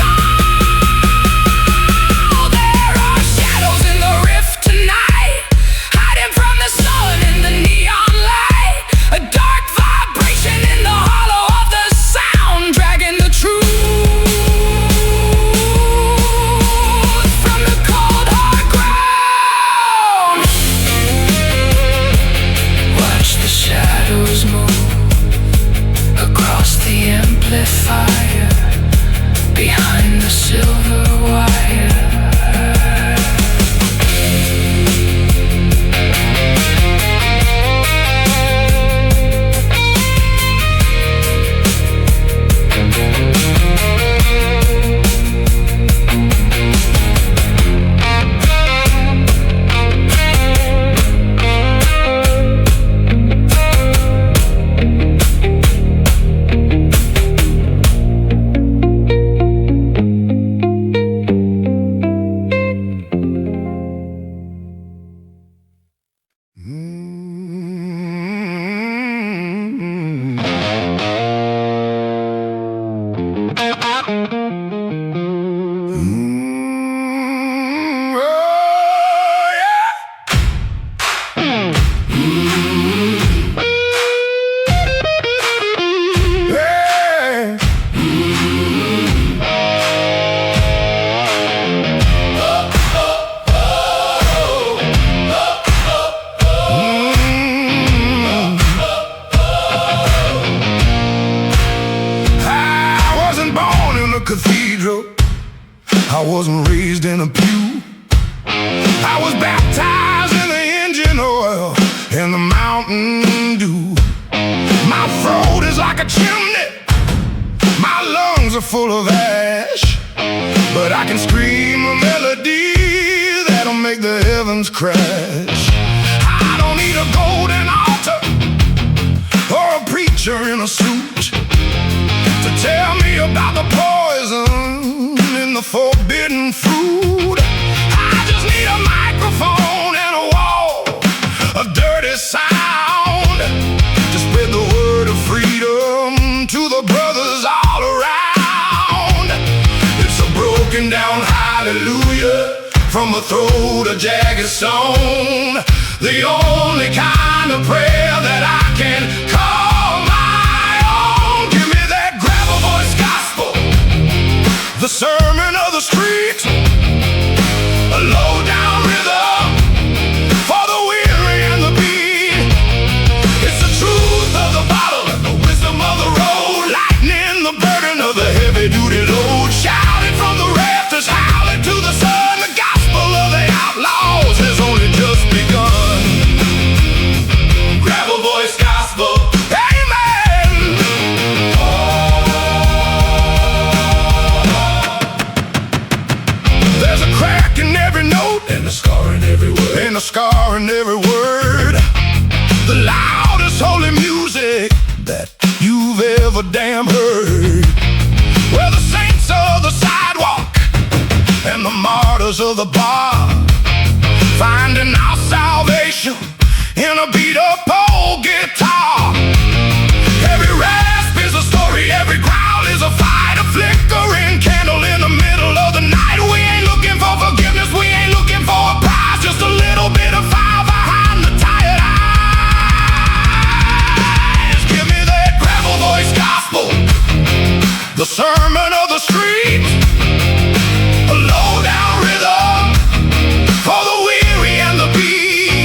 Oh, there are shadows in the rift tonight, hiding from the sun in the neon light. A dark vibration in the hollow of the sound, dragging the truth from the cold hard ground. Watch the shadows move across the amplifier, behind the silver wire. Cathedral, I wasn't raised in a pew. I was baptized in the engine oil and the Mountain Dew. My throat is like a chimney, my lungs are full of ash, but I can scream a melody that'll make the heavens crash. I don't need a golden altar or a preacher in a suit to tell me about the poison in the forbidden fruit. I just need a microphone and a wall of dirty sound to spread the word of freedom to the brothers all around. It's a broken down hallelujah from a throat of jagged stone, the only kind of prayer that I can call my own. Give me that gravel voice gospel, the sermon of the street, a low down rhythm for the weary and the beat. It's the truth of the bottle and the wisdom of the road, lightening the burden of the heavy duty load, shouting from the rafters, howling to the sun. The gospel of the outlaws has only just begun. Gravel voice gospel, amen. There's a crack in every note and a scar in every word, and a scar in every word. The loudest holy music that you've ever damn heard. We're the saints of the sidewalk and the martyrs of the bar, finding our salvation in a beat-up old guitar. Every rasp is a story, every growl is a fight, a flickering candle in the middle of the night. We ain't looking for forgiveness, we ain't looking for a prize, just a little bit of fire behind the tired eyes. Give me that gravel voice gospel, the sermon of the street, a low down rhythm for the weary and the beat.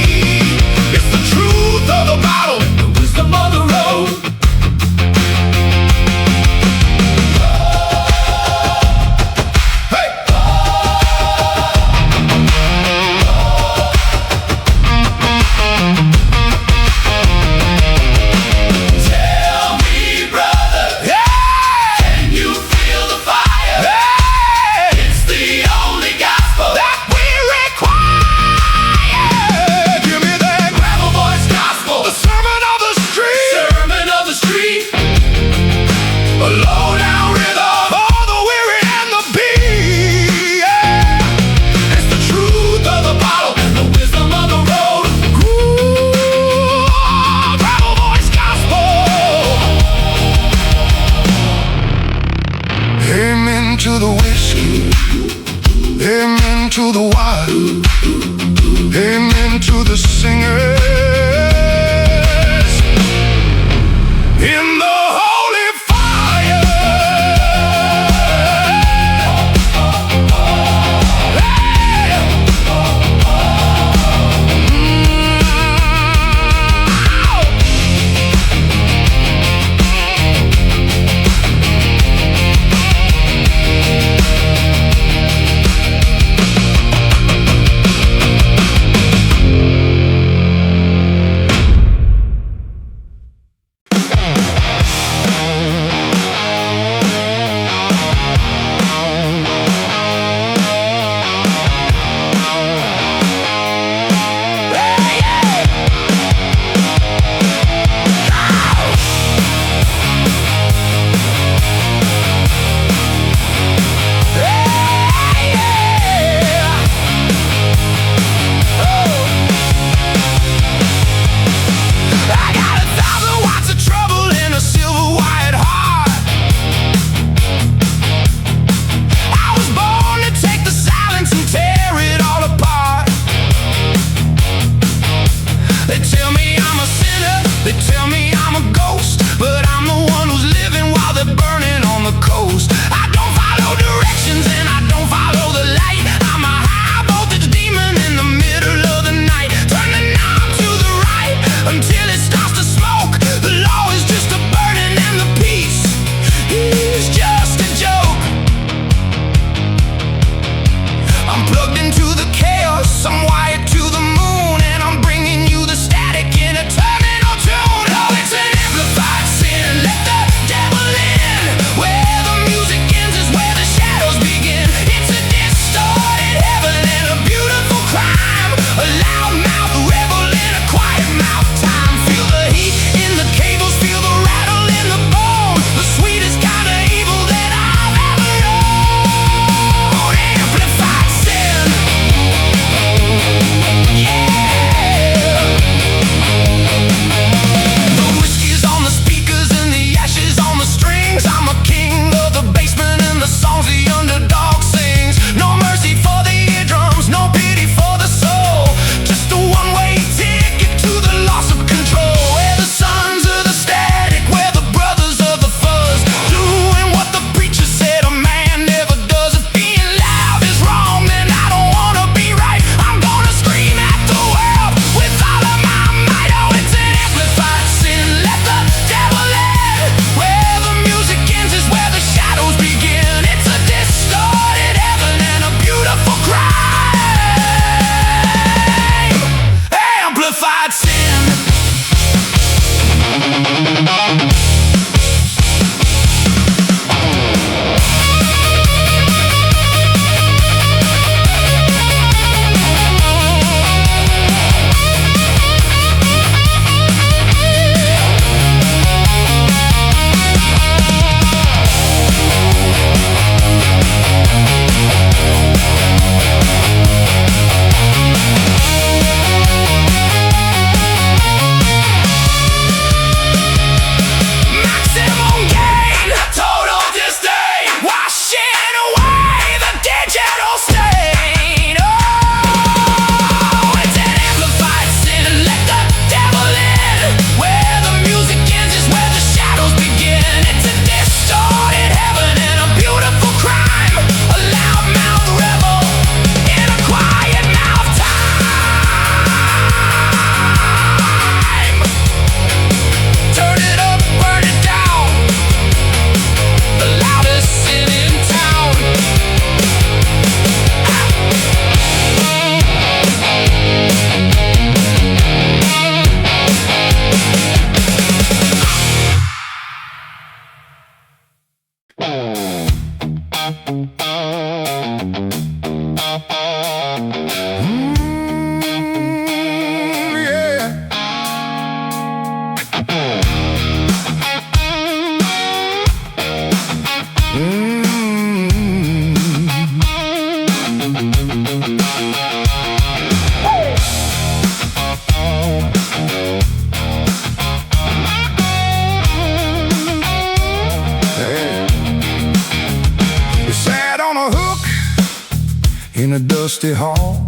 in a dusty hall,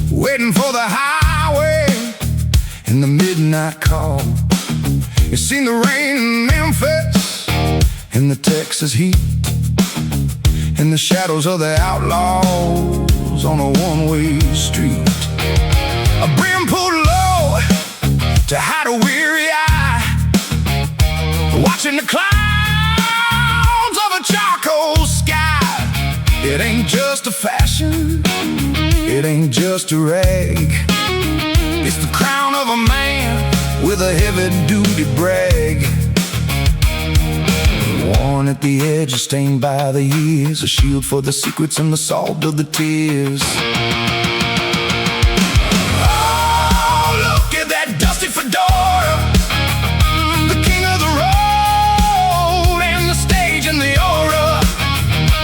waiting for the highway in the midnight call. You seen the rain in Memphis, in the Texas heat, in the shadows of the outlaws on a one-way street. A brim pulled low to hide a weary eye, watching the clouds of a charcoal sky. It ain't just a fashion, it ain't just a rag. It's the crown of a man with a heavy-duty brag. Worn at the edge, stained by the years, a shield for the secrets and the salt of the tears. Oh, look at that dusty fedora, the king of the road and the stage and the aura.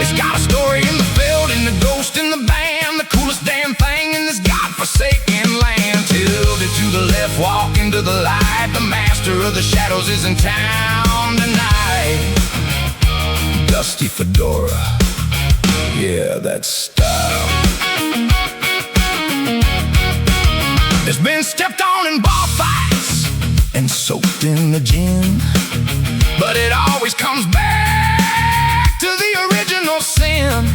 It's got a story in the field and the ghost in the band, the coolest damn thing in this godforsaken land. Tilted to the left, walk into the light, the master of the shadows is in town tonight. Dusty fedora, yeah, that's style. It's been stepped on in bar fights and soaked in the gin, but it always comes back to the original sin.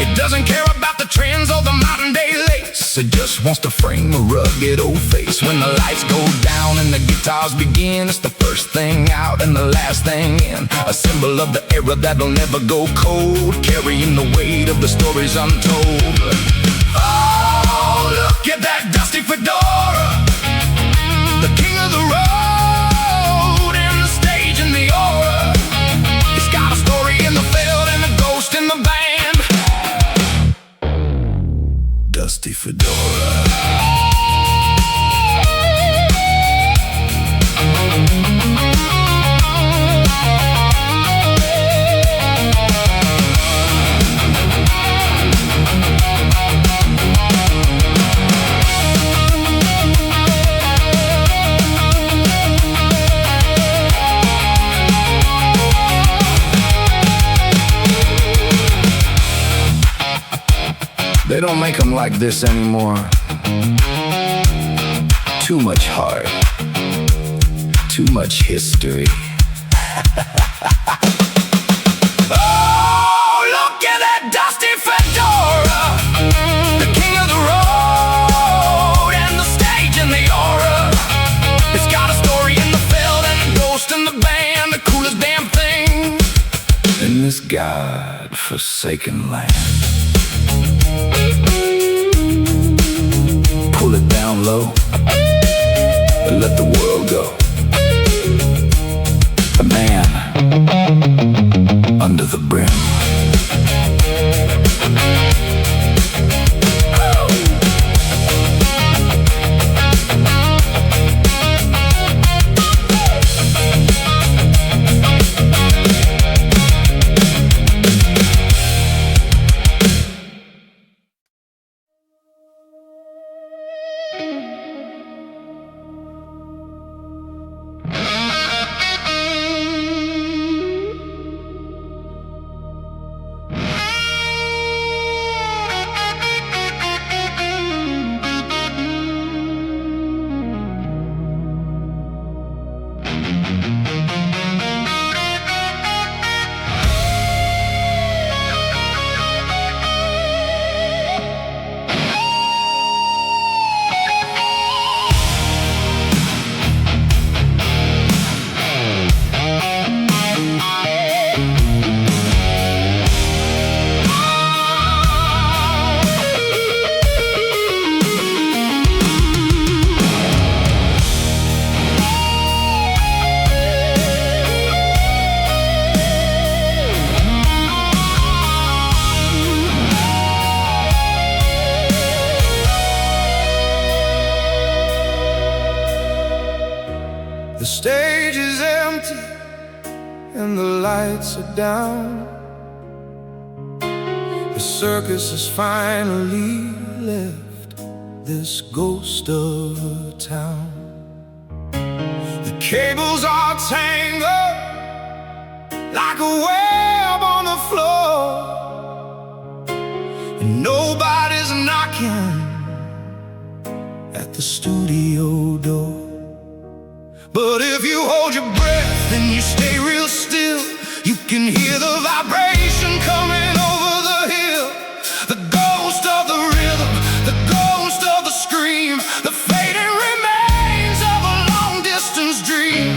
It doesn't care about the trends or the modern day lace. It just wants to frame a rugged old face. When the lights go down and the guitars begin, it's the first thing out and the last thing in. A symbol of the era that'll never go cold, carrying the weight of the stories untold. Oh, look at that dusty fedora, the king of the road and the stage and the aura. It's got a story in the field and a ghost in the band. Dusty fedora. They don't make them like this anymore. Too much heart, too much history. Oh, look at that dusty fedora, the king of the road and the stage and the aura. It's got a story in the field and a ghost in the band, the coolest damn thing in this God-forsaken land. Pull it down low and let the world go. The man under the brim. The stage is empty and the lights are down. The circus has finally left this ghost of a town. The cables are tangled like a web on the floor, and knocking at the studio door. But if you hold your breath and you stay real still, you can hear the vibration coming over the hill. The ghost of the rhythm, the ghost of the scream, the fading remains of a long-distance dream.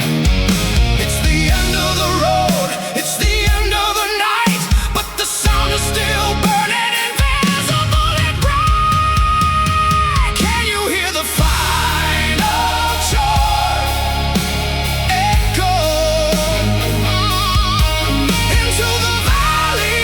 It's the end of the road, it's the end of the night, but the sound is still burning, invisible and bright. Can you hear the final chord echo into the valley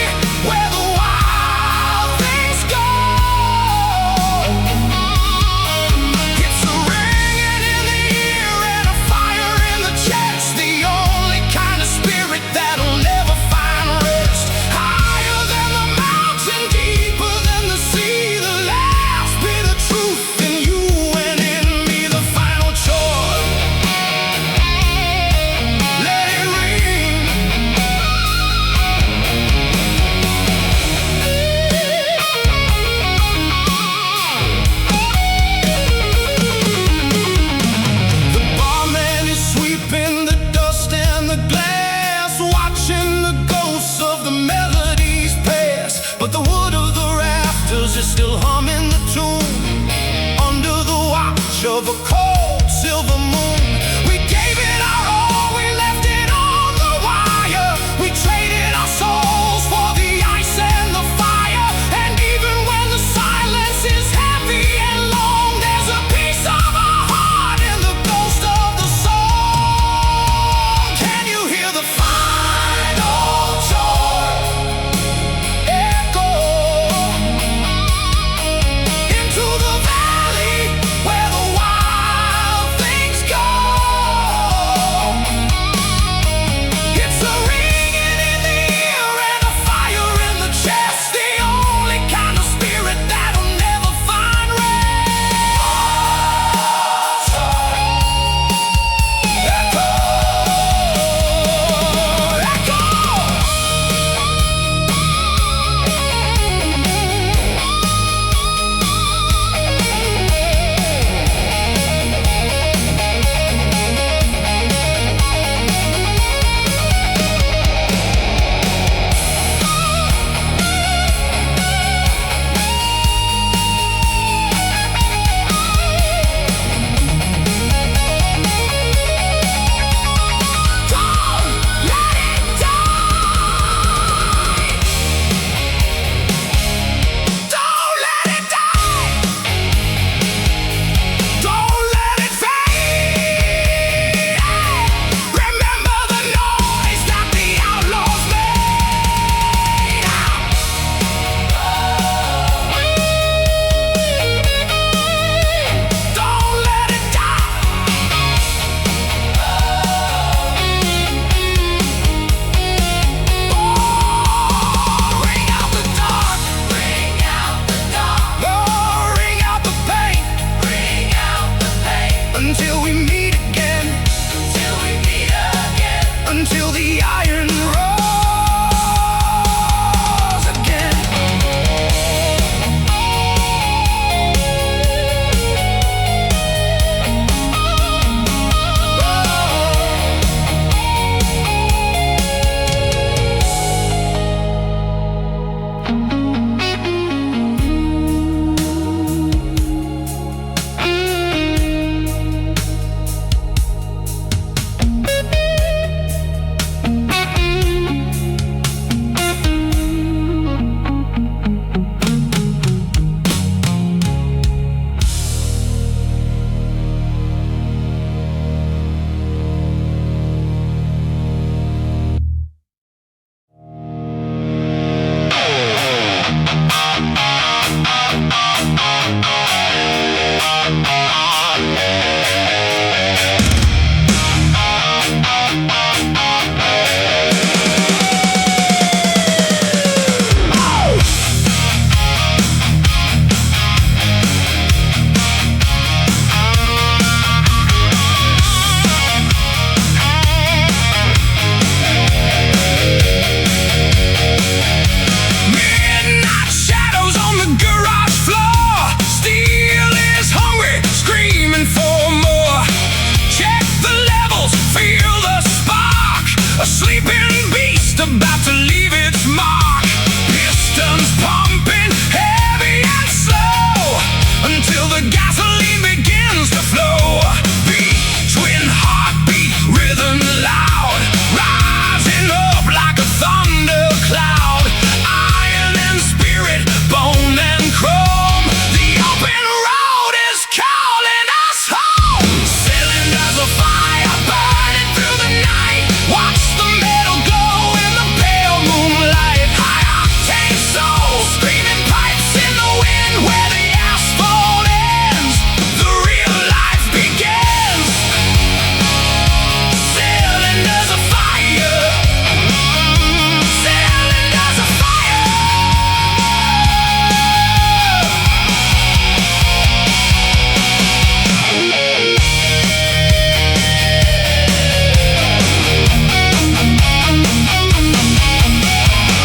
a sleeping beast about to leave its mark. Pistons pumping heavy and slow until the gasoline begins to flow. Beat, twin heartbeat, rhythm loud, rising up like a thunder cloud. Iron and spirit, bone and chrome. The open road is calling us home. Cylinders of fire burning through the night. Watch the metal glow in the pale moonlight. High octane soul, screaming pipes in the wind. Where the asphalt ends, the real life begins. Cylinders of fire, cylinders of fire.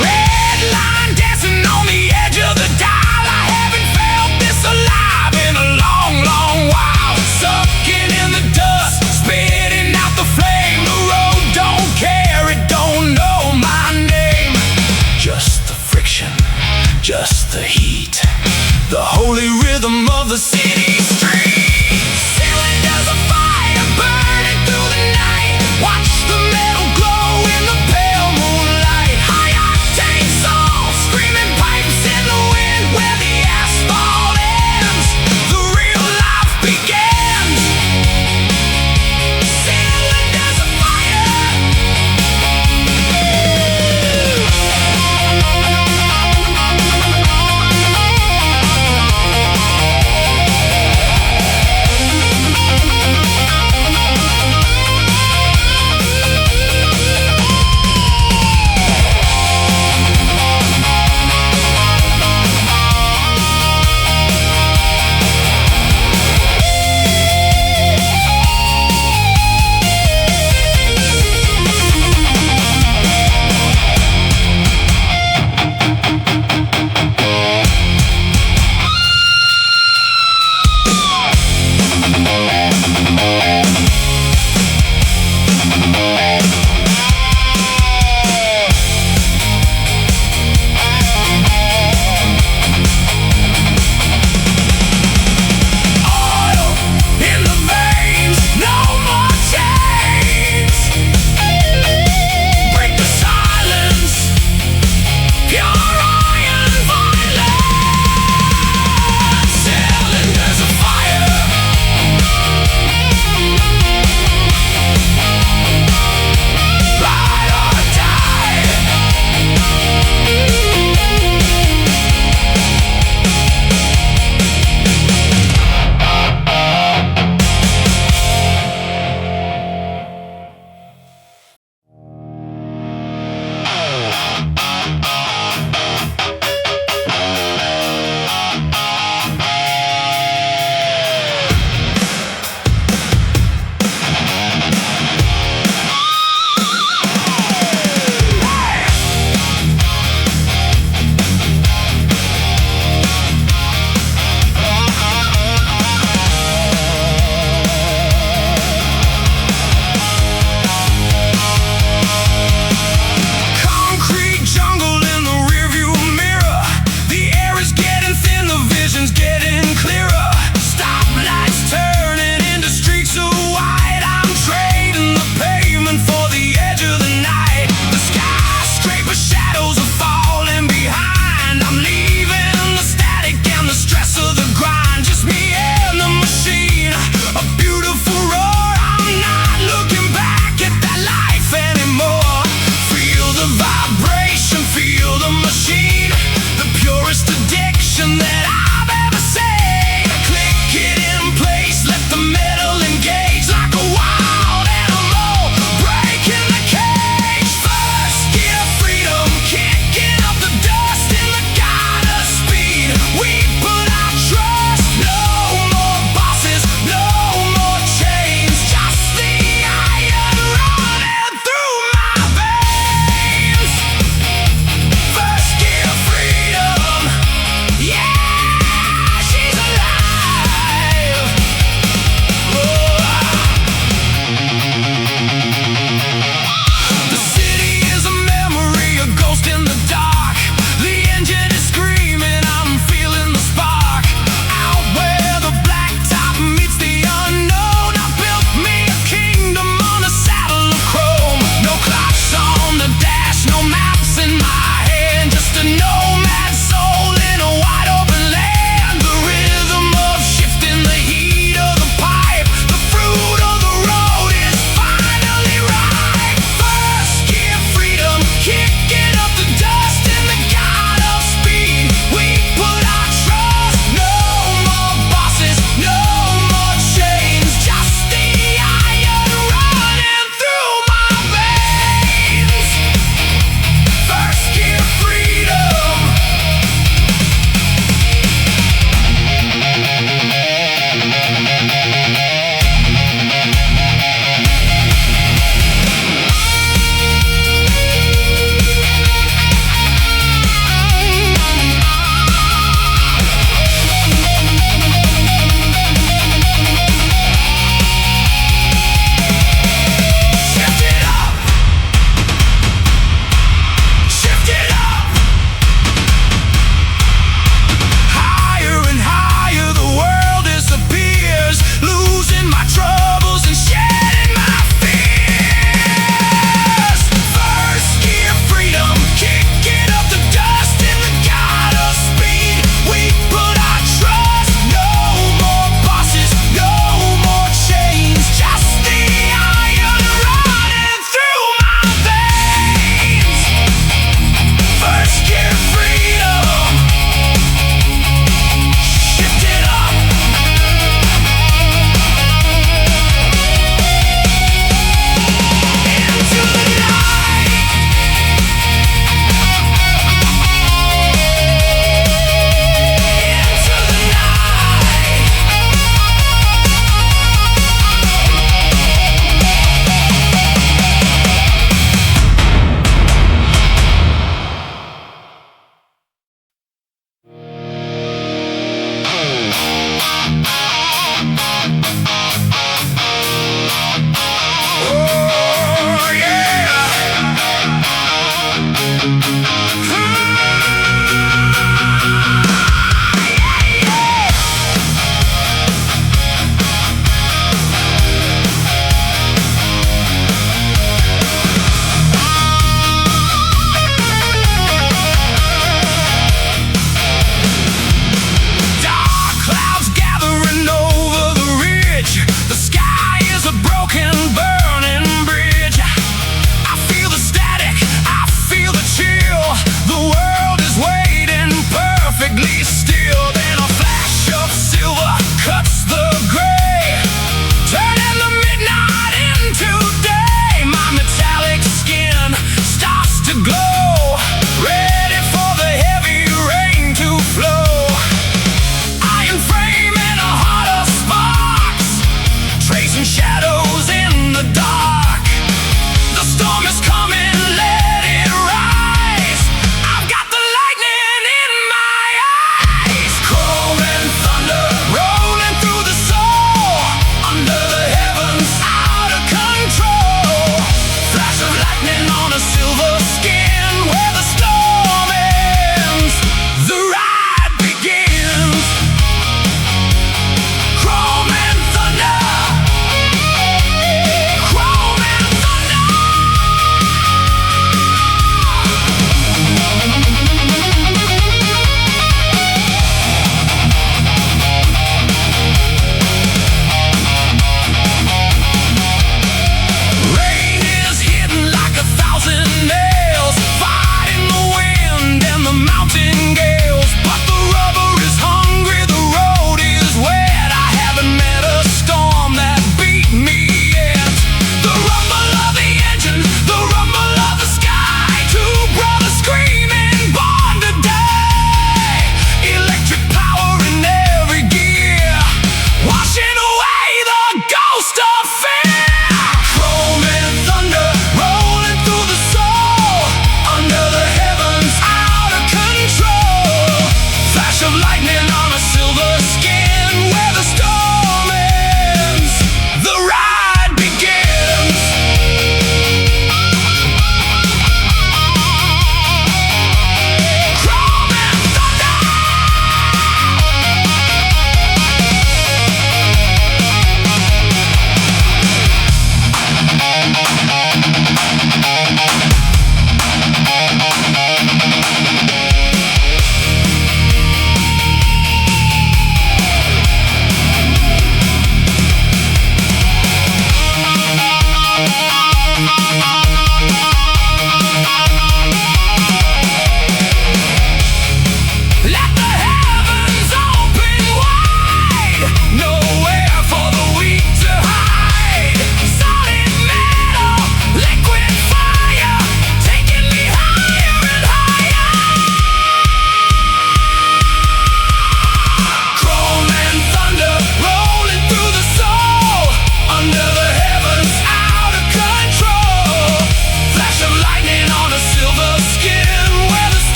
Red line dancing on the edge of the dial. I haven't felt this alive in a long, long while. Sucking in the dust, spitting out the flame. The road don't care, it don't know my name. Just the friction, just the heat, the holy rhythm of the city streets. Cylinders of fire burning through the night. Watch the metal glow in the pale moonlight. High octane songs, screaming pipes in the wind. Where the asphalt ends, the real life begins. Cylinders of fire. Cylinders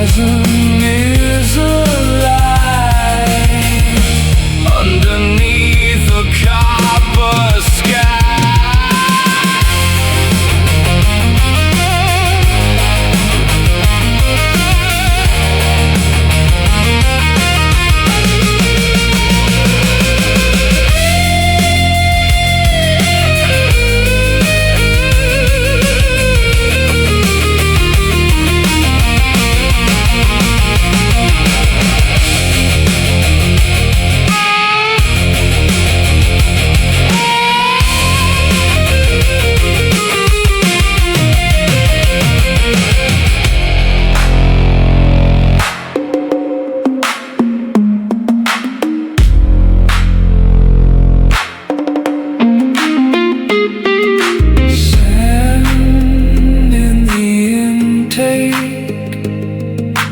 horizon is alive underneath a copper sky.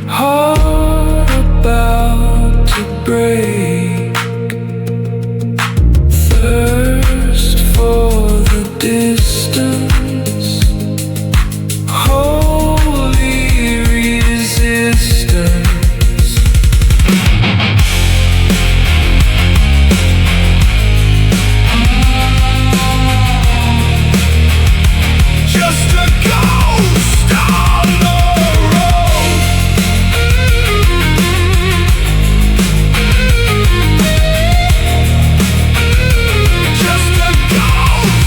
Heart about to break, thirst for the distance, holy resistance. Just a ghost on the road. Just a ghost.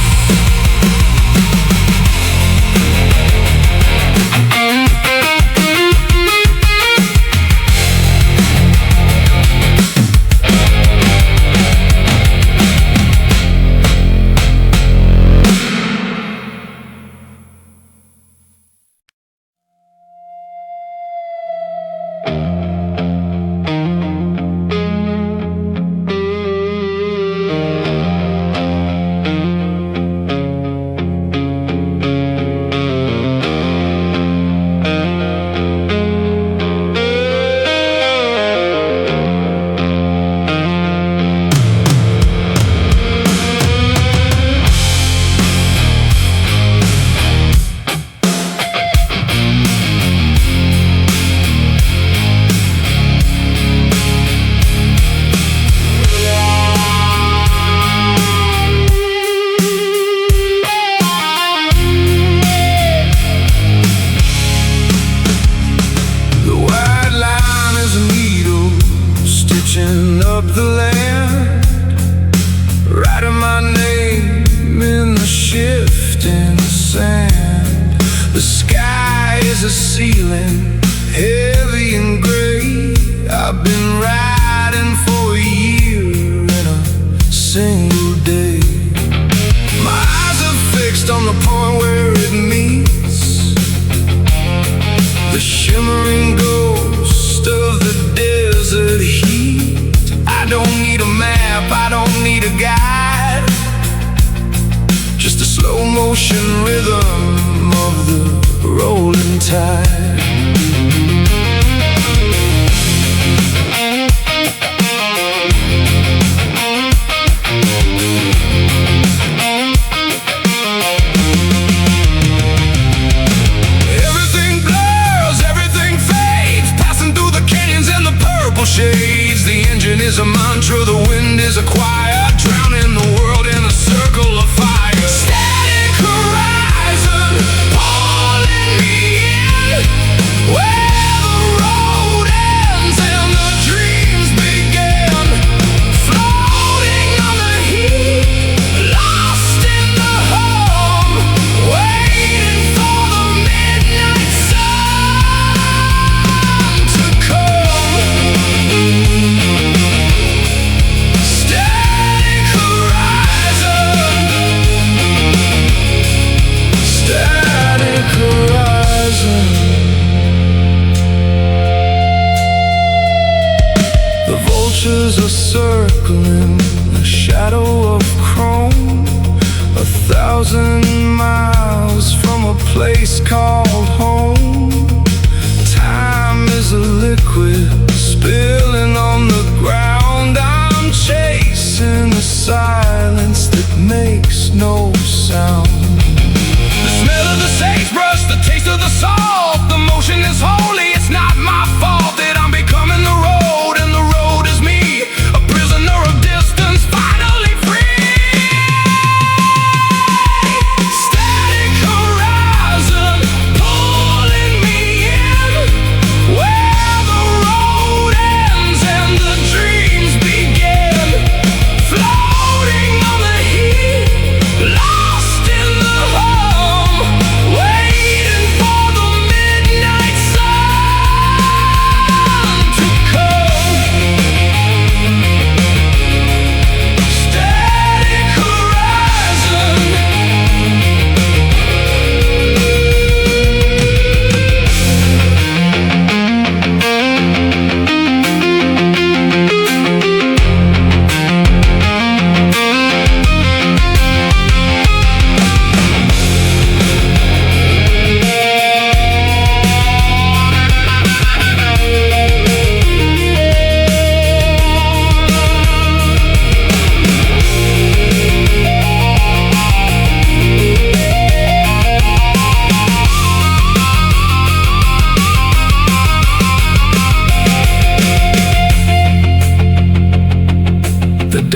Up the land, writing my name in the shifting sand. The sky is a ceiling, heavy and gray. I've been riding for a year in a single day. My eyes are fixed on the point where it meets the shimmering ghost of the desert heat. I don't need a map, I don't need a guide, just a slow motion rhythm of the rolling tide. Everything blurs, everything fades, passing through the canyons and the purple shades. The engine is a mantra, the wind is a choir, drowning the world in a circle of fire. Static horizon, pulling me in, where the road ends and the dreams begin. Floating on the heat, lost in the hum, waiting for the midnight sun to come. Static horizon, static horizon. The vultures are circling a shadow of chrome, 1,000 miles from a place called home. Time is a liquid spilling on the ground. I'm chasing the silence that makes no sound. The smell of the sagebrush, the taste of the salt, the motion is holy, it's not my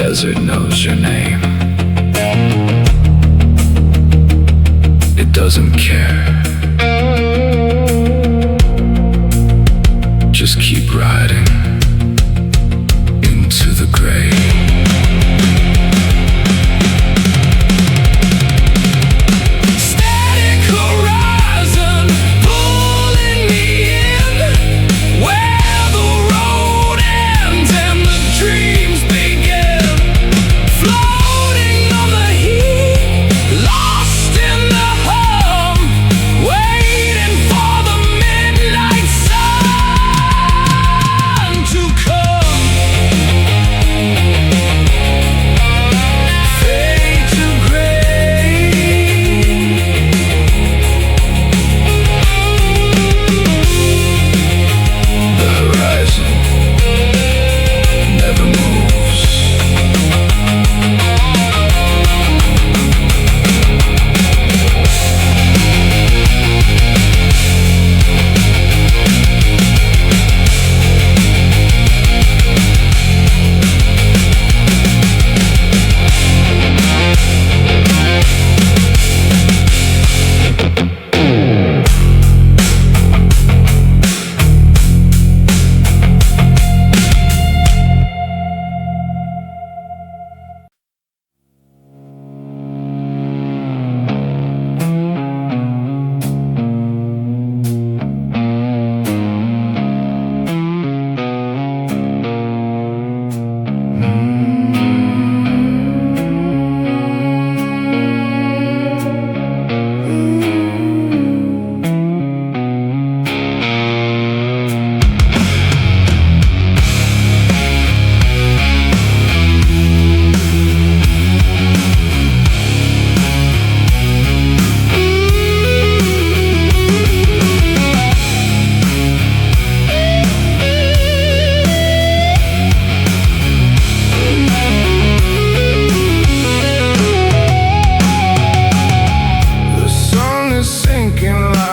desert knows your name. It doesn't care. Just keep riding into the grave.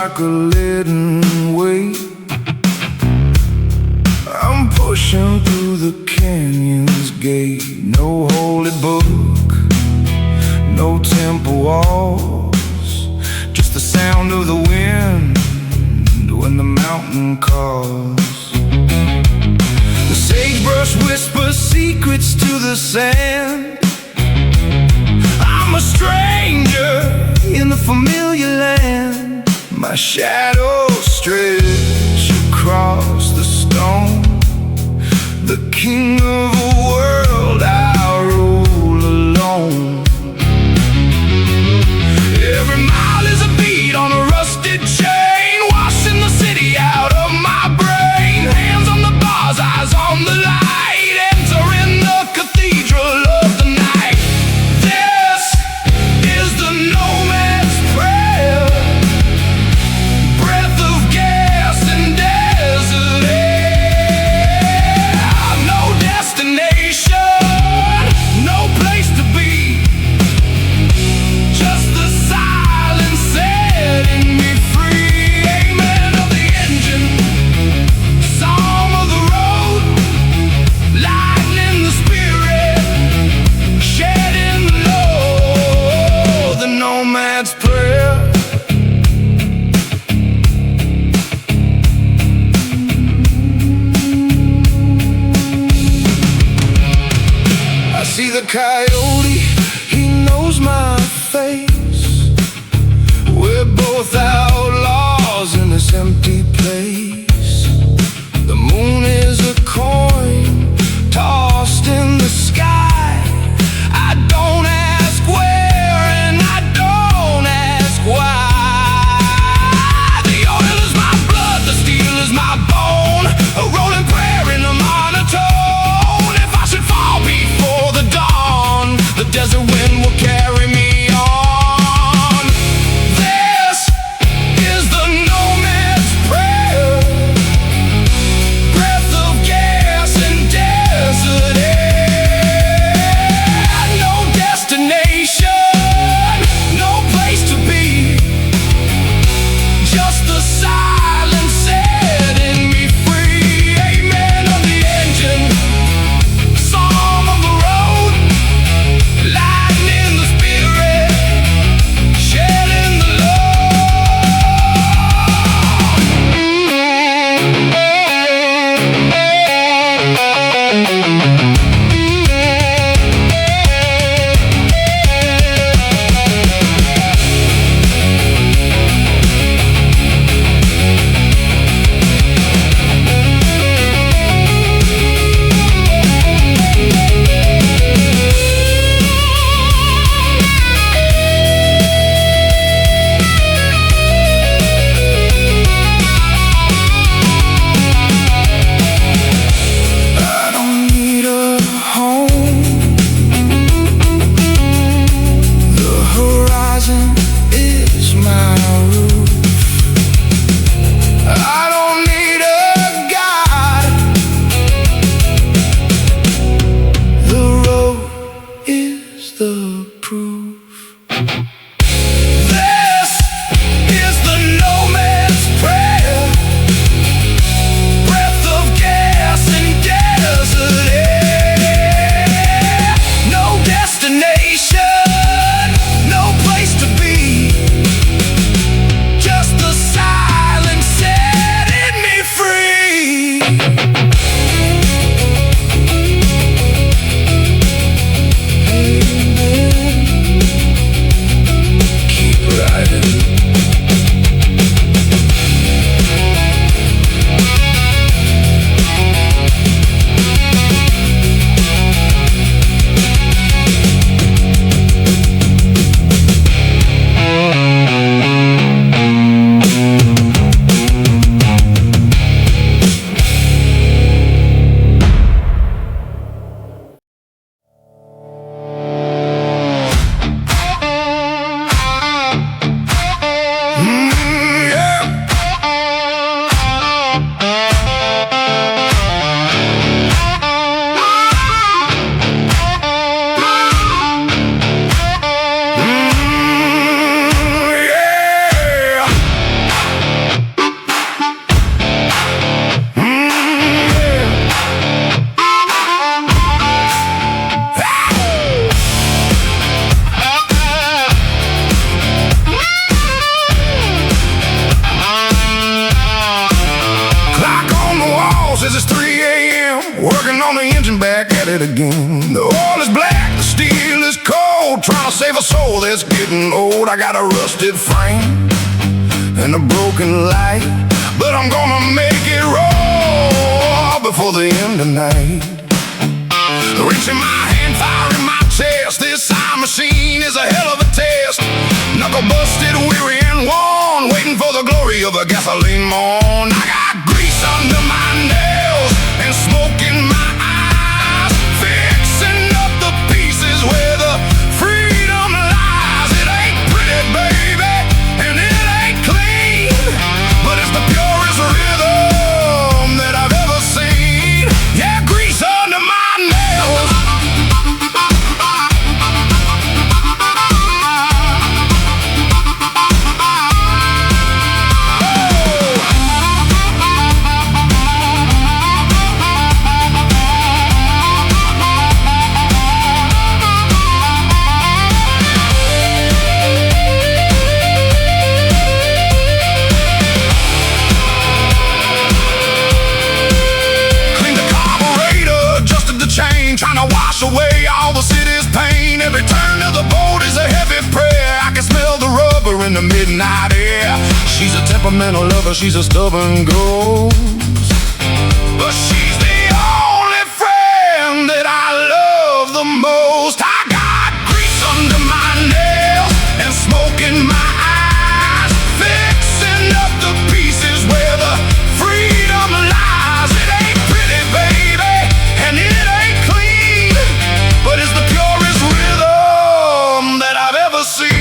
Like a leaden weight, I'm pushing through the canyon's gate. No holy book, no temple walls, just the sound of the wind when the mountain calls. The sagebrush whispers secrets to the sand. I'm a stranger in the familiar land. My shadow stretch across the stone. The king of a world, I rule alone. Every mile is a beat on a rusted chain, washing the city out of my brain. Hands on the bars, eyes on the light, entering the cathedral of the night. This is the nomad's prayer. See the coyote, he knows my face. We're both outlaws in this empty place. The moon is a coin tossed in the sky. I don't ask where and I don't ask why. The oil is my blood, the steel is my bone, a rolling prayer in a monotone. If I should fall before the dawn, the desert wind will carry me on. This is the nomad's prayer. says it's 3 a.m. Working on the engine, back at it again. The oil is black, the steel is cold. Trying to save a soul that's getting old. I got a rusted frame and a broken light, but I'm gonna make it roll before the end of night. Reach in my hand, fire in my chest. This time machine is a hell of a test. Knuckle busted, weary and worn, waiting for the glory of a gasoline morn. I got grease under my nails and smoke in my eyes, fixing up the pieces where the freedom lies. It ain't pretty, baby, and it ain't clean, but it's the purest rhythm that I've ever seen. Yeah, grease under my nails. Trying to wash away all the city's pain. Every turn of the boat is a heavy prayer. I can smell the rubber in the midnight air. She's a temperamental lover, she's a stubborn ghost, but she's the only friend that I love the most. I got grease under my nails and smoke in my eyes, fixing up the pieces where the freedom lies. It ain't pretty, baby, and it ain't clean, but it's the purest rhythm that I've ever seen.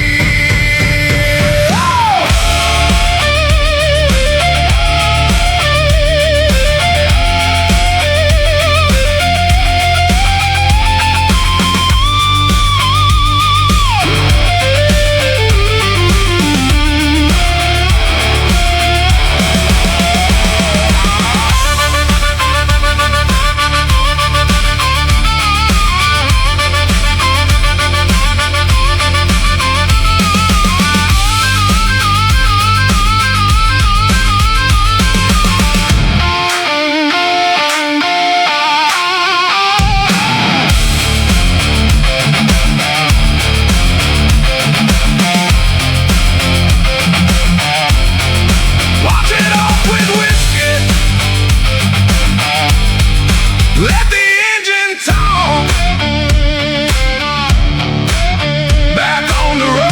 Let the engine talk. Back on the road.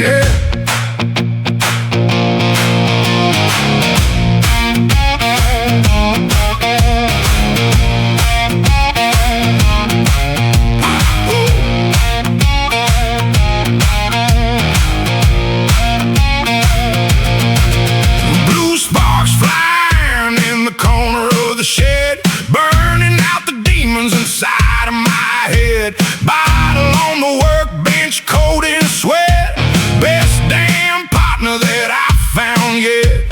Yeah. Blue sparks flying in the corner of the shed, burning out the demons inside of my head. Bottle on the workbench, cold in sweat. Best damn partner that I found yet.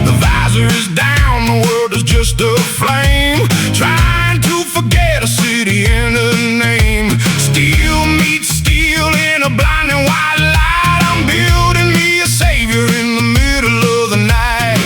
The visor is down, the world is just a flame. Trying to forget a city and a name. Steel meets steel in a blinding white light. I'm building me a savior in the middle of the night.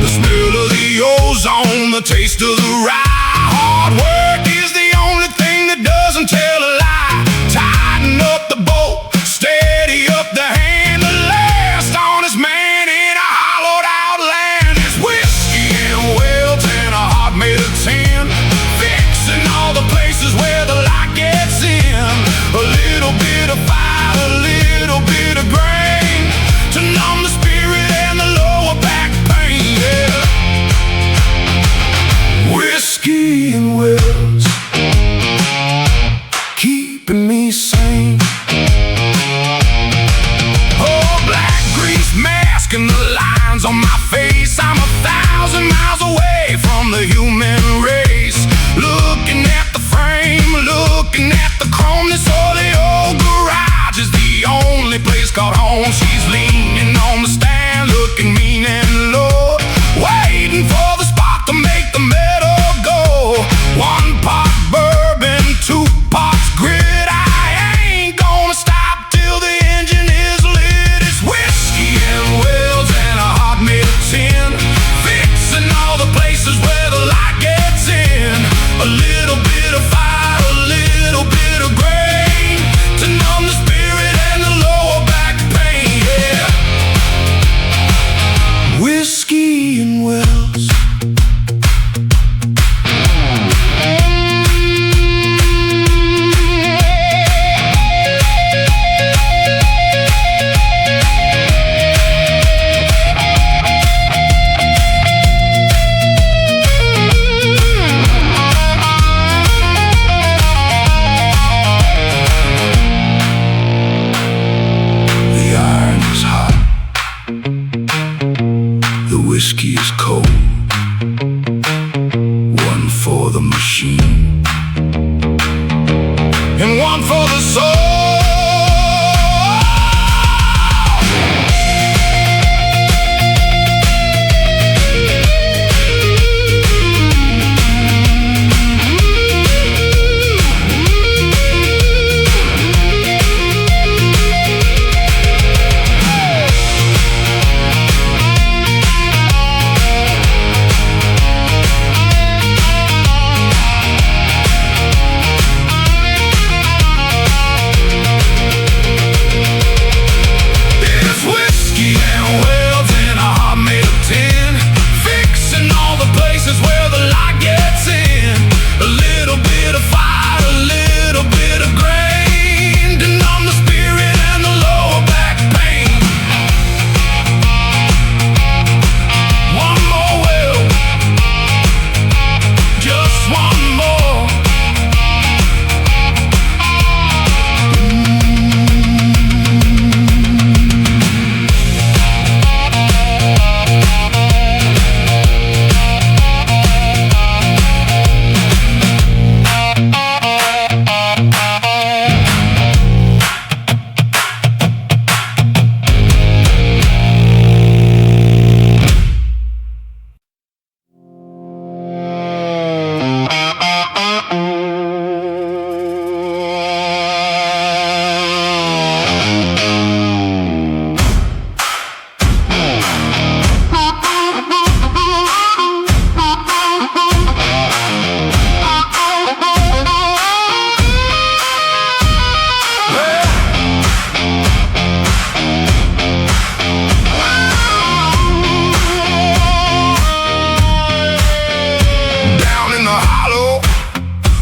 The smell of the ozone, the taste of the rye. Hard work is the only thing that doesn't tell a lie. Tighten up the bolt, steady up the hand. The last honest man in a hollowed out land. It's whiskey and welts and a heart made of tin, fixing all the places where the light gets in. A little bit of fire, a little bit of grain, to numb the spirit and the lower back pain. Yeah. Whiskey from the human race. Looking at the frame, looking at the chromeness of the old garage is the only place called home. She's leaning on the stand, looking mean and low, waiting for the spark to make the metal go. 1 pot bourbon, 2 pots grit. I ain't gonna stop till the engine is lit. It's whiskey and wells and a hot metal tin, fixing all the places where the light gets in. A little bit of fire, a little bit of grain to numb the spirit and the lower back pain. Yeah, whiskey and wells. Whiskey is cold, 1 for the machine and 1 for the soul.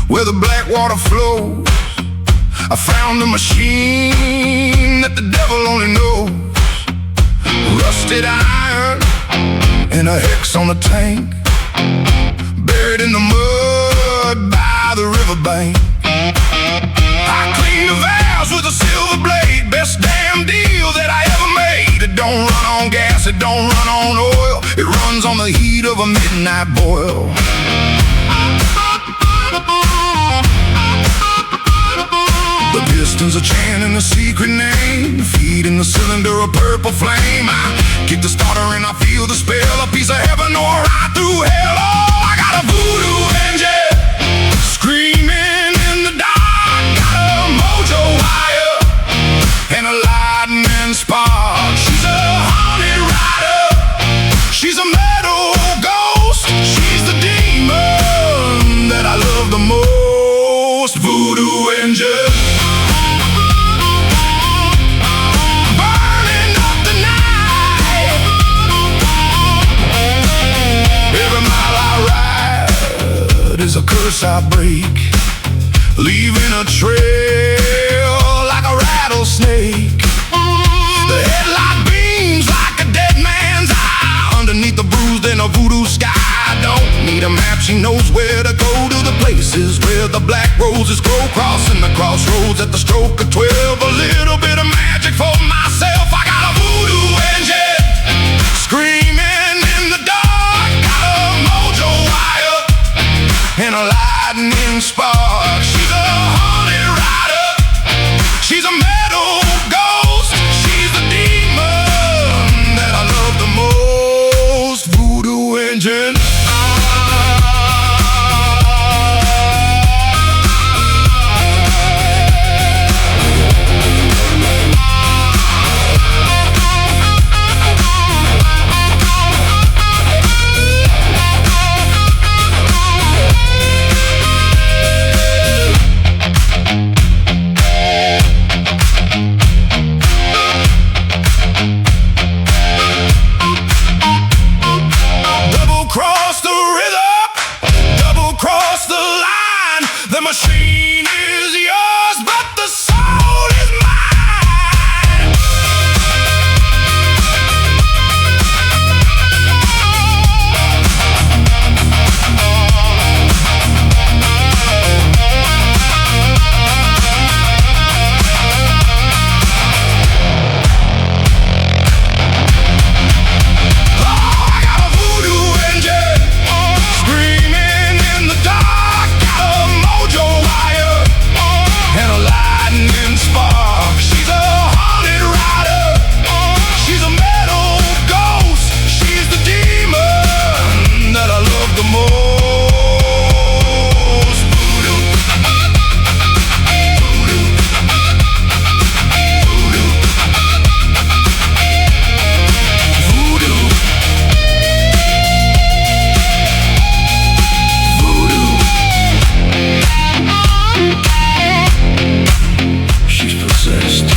Where the black water flows, I found a machine that the devil only knows. Rusted iron and a hex on the tank, buried in the mud by the riverbank. I clean the valves with a silver blade, best damn deal that I ever made. It don't run on gas, it don't run on oil, it runs on the heat of a midnight boil. The pistons are chanting a secret name, feeding the cylinder a purple flame. I kick the starter and I feel the spell, a piece of heaven or right through hell. Oh, I got a voodoo engine screaming in the dark, got a mojo wire and a lightning spark. She's a haunted rider, she's a metal ghost, she's the demon that I love the most. Voodoo engine, burning up the night. Every mile I ride is a curse I break, leaving a trail like a rattlesnake. The headlight beams like a dead man's eye underneath the bruised and a voodoo sky. Don't need a map, she knows where to go, to the places where the black roses grow. Crossing the crossroads at the stroke of 12, a little bit of magic for myself. I got a voodoo engine screaming in the dark, got a mojo wire a lightning spark. She's a haunted rider, she's a metal ghost, she's the demon that I love the most. Voodoo engine. The machine is yours, but the soul is mine. Oh, I got a voodoo engine screaming in the dark. Got a mojo wire and a lightning spark. She's a haunted rider, she's a metal ghost, she's the demon that I love the most. Voodoo, voodoo, voodoo, voodoo. She's possessed.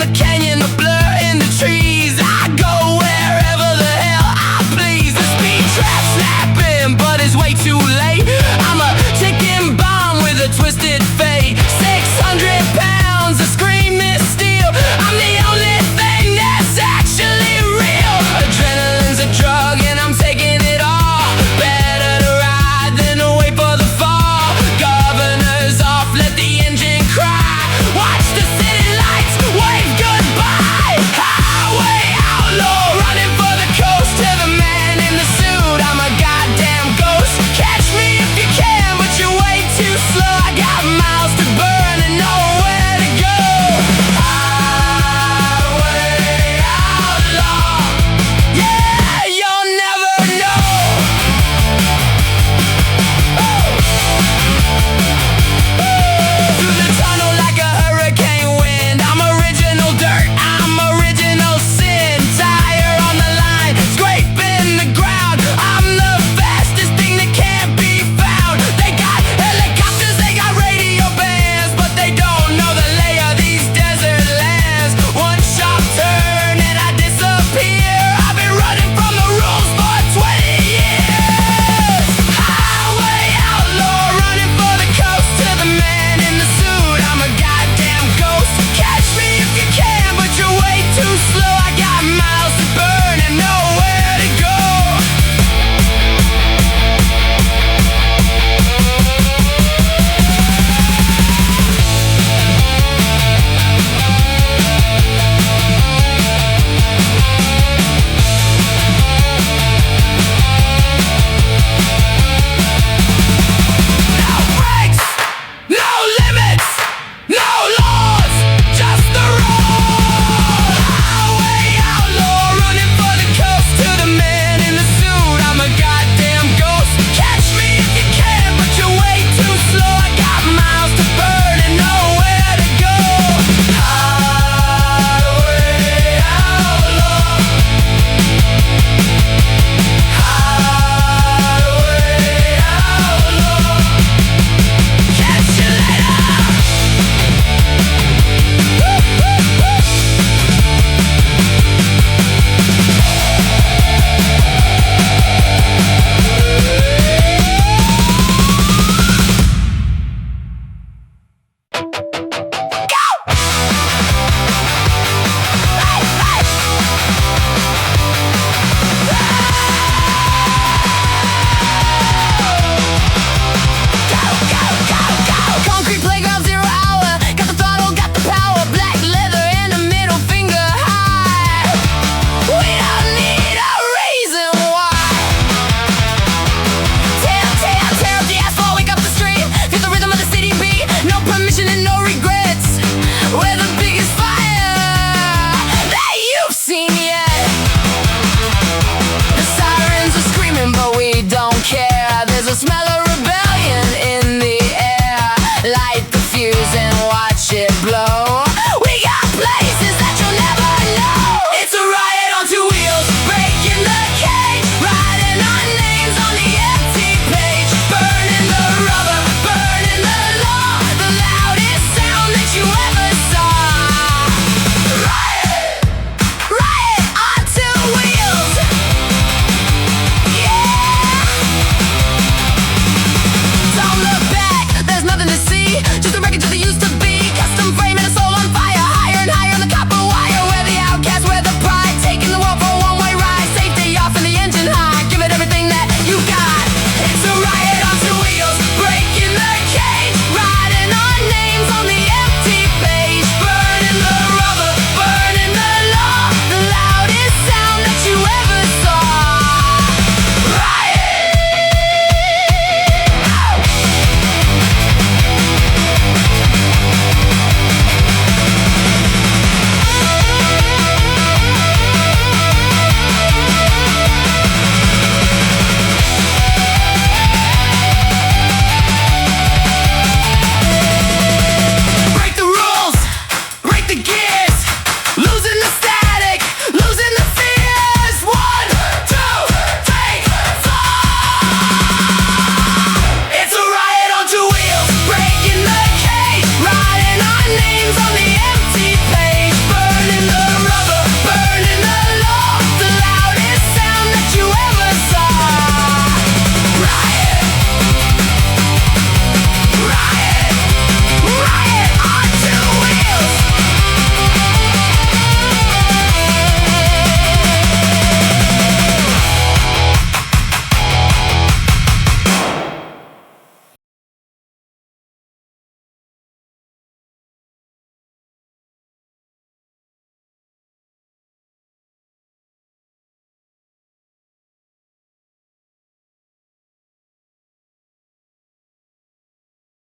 the cage.